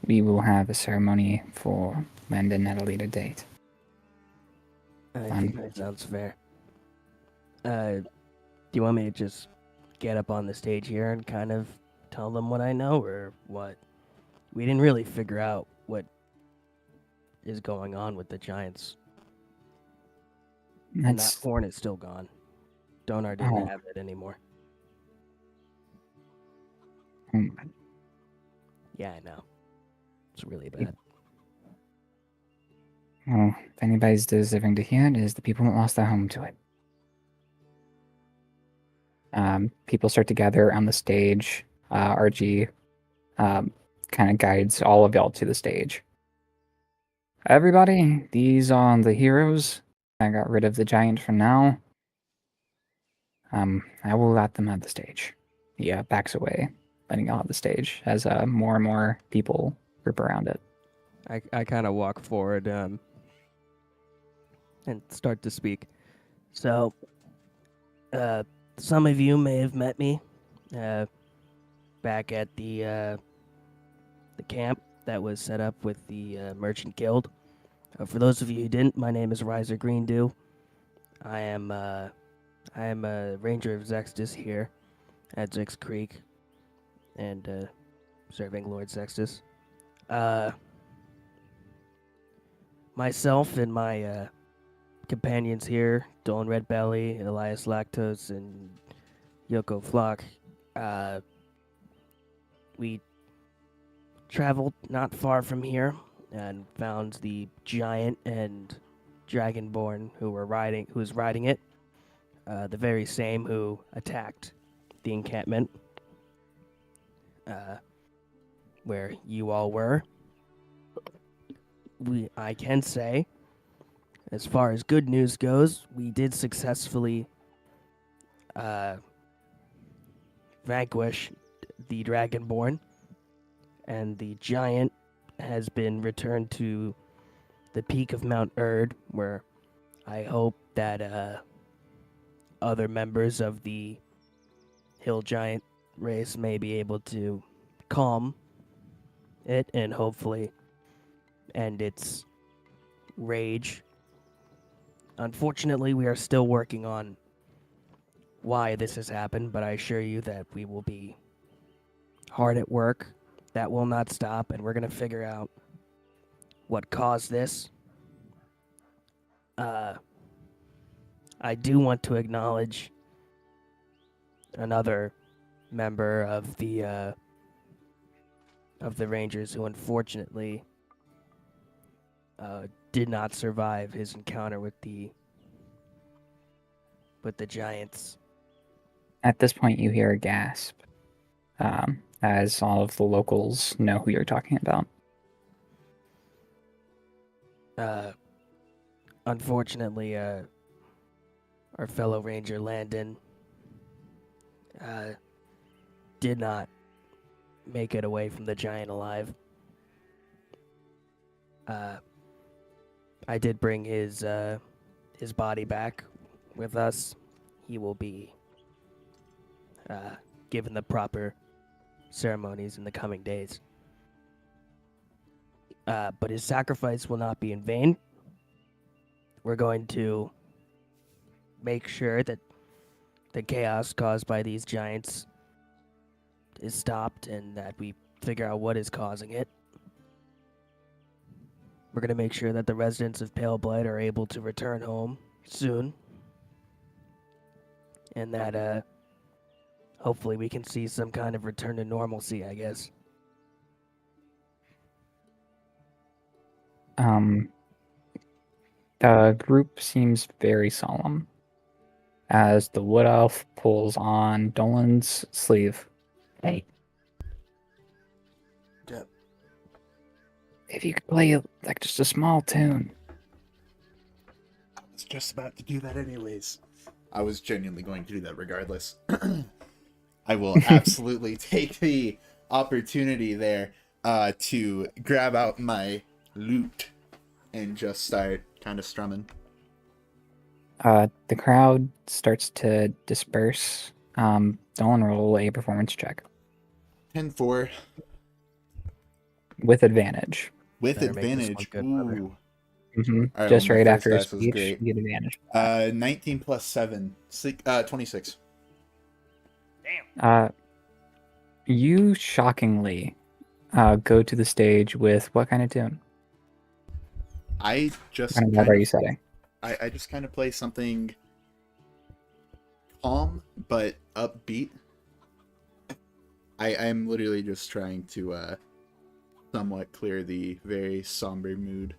We will have a ceremony for Landon at a later date. I think that sounds fair. Do you want me to just get up on the stage here and kind of tell them what I know, or what? we didn't really figure out what is going on with the giants. And that That's horn is still gone. Donar didn't Oh. have it anymore. Yeah, I know. It's really bad. well, if anybody's deserving to hear it, is the people that lost their home to it. People start to gather on the stage. RG kind of guides all of y'all to the stage. Everybody, these are the heroes. I got rid of the giant for now. I will let them have the stage. He backs away, letting y'all have the stage as more and more people group around it. I kind of walk forward and start to speak. So, some of you may have met me back at the camp that was set up with the Merchant Guild. For those of you who didn't, my name is Riser Greendew. I am a ranger of Zextus here at Zix Creek and serving Lord Zextus. Myself and my companions here, Dolan Redbelly, Elias Lactose, and Yoko Flock, we traveled not far from here and found the giant and dragonborn who was riding it, the very same who attacked the encampment where you all were. I can say, as far as good news goes, we did successfully vanquish the Dragonborn, and the giant has been returned to the peak of Mount Erd, where I hope that other members of the hill giant race may be able to calm it and hopefully end its rage. Unfortunately, we are still working on why this has happened, but I assure you that we will be hard at work. That will not stop, and we're going to figure out what caused this. I do want to acknowledge another member of the Rangers who unfortunately did not survive his encounter with the giants. At this point, you hear a gasp, as all of the locals know who you're talking about. Unfortunately, our fellow ranger Landon did not make it away from the giant alive. I did bring his body back with us. He will be given the proper ceremonies in the coming days. But his sacrifice will not be in vain. We're going to make sure that the chaos caused by these giants is stopped and that we figure out what is causing it. We're going to make sure that the residents of Pale Blight are able to return home soon. And that hopefully we can see some kind of return to normalcy, I guess. The group seems very solemn as the wood elf pulls on Dolan's sleeve. Hey. Yep. If you could play like just a small tune. I was just about to do that anyways. I was genuinely going to do that regardless. I will absolutely take the opportunity there to grab out my lute and just start kind of strumming. The crowd starts to disperse. Dolan, roll a performance check 10-4 with advantage. with Better make this advantage. one good, brother. Ooh. Mm-hmm. All Just well, my right first after his dice was speech, great. you get advantage. 19 plus 7, 26. You shockingly go to the stage with what kind of tune? I just What kind of kind vibe are of you setting? I just kind of play something calm but upbeat. I am literally just trying to somewhat clear the very somber mood.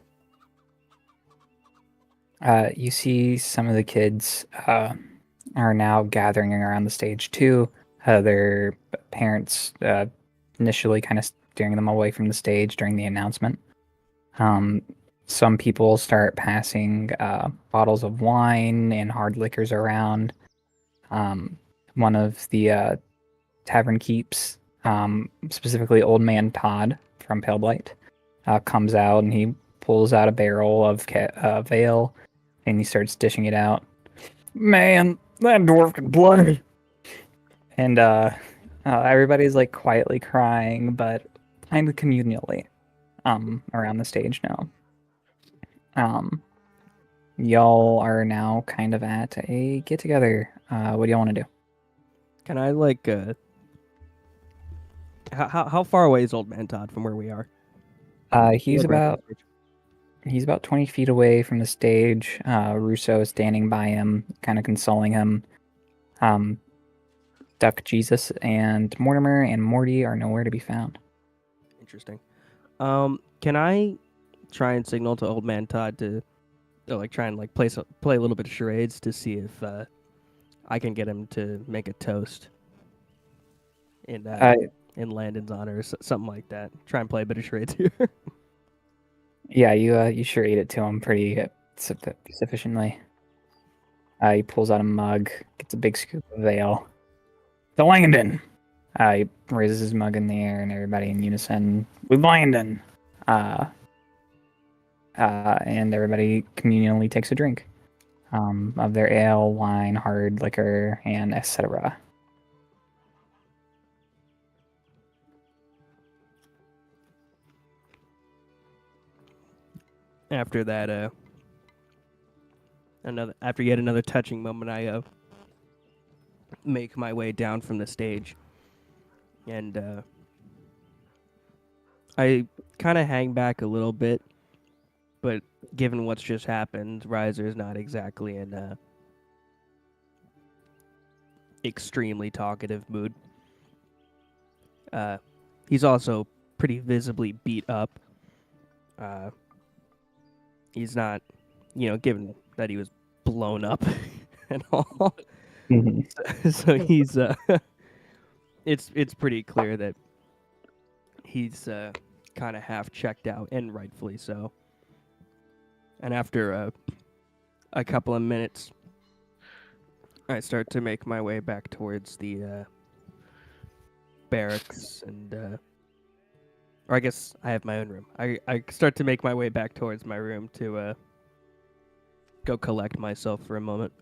You see some of the kids are now gathering around the stage too. Their parents initially kind of steering them away from the stage during the announcement. Some people start passing bottles of wine and hard liquors around. One of the tavern keeps, specifically Old Man Todd from Pale Blight, comes out and he pulls out a barrel of ale and he starts dishing it out. Man, that dwarf can play. And everybody's like quietly crying, but kind of communally, around the stage now. Y'all are now kind of at a get together. What do y'all want to do? Can I like how far away is Old Man Todd from where we are? He's Like, right about on the stage. He's about 20 feet away from the stage. Russo is standing by him, kind of consoling him. Duck Jesus and Mortimer and Morty are nowhere to be found. Interesting. Can I try and signal to Old Man Todd to like try and like play a little bit of charades to see if I can get him to make a toast in Landon's honor or something like that. Try and play a bit of charades here. Yeah, you sure ate it to him pretty sufficiently. He pulls out a mug, gets a big scoop of ale. The Langdon! He raises his mug in the air, and everybody in unison, with Langdon! And everybody communally takes a drink of their ale, wine, hard liquor, and etc. After that, after yet another touching moment, I make my way down from the stage, and I kind of hang back a little bit, but given what's just happened, Riser is not exactly in a extremely talkative mood. He's also pretty visibly beat up. He's not, given that he was blown up and all. So he's it's pretty clear that he's kind of half checked out, and rightfully so. And after a couple of minutes, I start to make my way back towards the barracks, and or I guess I have my own room. I start to make my way back towards my room to go collect myself for a moment.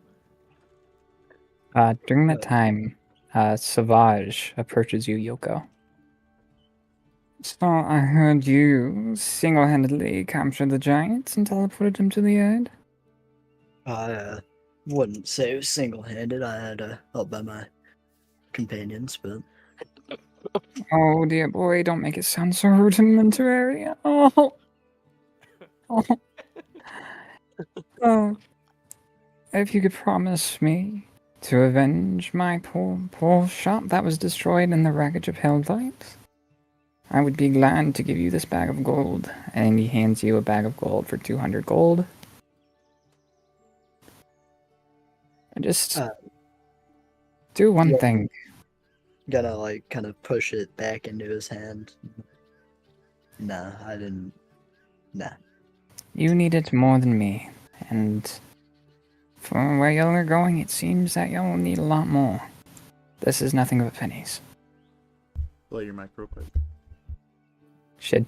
During that time, Savage approaches you, Yoko. So I heard you single-handedly captured the giants and teleported them to the end? I wouldn't say it was single-handed. I had help by my companions, but Oh dear boy, don't make it sound so rudimentary. Oh. Oh. Oh. If you could promise me to avenge my poor shop that was destroyed in the wreckage of Helllight, I would be glad to give you this bag of gold. And he hands you a bag of gold for 200 gold. Just do one yeah. thing. Gonna like kind of push it back into his hand. Nah, I didn't. Nah. You need it more than me, and for where y'all are going, it seems that y'all need a lot more. This is nothing but pennies. Blow your mic real quick. Shit.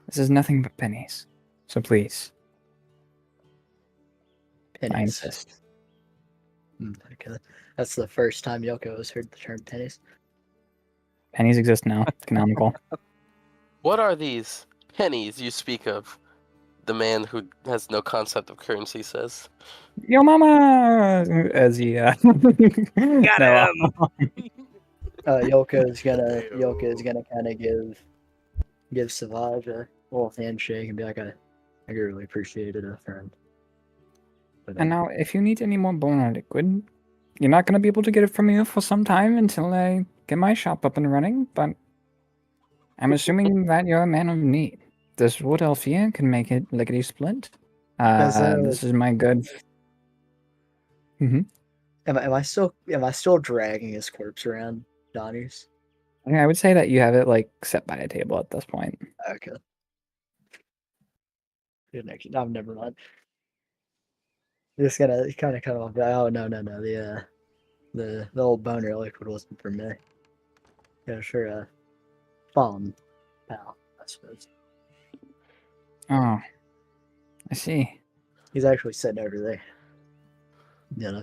This is nothing but pennies. So please, I Pennies. insist. Okay. That's the first time Yoko has heard the term pennies. Pennies exist now. Canonical. What are these pennies you speak of? The man who has no concept of currency says. Yo mama! As he Got no, him! Yoko is gonna kind of give Savage a little handshake and be like, I really appreciate it, friend. But, And now, if you need any more bone liquid, you're not going to be able to get it from me for some time until I get my shop up and running, but I'm assuming that you're a man of need. This wood elf here can make it lickety split. This is my good. am I still dragging his corpse around, Donnie's? I would say that you have it like set by a table at this point. Okay. Good next. No, never mind. Just gonna kind of cut off. Oh no. The old boner liquid wasn't for me. Yeah, sure. Fun, pal. I suppose. Oh, I see. He's actually sitting over there.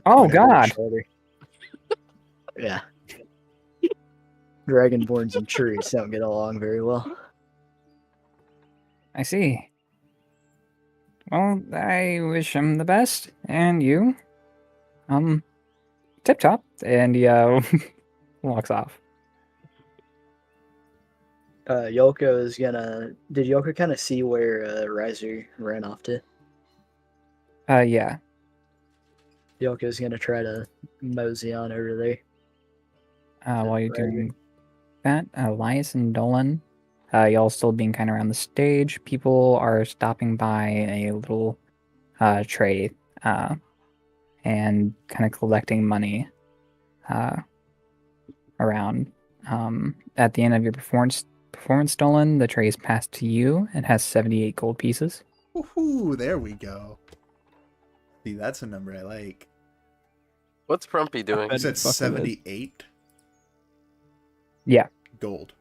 Oh, point over his God. shoulder. Yeah. Dragonborns and trees don't get along very well. I see. Well, I wish him the best, and you. Tip top, and he walks off. Yoko is gonna. Did Yoko kind of see where Riser ran off to? Yeah. Yoko's gonna try to mosey on over there. While you're Riser. doing that, Elias and Dolan, y'all still being kind of around the stage. People are stopping by a little tray and kind of collecting money around. At the end of your performance, Dolan, the tray is passed to you. It has 78 gold pieces. Woohoo! There we go. See, that's a number I like. What's Prumpy doing? You said fuck with it. 78 Yeah. gold.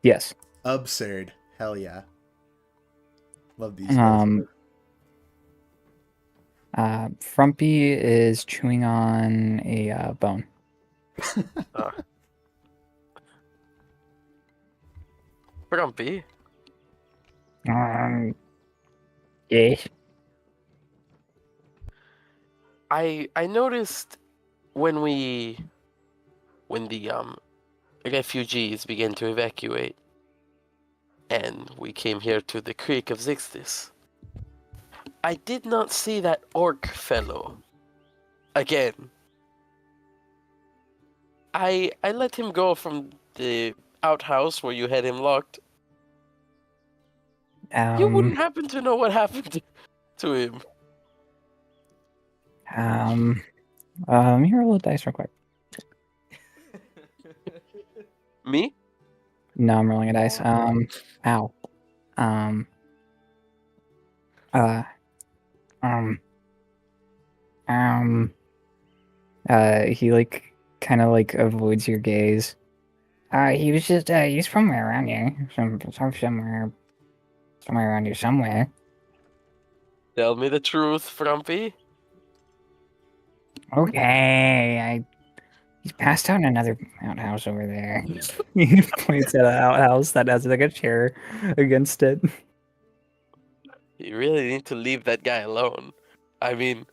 Yes. Absurd. Hell yeah. Love these. Frumpy is chewing on a bone. Prumpy? Yes. I noticed when the refugees began to evacuate, and we came here to the Creek of Zixtis, I did not see that orc fellow again. I let him go from the outhouse where you had him locked. You wouldn't happen to know what happened to him. Let me roll a dice real quick. Me? No, I'm rolling a dice. Ow. He like kind of like avoids your gaze. He was just he's from around here, somewhere around here somewhere. Tell me the truth, Frumpy. Okay, he's passed out in another outhouse over there. He points at an outhouse that has like a chair against it. You really need to leave that guy alone. I mean,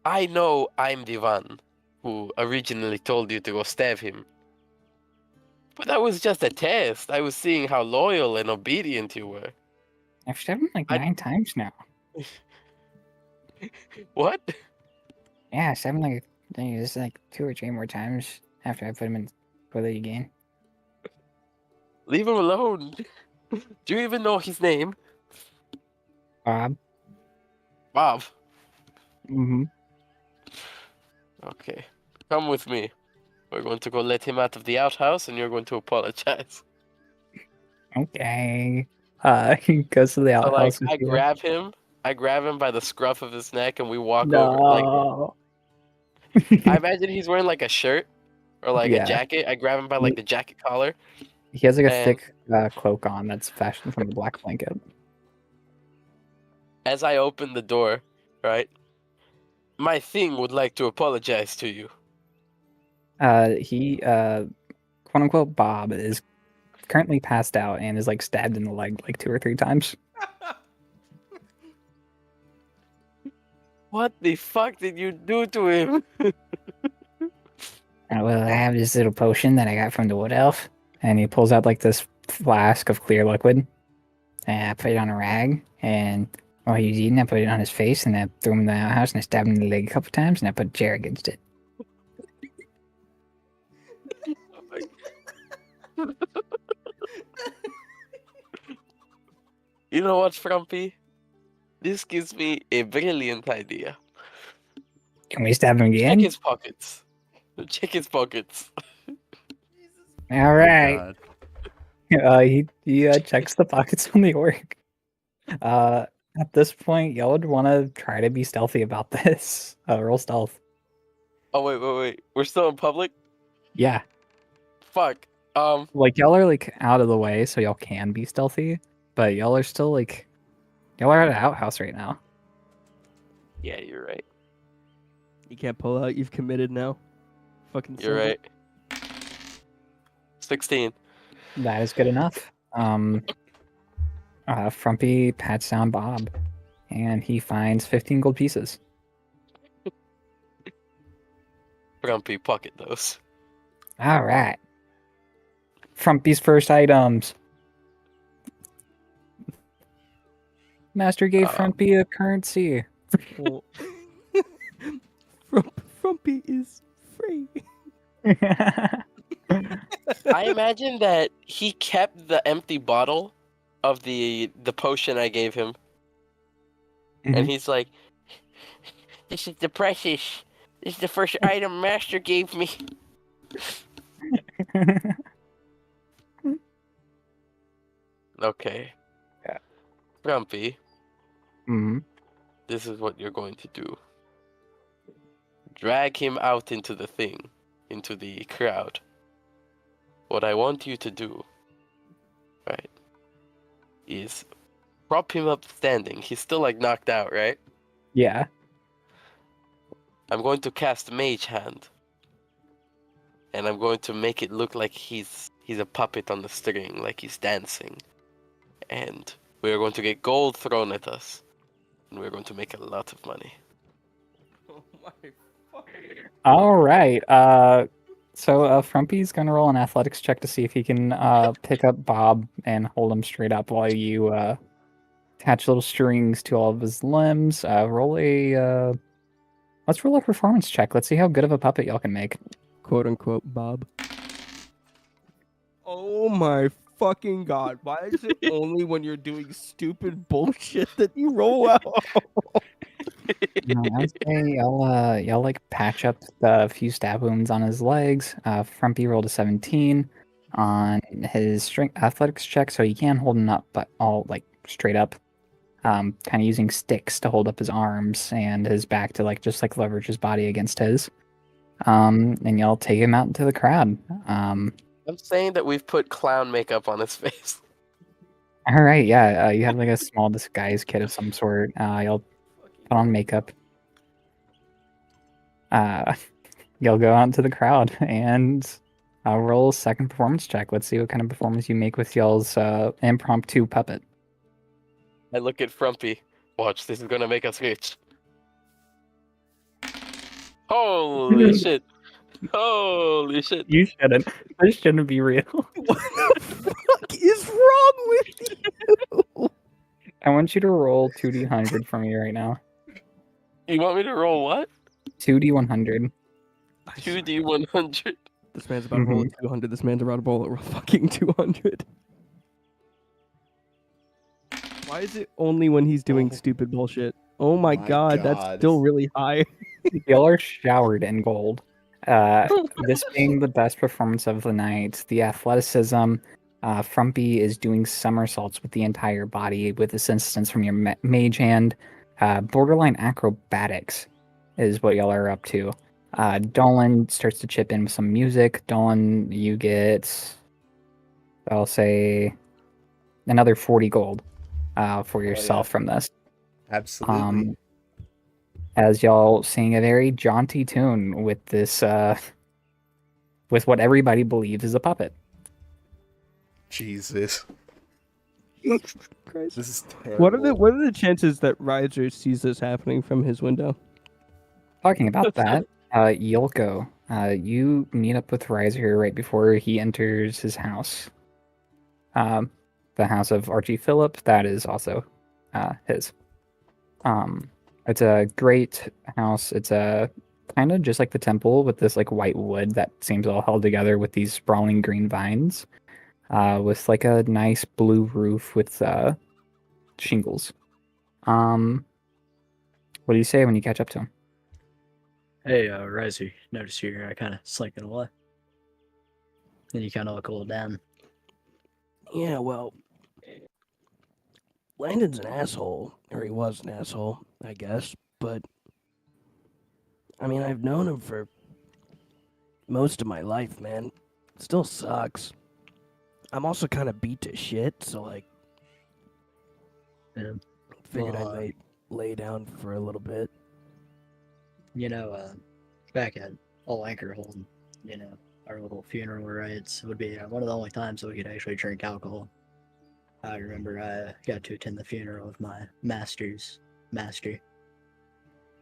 I know I'm the one who originally told you to go stab him. But that was just a test. I was seeing how loyal and obedient you were. I've stabbed him like 9 times now. What? Yeah, I stabbed him like just like 2 or 3 more times after I put him in toilet again. Leave him alone. Do you even know his name? Bob. Bob. Mm-hmm. Okay. Come with me. We're going to go let him out of the outhouse and you're going to apologize. Okay. He goes to the So, outhouse. like, I grab him by the scruff of his neck and we walk No. over. Like, I imagine he's wearing like a shirt or like Yeah. a jacket. I grab him by like the jacket collar. He has like a And- thick cloak on that's fashioned from a black blanket. As I open the door, right? My thing would like to apologize to you. He quote unquote Bob is currently passed out and is like stabbed in the leg like 2 or 3 times. What the fuck did you do to him? Well, I have this little potion that I got from the wood elf. And he pulls out like this flask of clear liquid. And I put it on a rag. And while he was eating, I put it on his face. And I threw him in the outhouse and I stabbed him in the leg a couple times. And I put a chair against it. You know what, Frumpy? This gives me a brilliant idea. Can we stab him Check again? his pockets. Check his pockets. All right. God. He checks the pockets on the orc. At this point, y'all would want to try to be stealthy about this. Roll stealth. Oh wait. We're still in public? Yeah, Fuck. like y'all are like out of the way, so y'all can be stealthy. But y'all are still like, y'all are at an outhouse right now. Yeah, you're right. You can't pull out. You've committed now. Fucking. You're Silver. right. 16. That is good enough. Frumpy pats down Bob, and he finds 15 gold pieces. Frumpy, pocket those. All right. Frumpy's first items. Master gave Frumpy a currency. Well, Frumpy is free. I imagine that he kept the empty bottle of the potion I gave him, and he's like, "This is the precious. This is the first item Master gave me." Okay. Yeah. Grumpy, Hmm. this is what you're going to do. Drag him out into the thing, into the crowd. What I want you to do, right, is prop him up standing. He's still like knocked out, right? Yeah. I'm going to cast Mage Hand. And I'm going to make it look like he's a puppet on the string, like he's dancing. And we're going to get gold thrown at us. And we're going to make a lot of money. Oh my fuck. All right. So Frumpy's gonna roll an athletics check to see if he can pick up Bob and hold him straight up while you attach little strings to all of his limbs. Let's roll a performance check. Let's see how good of a puppet y'all can make. Quote unquote Bob. Oh my fucking god. Why is it only when you're doing stupid bullshit that you roll out? No, I'd say y'all like patch up the few stab wounds on his legs. Frumpy rolled a 17 on his strength athletics check, so he can hold him up, but all like straight up. Kind of using sticks to hold up his arms and his back to just leverage his body against his. And y'all take him out into the crowd. I'm saying that we've put clown makeup on his face. All right, yeah, you have like a small disguise kit of some sort. Y'all put on makeup. You'll go out into the crowd and I'll roll a second performance check. Let's see what kind of performance you make with y'all's impromptu puppet. I look at Frumpy. Watch, this is gonna make us rich. Holy shit. Holy shit. You shouldn't. This shouldn't be real. What the fuck is wrong with you? I want you to roll 2d100 for me right now. You want me to roll what? 2d100. 2D100. This man's about to roll a 200. This man's about to roll a fucking 200. Why is it only when he's doing stupid bullshit? Oh my god, that's God. still really high. Y'all are showered in gold. This being the best performance of the night, the athleticism, Frumpy is doing somersaults with the entire body with assistance from your mage hand. Borderline acrobatics is what y'all are up to. Dolan starts to chip in with some music. Dolan, you get, I'll say, another 40 gold for yourself from this. Absolutely. As y'all sing a very jaunty tune with this, with what everybody believes is a puppet. Jesus. Christ. This is terrible. What are the chances that Riser sees this happening from his window? Talking about that, Yolko, You meet up with Riser right before he enters his house. The house of Archie Phillip, that is also his. It's a great house. It's a kind of just like the temple with this like white wood that seems all held together with these sprawling green vines, with like a nice blue roof with shingles. What do you say when you catch up to him? Hey, Riser, notice you're kind of slinking away. Then you kind of look a little down. Yeah, well, Landon's an asshole, or he was an asshole, I guess, but I mean, I've known him for most of my life, man. It still sucks. I'm also kind of beat to shit, so like, Yeah. figured Well, I might lay down for a little bit. You know, back at All Anchor Hold, you know, our little funeral rites would be one of the only times that we could actually drink alcohol. I remember I got to attend the funeral of my master's master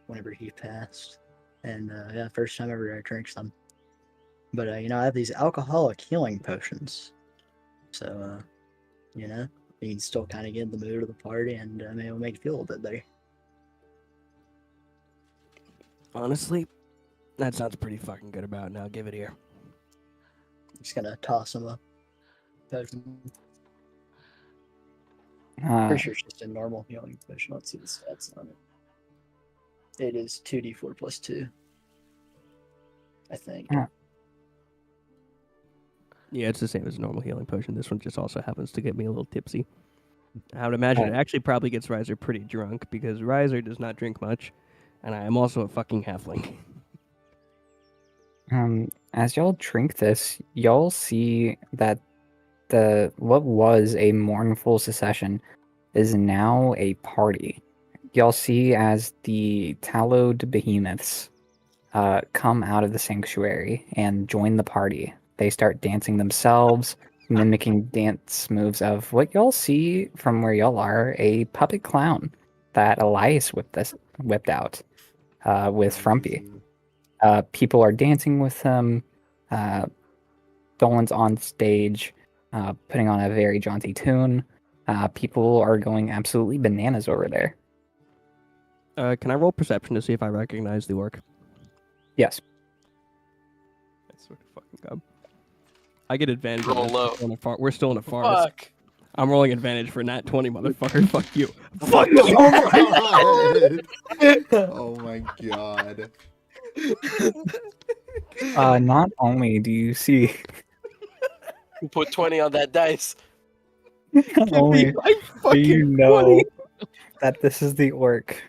whenever he passed. And yeah, first time ever I drank some. But, you know, I have these alcoholic healing potions. So, you know, you can still kind of get in the mood of the party and maybe it'll make you feel a little bit better. Honestly, that sounds pretty fucking good about now. Give it here. Just gonna toss them a potion. Uh, Pretty sure it's just a normal healing potion. Let's see the stats on it. It is 2d4 plus 2. I think. Yeah. Yeah, it's the same as a normal healing potion. This one just also happens to get me a little tipsy. I would imagine it actually probably gets Riser pretty drunk because Riser does not drink much, and I am also a fucking halfling. As y'all drink this, y'all see that what was a mournful secession is now a party. Y'all see as the Tallowed Behemoths come out of the sanctuary and join the party. They start dancing themselves, mimicking dance moves of what y'all see from where y'all are, a puppet clown that Elias whipped out with Frumpy. People are dancing with him. Dolan's on stage, putting on a very jaunty tune. People are going absolutely bananas over there. Can I roll perception to see if I recognize the orc? Yes. I swear to fucking god. I get advantage. Roll on this. low. We're still in a forest. Fuck. I'm rolling advantage for nat 20, motherfucker. Fuck you. Fuck you! Oh my god. Not only do you see, You put 20 on that dice. not only I do fucking you know 20. that this is the orc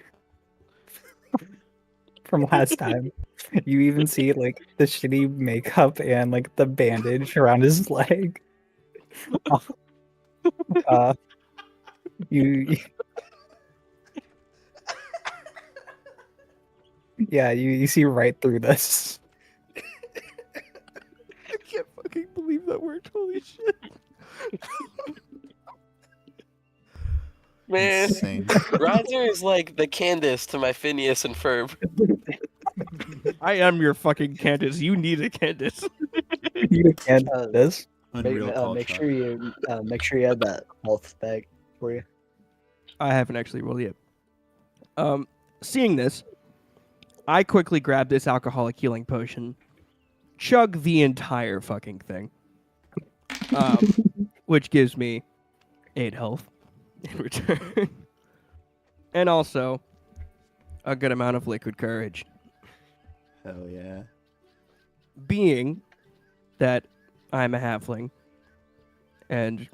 from last time. You even see like the shitty makeup and like the bandage around his leg. You yeah, you see right through this. I can't fucking believe that worked. Holy shit. Man, Insane. Riser is like the Candace to my Phineas and Ferb. I am your fucking Candace. You need a Candace. You can't do this. Unreal Make culture. sure you have that health bag for you. I haven't actually rolled yet. Seeing this, I quickly grab this alcoholic healing potion, chug the entire fucking thing, which gives me 8 health in return, and also a good amount of liquid courage. Hell yeah. Being that I'm a halfling, and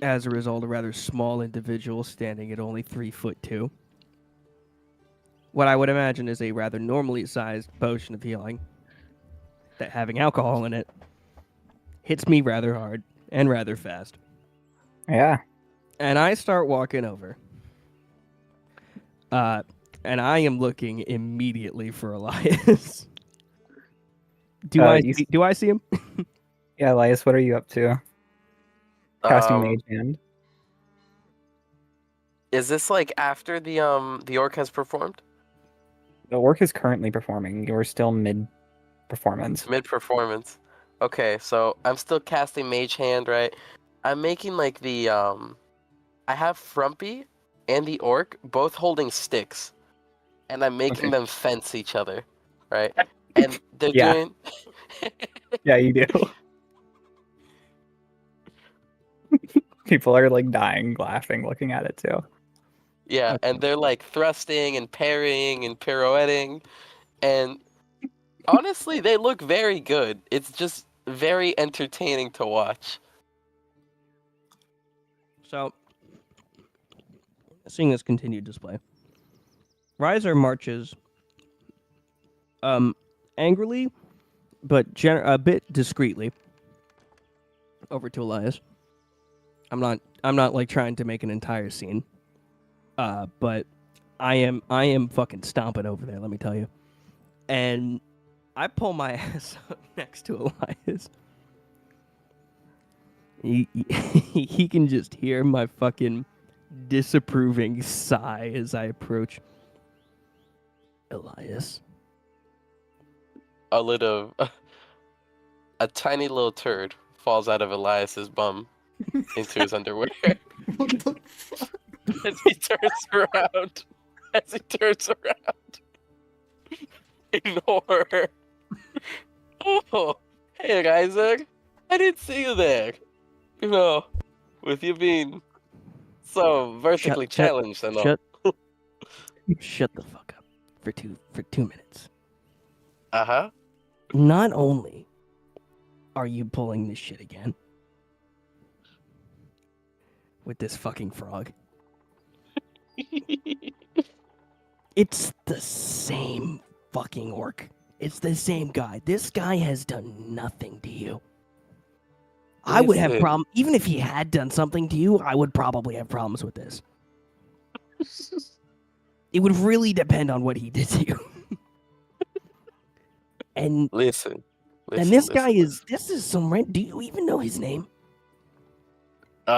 as a result, a rather small individual standing at only 3'2", what I would imagine is a rather normally sized potion of healing that having alcohol in it hits me rather hard and rather fast. Yeah. And I start walking over. And I am looking immediately for Elias. Do I see him? Yeah, Elias, what are you up to? Casting Um, Mage Hand. Is this like after the orc has performed? The orc is currently performing. You're still mid performance. Mid-performance. Okay, so I'm still casting Mage Hand, right? I'm making like the I have Frumpy and the Orc both holding sticks, and I'm making Okay. them fence each other, right? And they're Yeah. doing. Yeah, you do. People are like dying laughing looking at it too. Yeah, and they're like thrusting and parrying and pirouetting, and honestly, they look very good. It's just very entertaining to watch. So, seeing this continued display, Riser marches angrily, but a bit discreetly over to Elias. I'm not like trying to make an entire scene. But I am fucking stomping over there, let me tell you. And I pull my ass up next to Elias. He can just hear my fucking disapproving sigh as I approach. Elias. A tiny little turd falls out of Elias's bum into his underwear What the fuck? as he turns around. In horror. Oh, hey Isaac. I didn't see you there. You know, with you being so vertically challenged and all. Shut the fuck up for 2 minutes. Uh-huh. Not only are you pulling this shit again with this fucking frog, it's the same fucking orc. It's the same guy. This guy has done nothing to you. I would have Listen. problem even if he had done something to you. I would probably have problems with this. It would really depend on what he did to you. And Listen. this guy is some rent. Do you even know his name?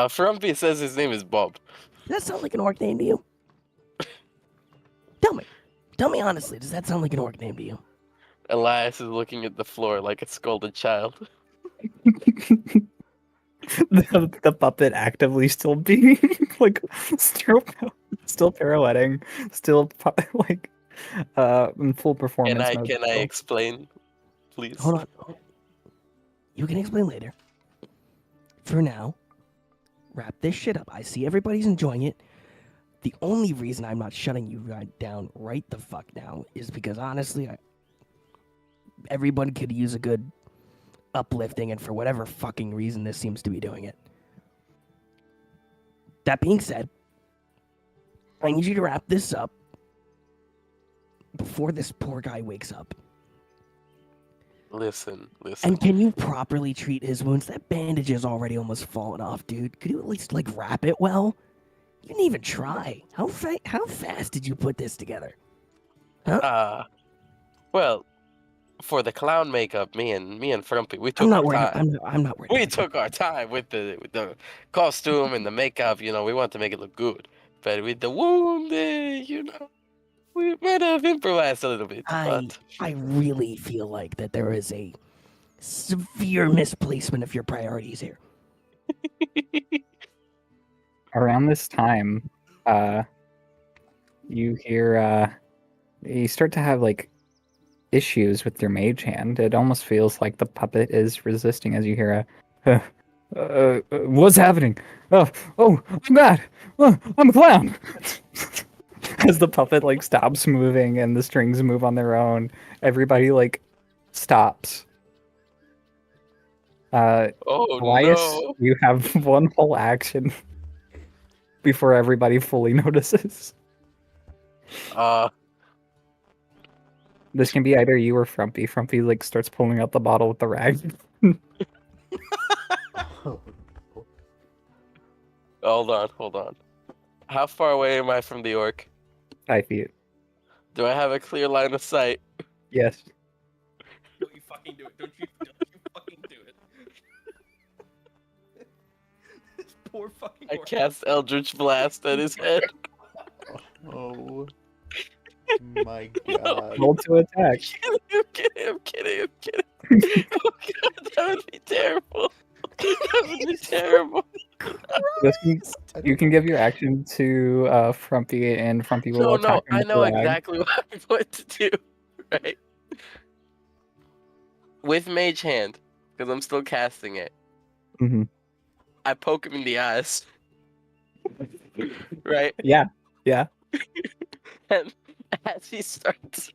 Frumpy says his name is Bob. Does that sound like an orc name to you? Tell me honestly. Does that sound like an orc name to you? Elias is looking at the floor like a scolded child. The puppet actively still being like still pirouetting, still like in full performance mode. Can I explain, please? Hold on. You can explain later. For now, wrap this shit up. I see everybody's enjoying it. The only reason I'm not shutting you down right the fuck now is because honestly, everyone could use a good uplifting, and for whatever fucking reason, this seems to be doing it. That being said, I need you to wrap this up before this poor guy wakes up. Listen. And can you properly treat his wounds? That bandage is already almost fallen off, dude. Could you at least, like, wrap it well? You didn't even try. How fast did you put this together? Huh? Well, for the clown makeup, me and Frumpy, we took I'm not our worried. time. I'm not worried. We took our time with the costume and the makeup. You know, we want to make it look good. But with the wound, you know, we might have improvised a little bit. I really feel like that there is a severe misplacement of your priorities here. Around this time, you hear you start to have like issues with your mage hand. It almost feels like the puppet is resisting as you hear what's happening? Oh, I'm bad. Oh, I'm a clown. As the puppet like stops moving and the strings move on their own, everybody like stops. Elias, no! you have one whole action before everybody fully notices. This can be either you or Frumpy. Frumpy like starts pulling out the bottle with the rag. Hold on. How far away am I from the orc? 5 feet. Do I have a clear line of sight? Yes. Don't you fucking do it. Don't you fucking do it. This poor fucking I cast Eldritch Blast at his head. Oh my god. Roll to attack. I'm kidding. I'm kidding. Oh god, that would be terrible. That would be terrible. You can give your action to Frumpy, and Frumpy will No, attack him I with the know lag. exactly what I'm going to do, right? With Mage Hand, because I'm still casting it, hmm I poke him in the eyes. Right? Yeah, yeah. And as he starts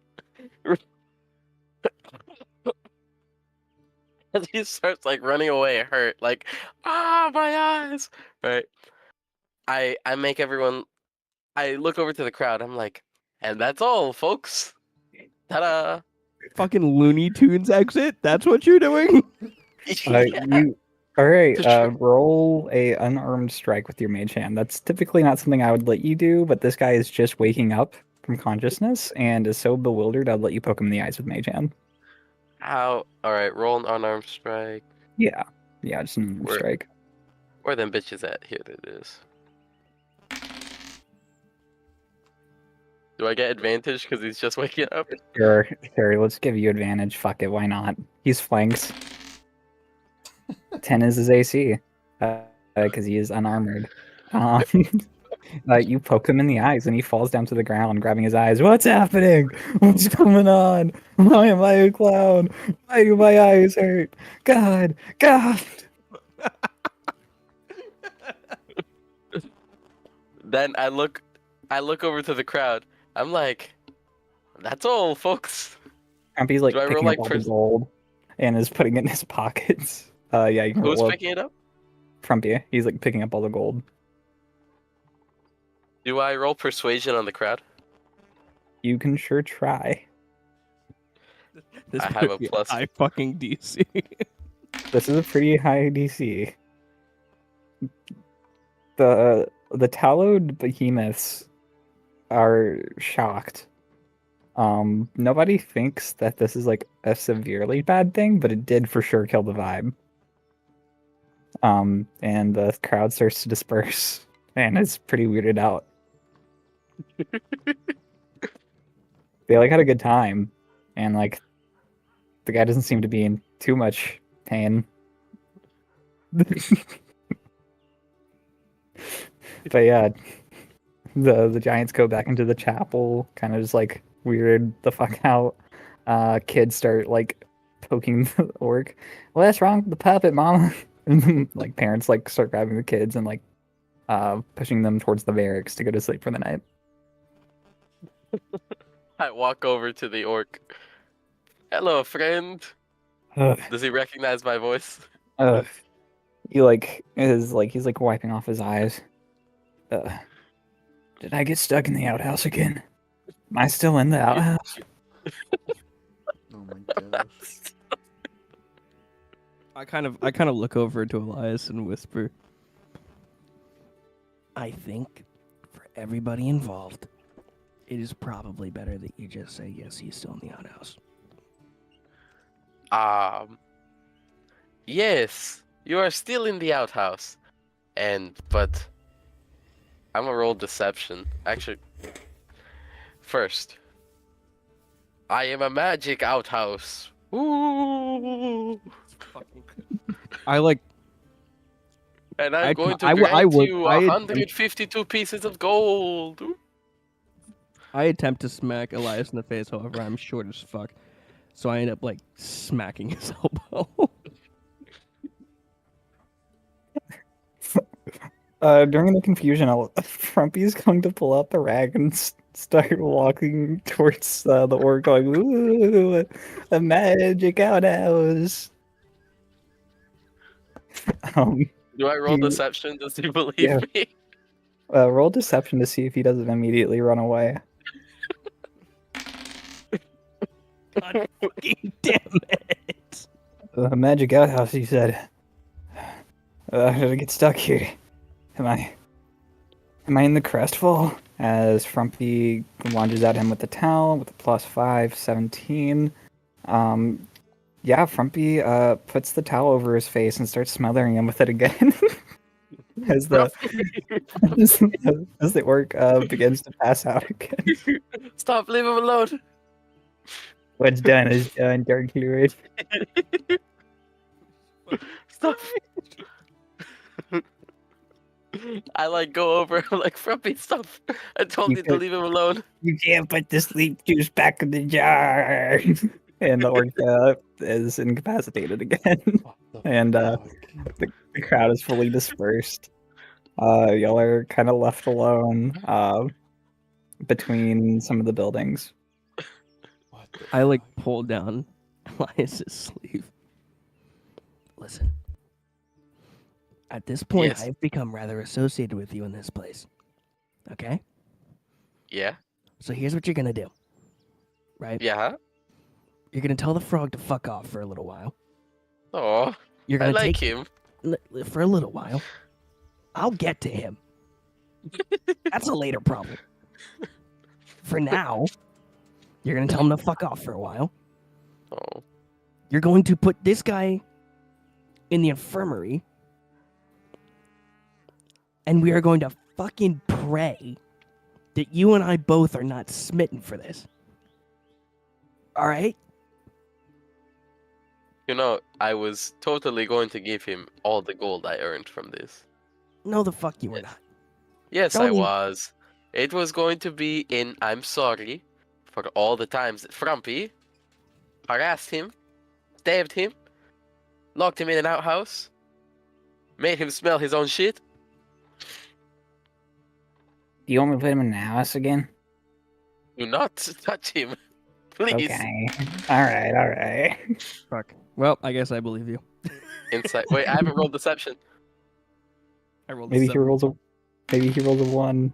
like running away hurt, like, my eyes. Right. I make everyone I look over to the crowd, I'm like, and that's all, folks. Ta-da. Fucking Looney Tunes exit? That's what you're doing? Yeah. All right. To try- Roll a unarmed strike with your mage hand. That's typically not something I would let you do, but this guy is just waking up from consciousness and is so bewildered. I'd let you poke him in the eyes with mage hand. Ow. Alright, roll an unarmed strike. Yeah, just an unarmed Where- strike. Where them bitches at? Here it is. Do I get advantage because he's just waking up? Sure. Let's give you advantage. Fuck it. Why not? He's flanks. 10 is his AC because he is unarmored. You poke him in the eyes and he falls down to the ground, grabbing his eyes. What's happening? What's going on? Why am I a clown? Why do my eyes hurt? God. Then I look over to the crowd. I'm like, that's all, folks. Grumpy's like Do I roll, picking like, up all the gold and is putting it in his pockets. Yeah, you can Who's roll up picking it up? Frumpy. He's like picking up all the gold. Do I roll persuasion on the crowd? You can sure try. This I have better a be plus- high fucking DC. This is a pretty high DC. The Tallowed behemoths are shocked. Nobody thinks that this is like a severely bad thing, but it did for sure kill the vibe. And the crowd starts to disperse, and it's pretty weirded out. They like had a good time, and like the guy doesn't seem to be in too much pain. But yeah, the giants go back into the chapel, kind of just like weirded the fuck out. Kids start like poking the orc. What's wrong with the puppet, mama? And then, like parents like start grabbing the kids and like pushing them towards the barracks to go to sleep for the night. I walk over to the orc. Hello, friend. Ugh. Does he recognize my voice? He like is like he's like wiping off his eyes. Did I get stuck in the outhouse again? Am I still in the outhouse? Oh my gosh. I kind of look over to Elias and whisper, I think for everybody involved, it is probably better that you just say yes, he's still in the outhouse. Yes, you are still in the outhouse. But I'm gonna roll deception. Actually, first, I am a magic outhouse. Ooh. I like And I'm I- going to I w- I grant would- you I- 152 pieces of gold. I attempt to smack Elias in the face, however, I'm short as fuck. So I end up like smacking his elbow. During the confusion, Frumpy's going to pull out the rag and start walking towards the orc, going, "Ooh, a magic outhouse." Do I roll You- deception? Does he believe Yeah. me? Roll deception to see if he doesn't immediately run away. God fucking damn it! A magic outhouse, he said. How did I get stuck here? Am I in the crestfall? As Frumpy lunges at him with the towel with a +5, 17. Yeah, Frumpy puts the towel over his face and starts smothering him with it again. as the orc begins to pass out again. Stop, leave him alone. What's done is done, Dark Lord. Stop. I like go over. I'm like, Frumpy, stop. I told You you to put- leave him alone. You can't put the sleep juice back in the jar. And the orc is incapacitated again. What the And fuck? the crowd is fully dispersed. Y'all are kind of left alone between some of the buildings. What the I like fuck? pull down Elias's sleeve. Listen. At this point, Yes. I've become rather associated with you in this place. Okay? Yeah. So here's what you're gonna do. Right? Yeah. You're gonna tell the frog to fuck off for a little while. Oh, You're I gonna like take him. for a little while. I'll get to him. That's a later problem. For now, you're gonna tell him to fuck off for a while. Oh. You're going to put this guy in the infirmary, and we are going to fucking pray that you and I both are not smitten for this. All right? You know, I was totally going to give him all the gold I earned from this. No, the fuck you were not. Yes, Don't I even- was. It was going to be in I'm sorry for all the times that Frumpy harassed him, stabbed him, locked him in an outhouse, made him smell his own shit. Do you want me to put him in the house again? Do not touch him, please. Okay. Alright. Fuck. Well, I guess I believe you. Inside. Wait, I haven't rolled deception. I rolled Maybe he rolls a 1.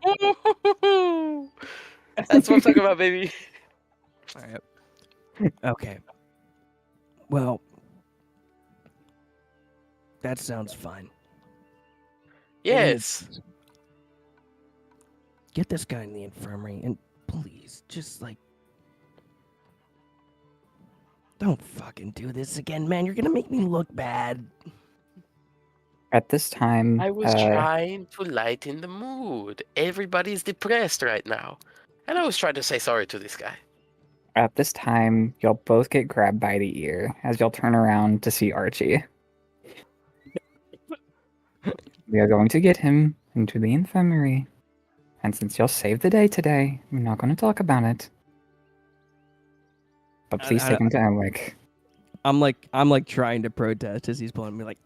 That's what I'm talking about, baby. All right. Okay. Well, that sounds fine. Yes. Get this guy in the infirmary, and please, just like, don't fucking do this again, man. You're gonna make me look bad. At this time, I was trying to lighten the mood. Everybody's depressed right now. And I was trying to say sorry to this guy. at this time, y'all both get grabbed by the ear as y'all turn around to see Archie. We are going to get him into the infirmary. And since y'all saved the day today, we're not going to talk about it. But please take him to Elwick. I'm like trying to protest as he's pulling me like,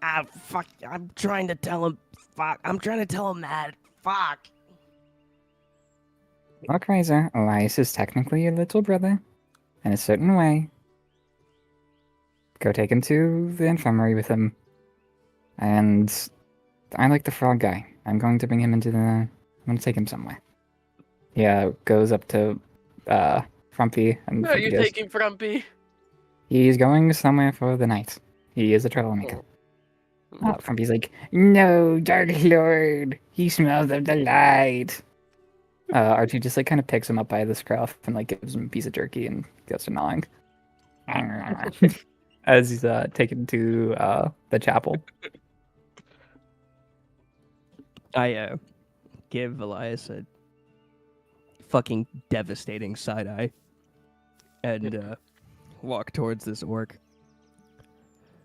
fuck, I'm trying to tell him, fuck, I'm trying to tell him that, fuck. Look, Razor, Elias is technically your little brother. In a certain way. Go take him to the infirmary with him. And I like the frog guy. I'm going to bring him into the... I'm going to take him somewhere. Yeah, goes up to Frumpy, and Where are Frumpy you goes, taking Frumpy? he's going somewhere for the night. He is a troublemaker. Frumpy's like, no, Dark Lord, he smells of the light. Archie just like kind of picks him up by the scruff and like gives him a piece of jerky and goes to gnawing. As he's taken to the chapel. I give Elias a fucking devastating side eye and walk towards this orc.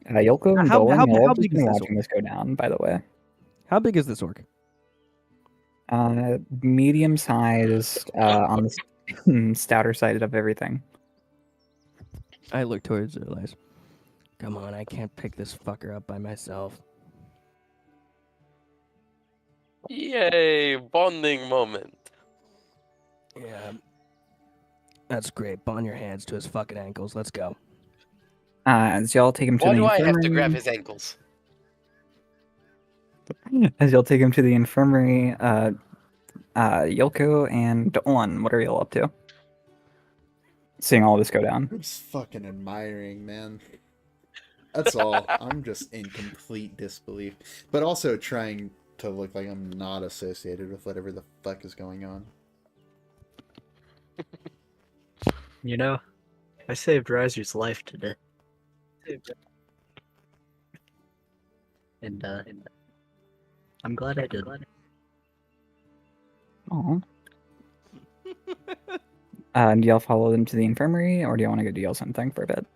Yoko and How- Dolan, how- you'll how have just big been is this watching this go down, by the way. How big is this orc? Medium sized, on the stouter side of everything. I look towards Elias. Come on, I can't pick this fucker up by myself. Yay, bonding moment. Yeah. That's great. Bond your hands to his fucking ankles. Let's go. As y'all take him to Why the do I infirmary, have to grab his ankles? as y'all take him to the infirmary, Yoko and Dolan, what are y'all up to? Seeing all this go down. I'm just fucking admiring, man. That's all. I'm just in complete disbelief. But also trying to look like I'm not associated with whatever the fuck is going on. You know, I saved Riser's life today. And I'm glad I did. Aw. Do y'all follow them to the infirmary, or do y'all want to go deal something for a bit?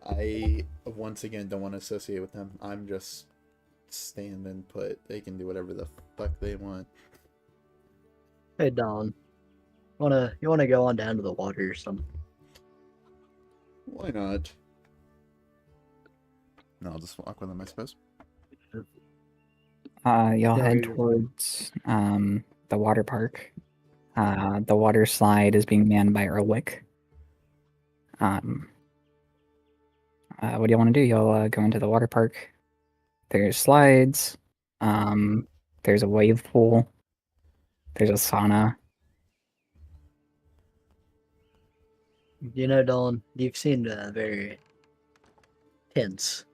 I once again don't want to associate with them. I'm just standing put. They can do whatever the fuck they want. Hey Don, you wanna go on down to the water or something? Why not? No, I'll just walk with them, I suppose. Y'all Yeah, head you're- towards the water park. The water slide is being manned by Erlich. What do you want to do? Y'all go into the water park. There's slides. There's a wave pool. There's a sauna. You know, Don, you've seemed very tense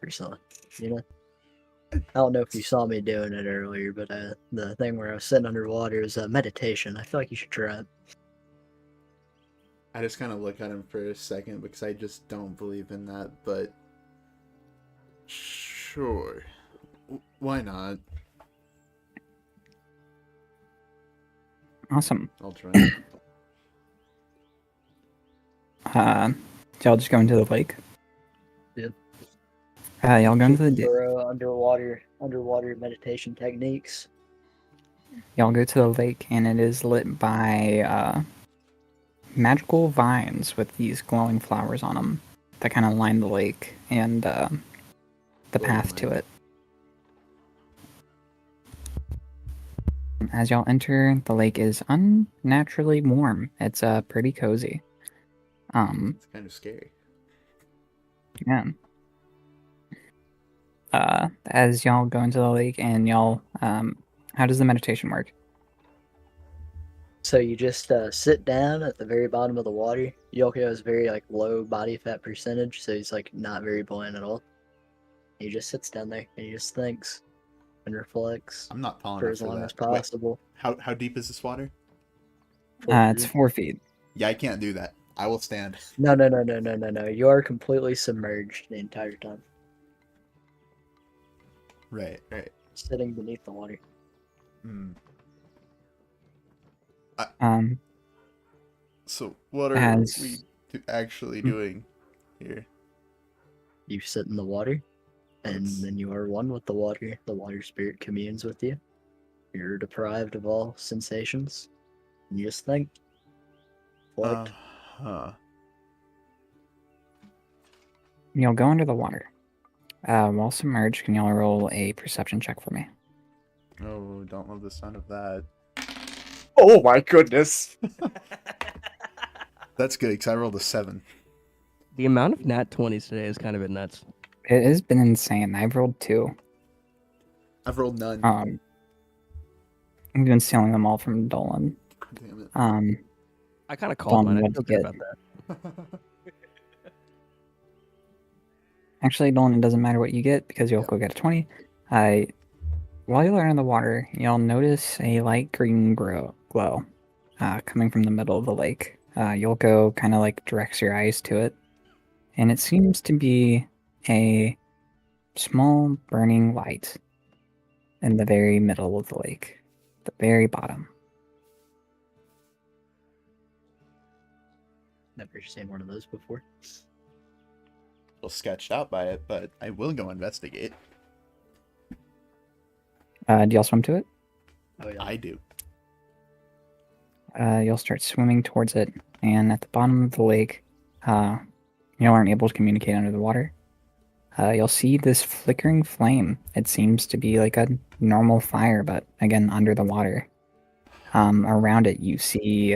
recently. You know, I don't know if you saw me doing it earlier, but the thing where I was sitting underwater is meditation. I feel like you should try it. I just kind of look at him for a second because I just don't believe in that, but sure. Why not? Awesome. I'll try. Y'all just go into the lake. Yeah. Y'all go into the For underwater meditation techniques. y'all go to the lake, and it is lit by magical vines with these glowing flowers on them that kind of line the lake and the path to it. As y'all enter, the lake is unnaturally warm. It's pretty cozy. It's kind of scary. Yeah. As y'all go into the lake and y'all, how does the meditation work? So you just sit down at the very bottom of the water. Yoko has very like low body fat percentage, so he's like not very buoyant at all. He just sits down there and he just thinks and reflects I'm not tall for enough as for long that. as possible. How deep is this water? It's 4 feet. Yeah, I can't do that. I will stand. No. You are completely submerged the entire time, Right. sitting beneath the water. Hmm. Um, So what are As- we actually doing here? You sit in the water, and That's- then you are one with the water. The water spirit communes with you. You're deprived of all sensations. And you just think. Reflect. Huh. y'all go under the water. While submerged, can y'all roll a perception check for me? Oh, don't love the sound of that. Oh my goodness. That's good because I rolled a 7. The amount of nat 20s today is kind of been nuts. It has been insane. I've rolled 2. I've rolled none. I've been stealing them all from Dolan. Damn it. I kind of called mine. I what'd feel you good get? about that. Actually, Dolan, it doesn't matter what you get because you'll Yeah. go get a 20. While you're in the water, you'll notice a light green glow coming from the middle of the lake. You'll go kind of like directs your eyes to it, and it seems to be a small burning light in the very middle of the lake, the very bottom. Never seen one of those before. A little sketched out by it, but I will go investigate. Do y'all swim to it? Oh yeah. I do. You'll start swimming towards it, and at the bottom of the lake, you aren't able to communicate under the water. You'll see this flickering flame. It seems to be like a normal fire, but again, under the water. Around it, you see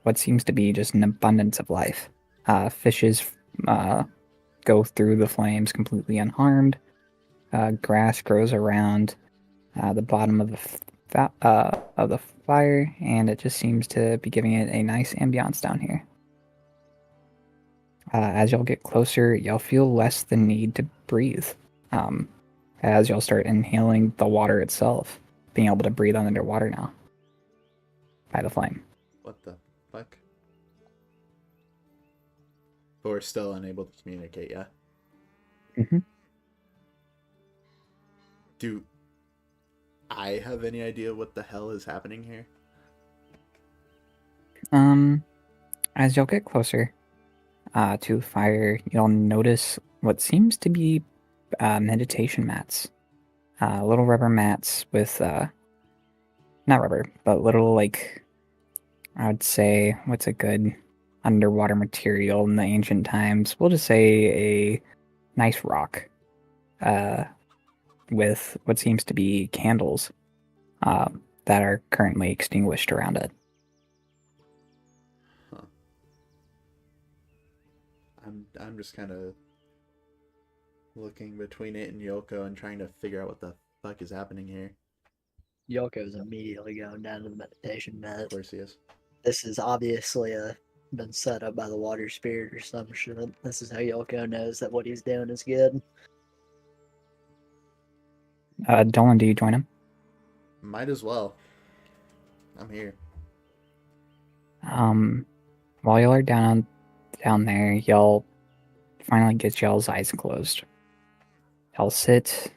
what seems to be just an abundance of life. Fishes go through the flames completely unharmed. Grass grows around the bottom of the fire, and it just seems to be giving it a nice ambiance down here. As y'all get closer, y'all feel less the need to breathe. As y'all start inhaling the water itself, being able to breathe underwater now by the flame. What the fuck? But we're still unable to communicate, yeah? Mhm. Dude, I have any idea what the hell is happening here? As y'all get closer to the fire, you'll notice what seems to be meditation mats. Little rubber mats with, not rubber, but little, like, I would say, what's a good underwater material in the ancient times? We'll just say a nice rock with what seems to be candles that are currently extinguished around it. Huh. I'm just kind of looking between it and Yoko and trying to figure out what the fuck is happening here. Yoko's immediately going down to the meditation Of mat. course he is. This is obviously been set up by the water spirit or some shit. This is how Yoko knows that what he's doing is good. Dolan, do you join him? Might as well. I'm here. While y'all are down there, y'all finally get y'all's eyes closed. Y'all sit,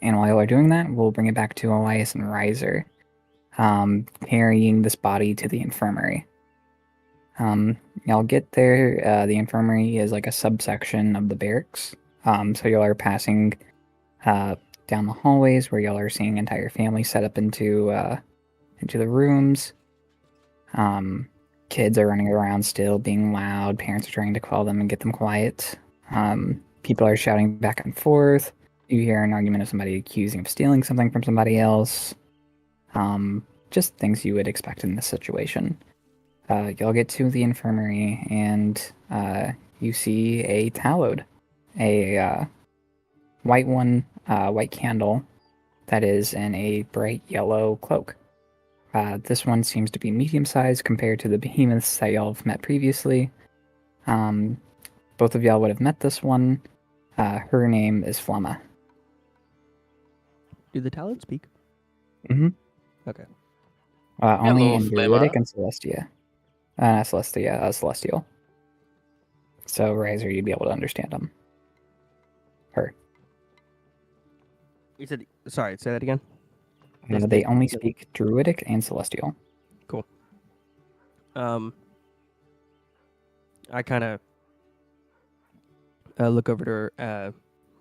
and while y'all are doing that, we'll bring it back to Elias and Riser, carrying this body to the infirmary. Y'all get there. The infirmary is like a subsection of the barracks. So y'all are passing down the hallways where y'all are seeing entire families set up into the rooms. Kids are running around still, being loud. Parents are trying to call them and get them quiet. People are shouting back and forth. You hear an argument of somebody accusing of stealing something from somebody else. Just things you would expect in this situation. Y'all get to the infirmary and you see a talloed, a white candle that is in a bright yellow cloak. This one seems to be medium-sized compared to the behemoths that y'all have met previously. Both of y'all would have met this one. Her name is Flamma. Do the talent speak? Mm-hmm. Okay. Only Hello, in Druidic Flamma. and Celestia. Not Celestia, Celestial. So, Riser, you'd be able to understand them. Her. You said, sorry, say that again. They only speak Druidic and Celestial. I kind of look over to her.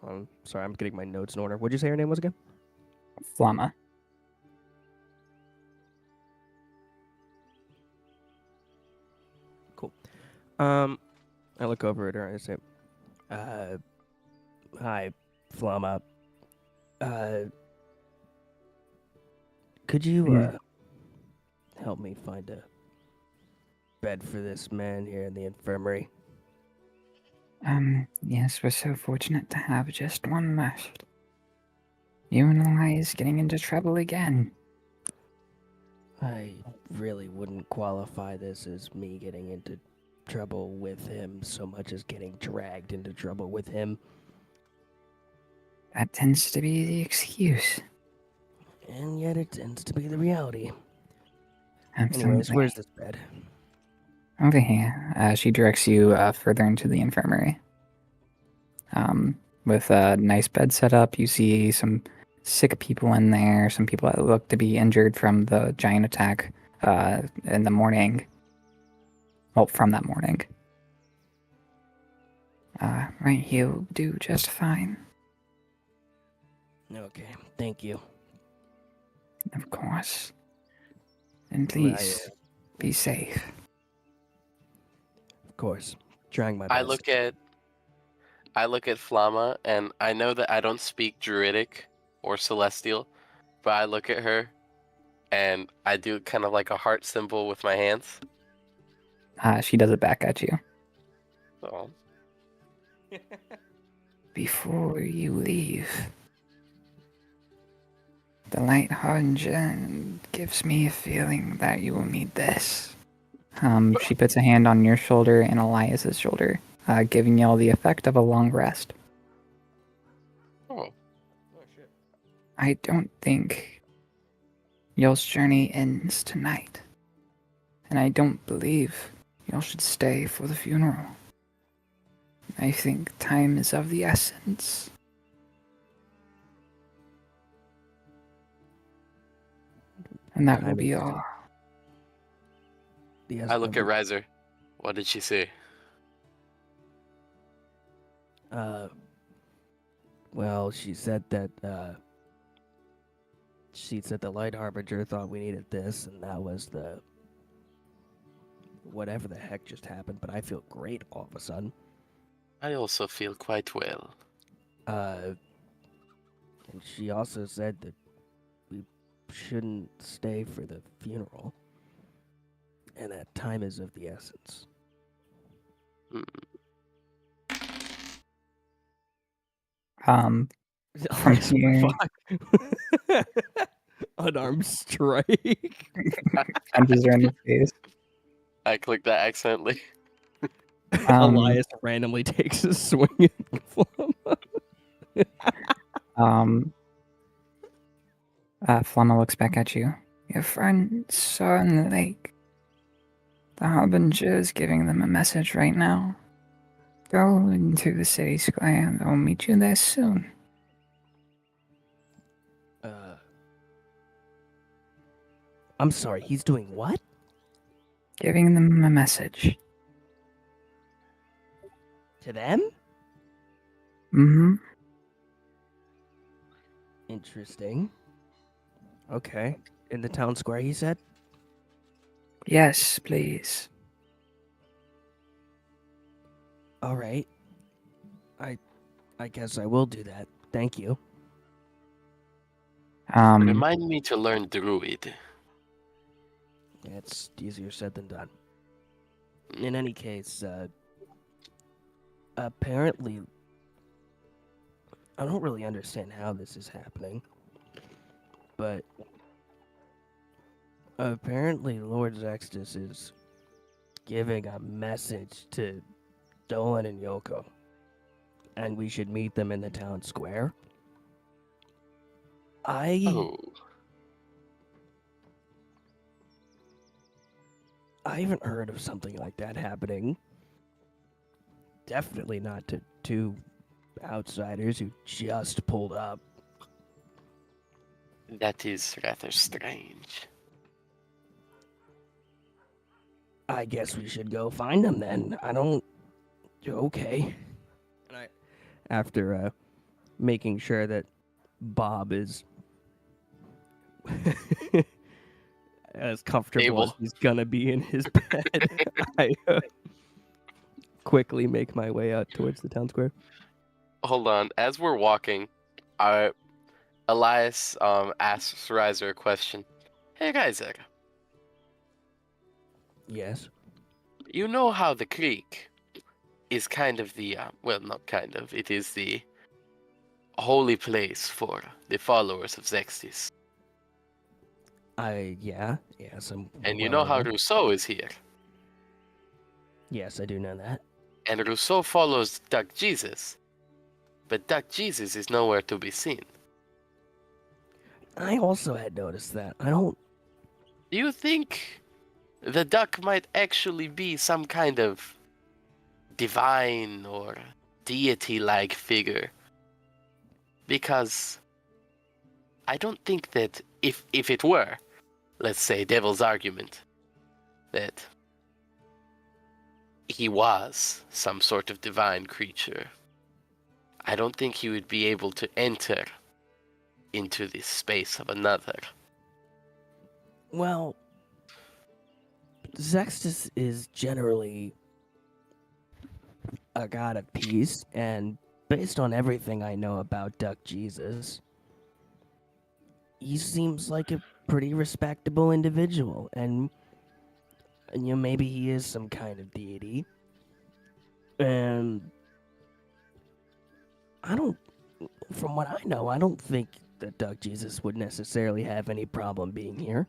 I'm sorry, I'm getting my notes in order. What'd you say her name was again? Flamma. Cool. I look over at her and I say, "Hi, Flamma. Could you help me find a bed for this man here in the infirmary?" Yes, we're so fortunate to have just one left. You and Elias getting into trouble again. I really wouldn't qualify this as me getting into trouble with him so much as getting dragged into trouble with him. That tends to be the excuse. And yet it tends to be the reality. Absolutely. Anyways, where's this bed? Over here. She directs you further into the infirmary. With a nice bed set up, you see some sick people in there, some people that look to be injured from the giant attack in the morning. Well, from that morning. Right here will do just fine. Okay, thank you. Of course. And please, be safe. Of course, trying my best. I look at Flamma, and I know that I don't speak Druidic or Celestial, but I look at her, and I do kind of like a heart symbol with my hands. She does it back at you. So, Before you leave, the light harbinger gives me a feeling that you will need this. She puts a hand on your shoulder and Elias's shoulder, giving y'all the effect of a long rest. oh, shit. I don't think y'all's journey ends tonight, and I don't believe y'all should stay for the funeral. I think time is of the essence. And that will Time be is- all. Yes, I look at but, Riser. What did she say? Well, she said that the Light Harbinger thought we needed this, and that was the whatever the heck just happened. But I feel great all of a sudden. I also feel quite well. And she also said that we shouldn't stay for the funeral, and that time is of the essence. From Like, here, fuck. Unarmed strike. punches her in the face. I clicked that accidentally. Elias randomly takes a swing at Flumma. Flama looks back at you. Your friend saw in the lake. The Harbinger is giving them a message right now. Go into the city square and they'll meet you there soon. I'm sorry, he's doing what? Giving them a message. To them? Mm-hmm. Interesting. Okay. In the town square, he said? Yes, please. All right. I guess I will do that. Thank you. Remind me to learn Druid. It's easier said than done. In any case, apparently, I don't really understand how this is happening, but apparently Lord Zextus is giving a message to Dolan and Yoko, and we should meet them in the town square. Oh, I haven't heard of something like that happening. Definitely not to two outsiders who just pulled up. that is rather strange. I guess we should go find them then. Okay. And after making sure that Bob is as comfortable as Able. he's gonna be in his bed, I quickly make my way out towards the town square. Hold on. As we're walking, Elias asks Riser a question. Hey, Riser, Yes. you know how the creek is kind of the, well, not kind of, it is the holy place for the followers of Zextis. Yes, And you know how Rousseau is here. Yes, I do know that. And Rousseau follows Duck Jesus. But Duck Jesus is nowhere to be seen. I also had noticed that. Do Do you think the duck might actually be some kind of divine or deity-like figure? Because I don't think that if it were, let's say, devil's argument, that he was some sort of divine creature, I don't think he would be able to enter into the space of another. Well, Zextus is generally a god of peace, and based on everything I know about Duck Jesus, he seems like a pretty respectable individual, and maybe he is some kind of deity. And from what I know, I don't think that Duck Jesus would necessarily have any problem being here.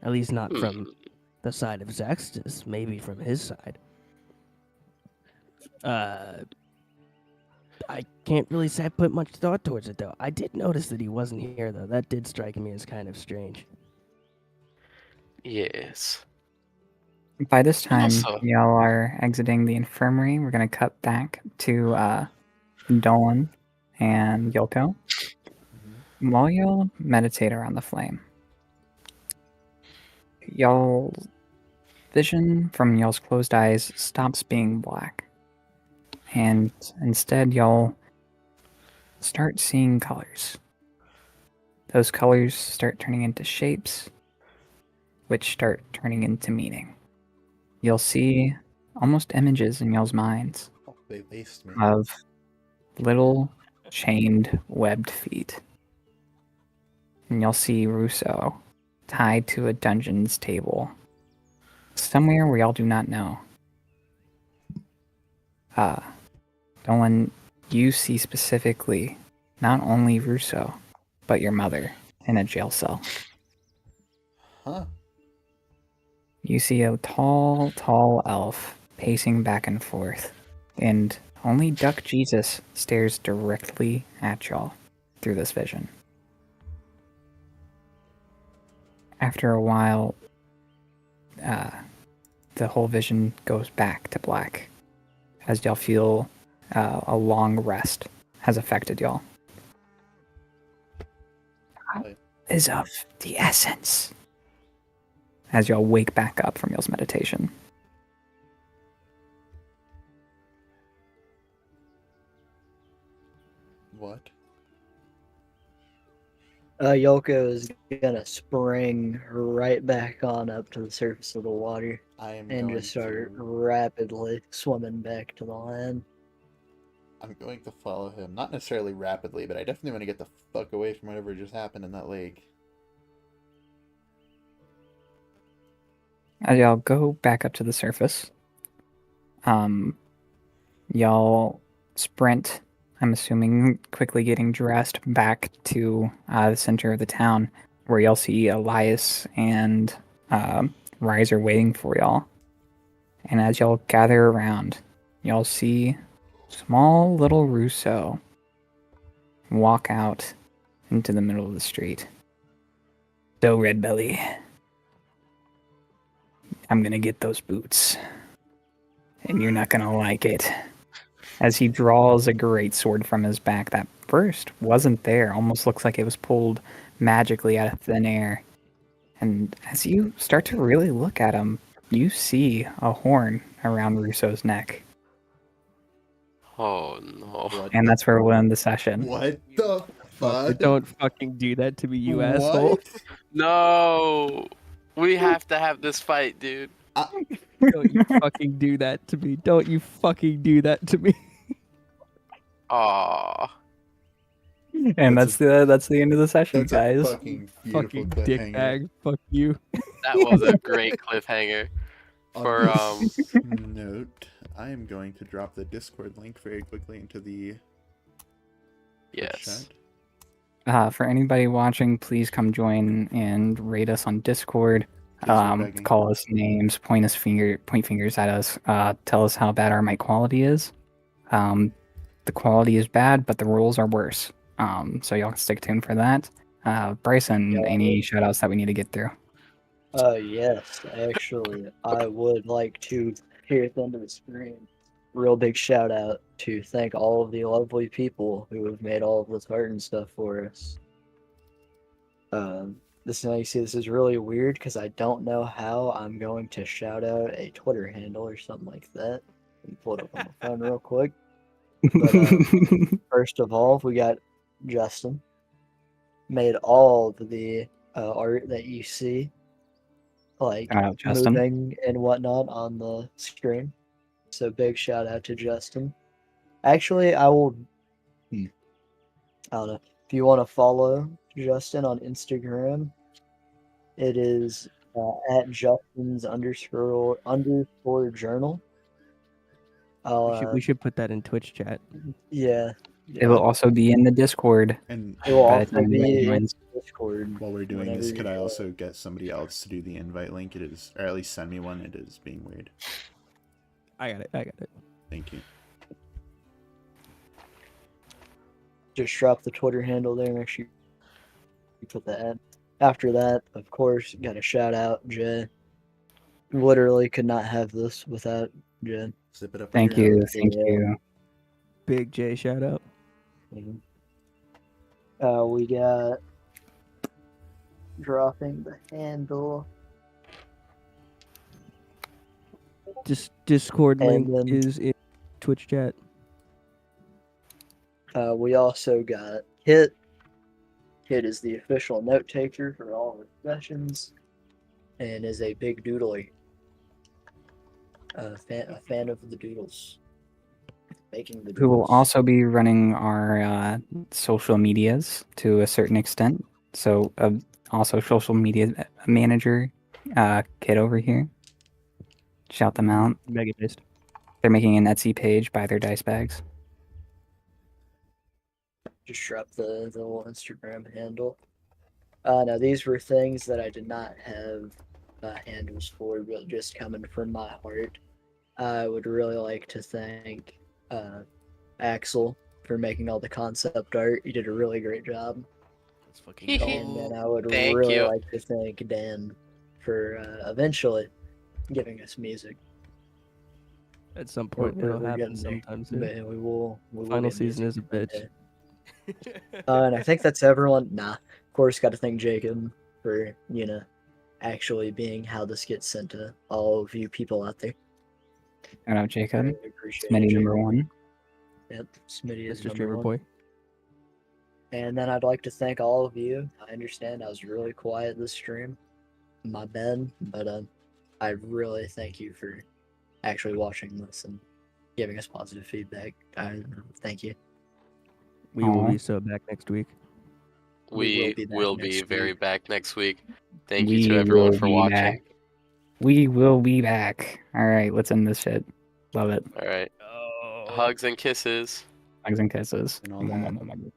At least not from the side of Zextus, maybe from his side. I can't really say I put much thought towards it, though. I did notice that he wasn't here, though. That did strike me as kind of strange. Yes. By this time, Also- y'all are exiting the infirmary. We're going to cut back to Dolan and Yoko. While y'all meditate around the flame, y'all vision from y'all's closed eyes stops being black. And instead y'all start seeing colors. Those colors start turning into shapes, which start turning into meaning. You'll see almost images in y'all's minds Oh, they laced me. of little chained webbed feet. And you'll see Russo tied to a dungeon's table somewhere where y'all do not know. Dolan, you see specifically not only Russo, but your mother in a jail cell. Huh? You see a tall elf pacing back and forth, and only Duck Jesus stares directly at y'all through this vision. After a while, the whole vision goes back to black as y'all feel a long rest has affected y'all. Is of the essence. As y'all wake back up from y'all's meditation. What? Yoko is gonna spring right back on up to the surface of the water I am and going just start to. rapidly swimming back to the land. I'm going to follow him. Not necessarily rapidly, but I definitely want to get the fuck away from whatever just happened in that lake. As y'all go back up to the surface, y'all sprint, I'm assuming quickly getting dressed back to the center of the town, where y'all see Elias and Riser waiting for y'all. And as y'all gather around, y'all see small little Russo walk out into the middle of the street. So, Red Belly, I'm gonna get those boots. And you're not gonna like it. As he draws a great sword from his back that first wasn't there, almost looks like it was pulled magically out of thin air. And as you start to really look at him, you see a horn around Russo's neck. Oh no. What? And that's where we'll end the session. What the Fucker, fuck? don't fucking do that to me, you asshole. What? No. We have to have this fight, dude. Don't you fucking do that to me. Don't you fucking do that to me. Aw. And That's that's the end of the session, That's guys. a fucking beautiful Fucking cliffhanger. dickbag. Fuck you. That was a great cliffhanger. For On this note, I am going to drop the Discord link very quickly into the yes. chat. For anybody watching, please come join and rate us on Discord. Please, we're begging. Call us names, point fingers at us. Tell us how bad our mic quality is. The quality is bad, but the rules are worse. So y'all stick tuned for that. Bryson, Yeah. any shoutouts that we need to get through? Yes, actually, I would like to, here at the end of the screen, real big shout out to thank all of the lovely people who have made all of this art and stuff for us. This now you see this is really weird because I don't know how I'm going to shout out a Twitter handle or something like that. Let me pull it up on my phone real quick. But first of all, we got Justin. Made all of the art that you see, like Justin. moving and whatnot on the screen. So big shout out to Justin. Actually, I will. I don't know if you want to follow Justin on Instagram. It is at Justin's underscore journal. We should put that in Twitch chat. Yeah. It will also be in the Discord. And It will by the also time be everyone in joins. Discord. while we're doing whenever this, you could I go. also get somebody else to do the invite link? It is, or at least send me one. It is being weird. I got it. Thank you. Just drop the Twitter handle there. Make sure you put that in. After that, of course, got to shout out Jay. Literally could not have this without Jay. Zip it up. Thank with your you, hand. thank you. Big J shout out. We got dropping the handle Discord link And then- is in Twitch chat. We also got Kit. Kit is the official note taker for all the sessions and is a big doodler. A fan of the doodles. Making the doodles. Who will also be running our social medias to a certain extent. So, also social media manager, kid over here. Shout them out. Mega based. They're making an Etsy page. Buy their dice bags. Just drop the little Instagram handle. Now these were things that I did not have handles for, but just coming from my heart. I would really like to thank Axel for making all the concept art. You did a really great job. Let's fucking Hee go. hee. And then I would Thank really you. like to thank Dan for eventually giving us music. At some point, it'll we're happen getting there. sometime soon. But we will. Final get season music is a bitch. one day. And I think that's everyone. Nah, of course, got to thank Jacob for actually being how this gets sent to all of you people out there. Shout out Jacob. Really appreciate Smitty it, number Jacob. 1. Yep, Smitty is Mr. number Streamer 1. Boy. And then I'd like to thank all of you. I understand I was really quiet this stream. My bad, but I really thank you for actually watching this and giving us positive feedback. Thank you. We will Aw. be so back next week. We will back be next very week. back next week. Thank you We to everyone will for be watching. back. We will be back. All right, let's end this shit. Love it. All right. Oh. Hugs and kisses. Hugs and kisses. And all that.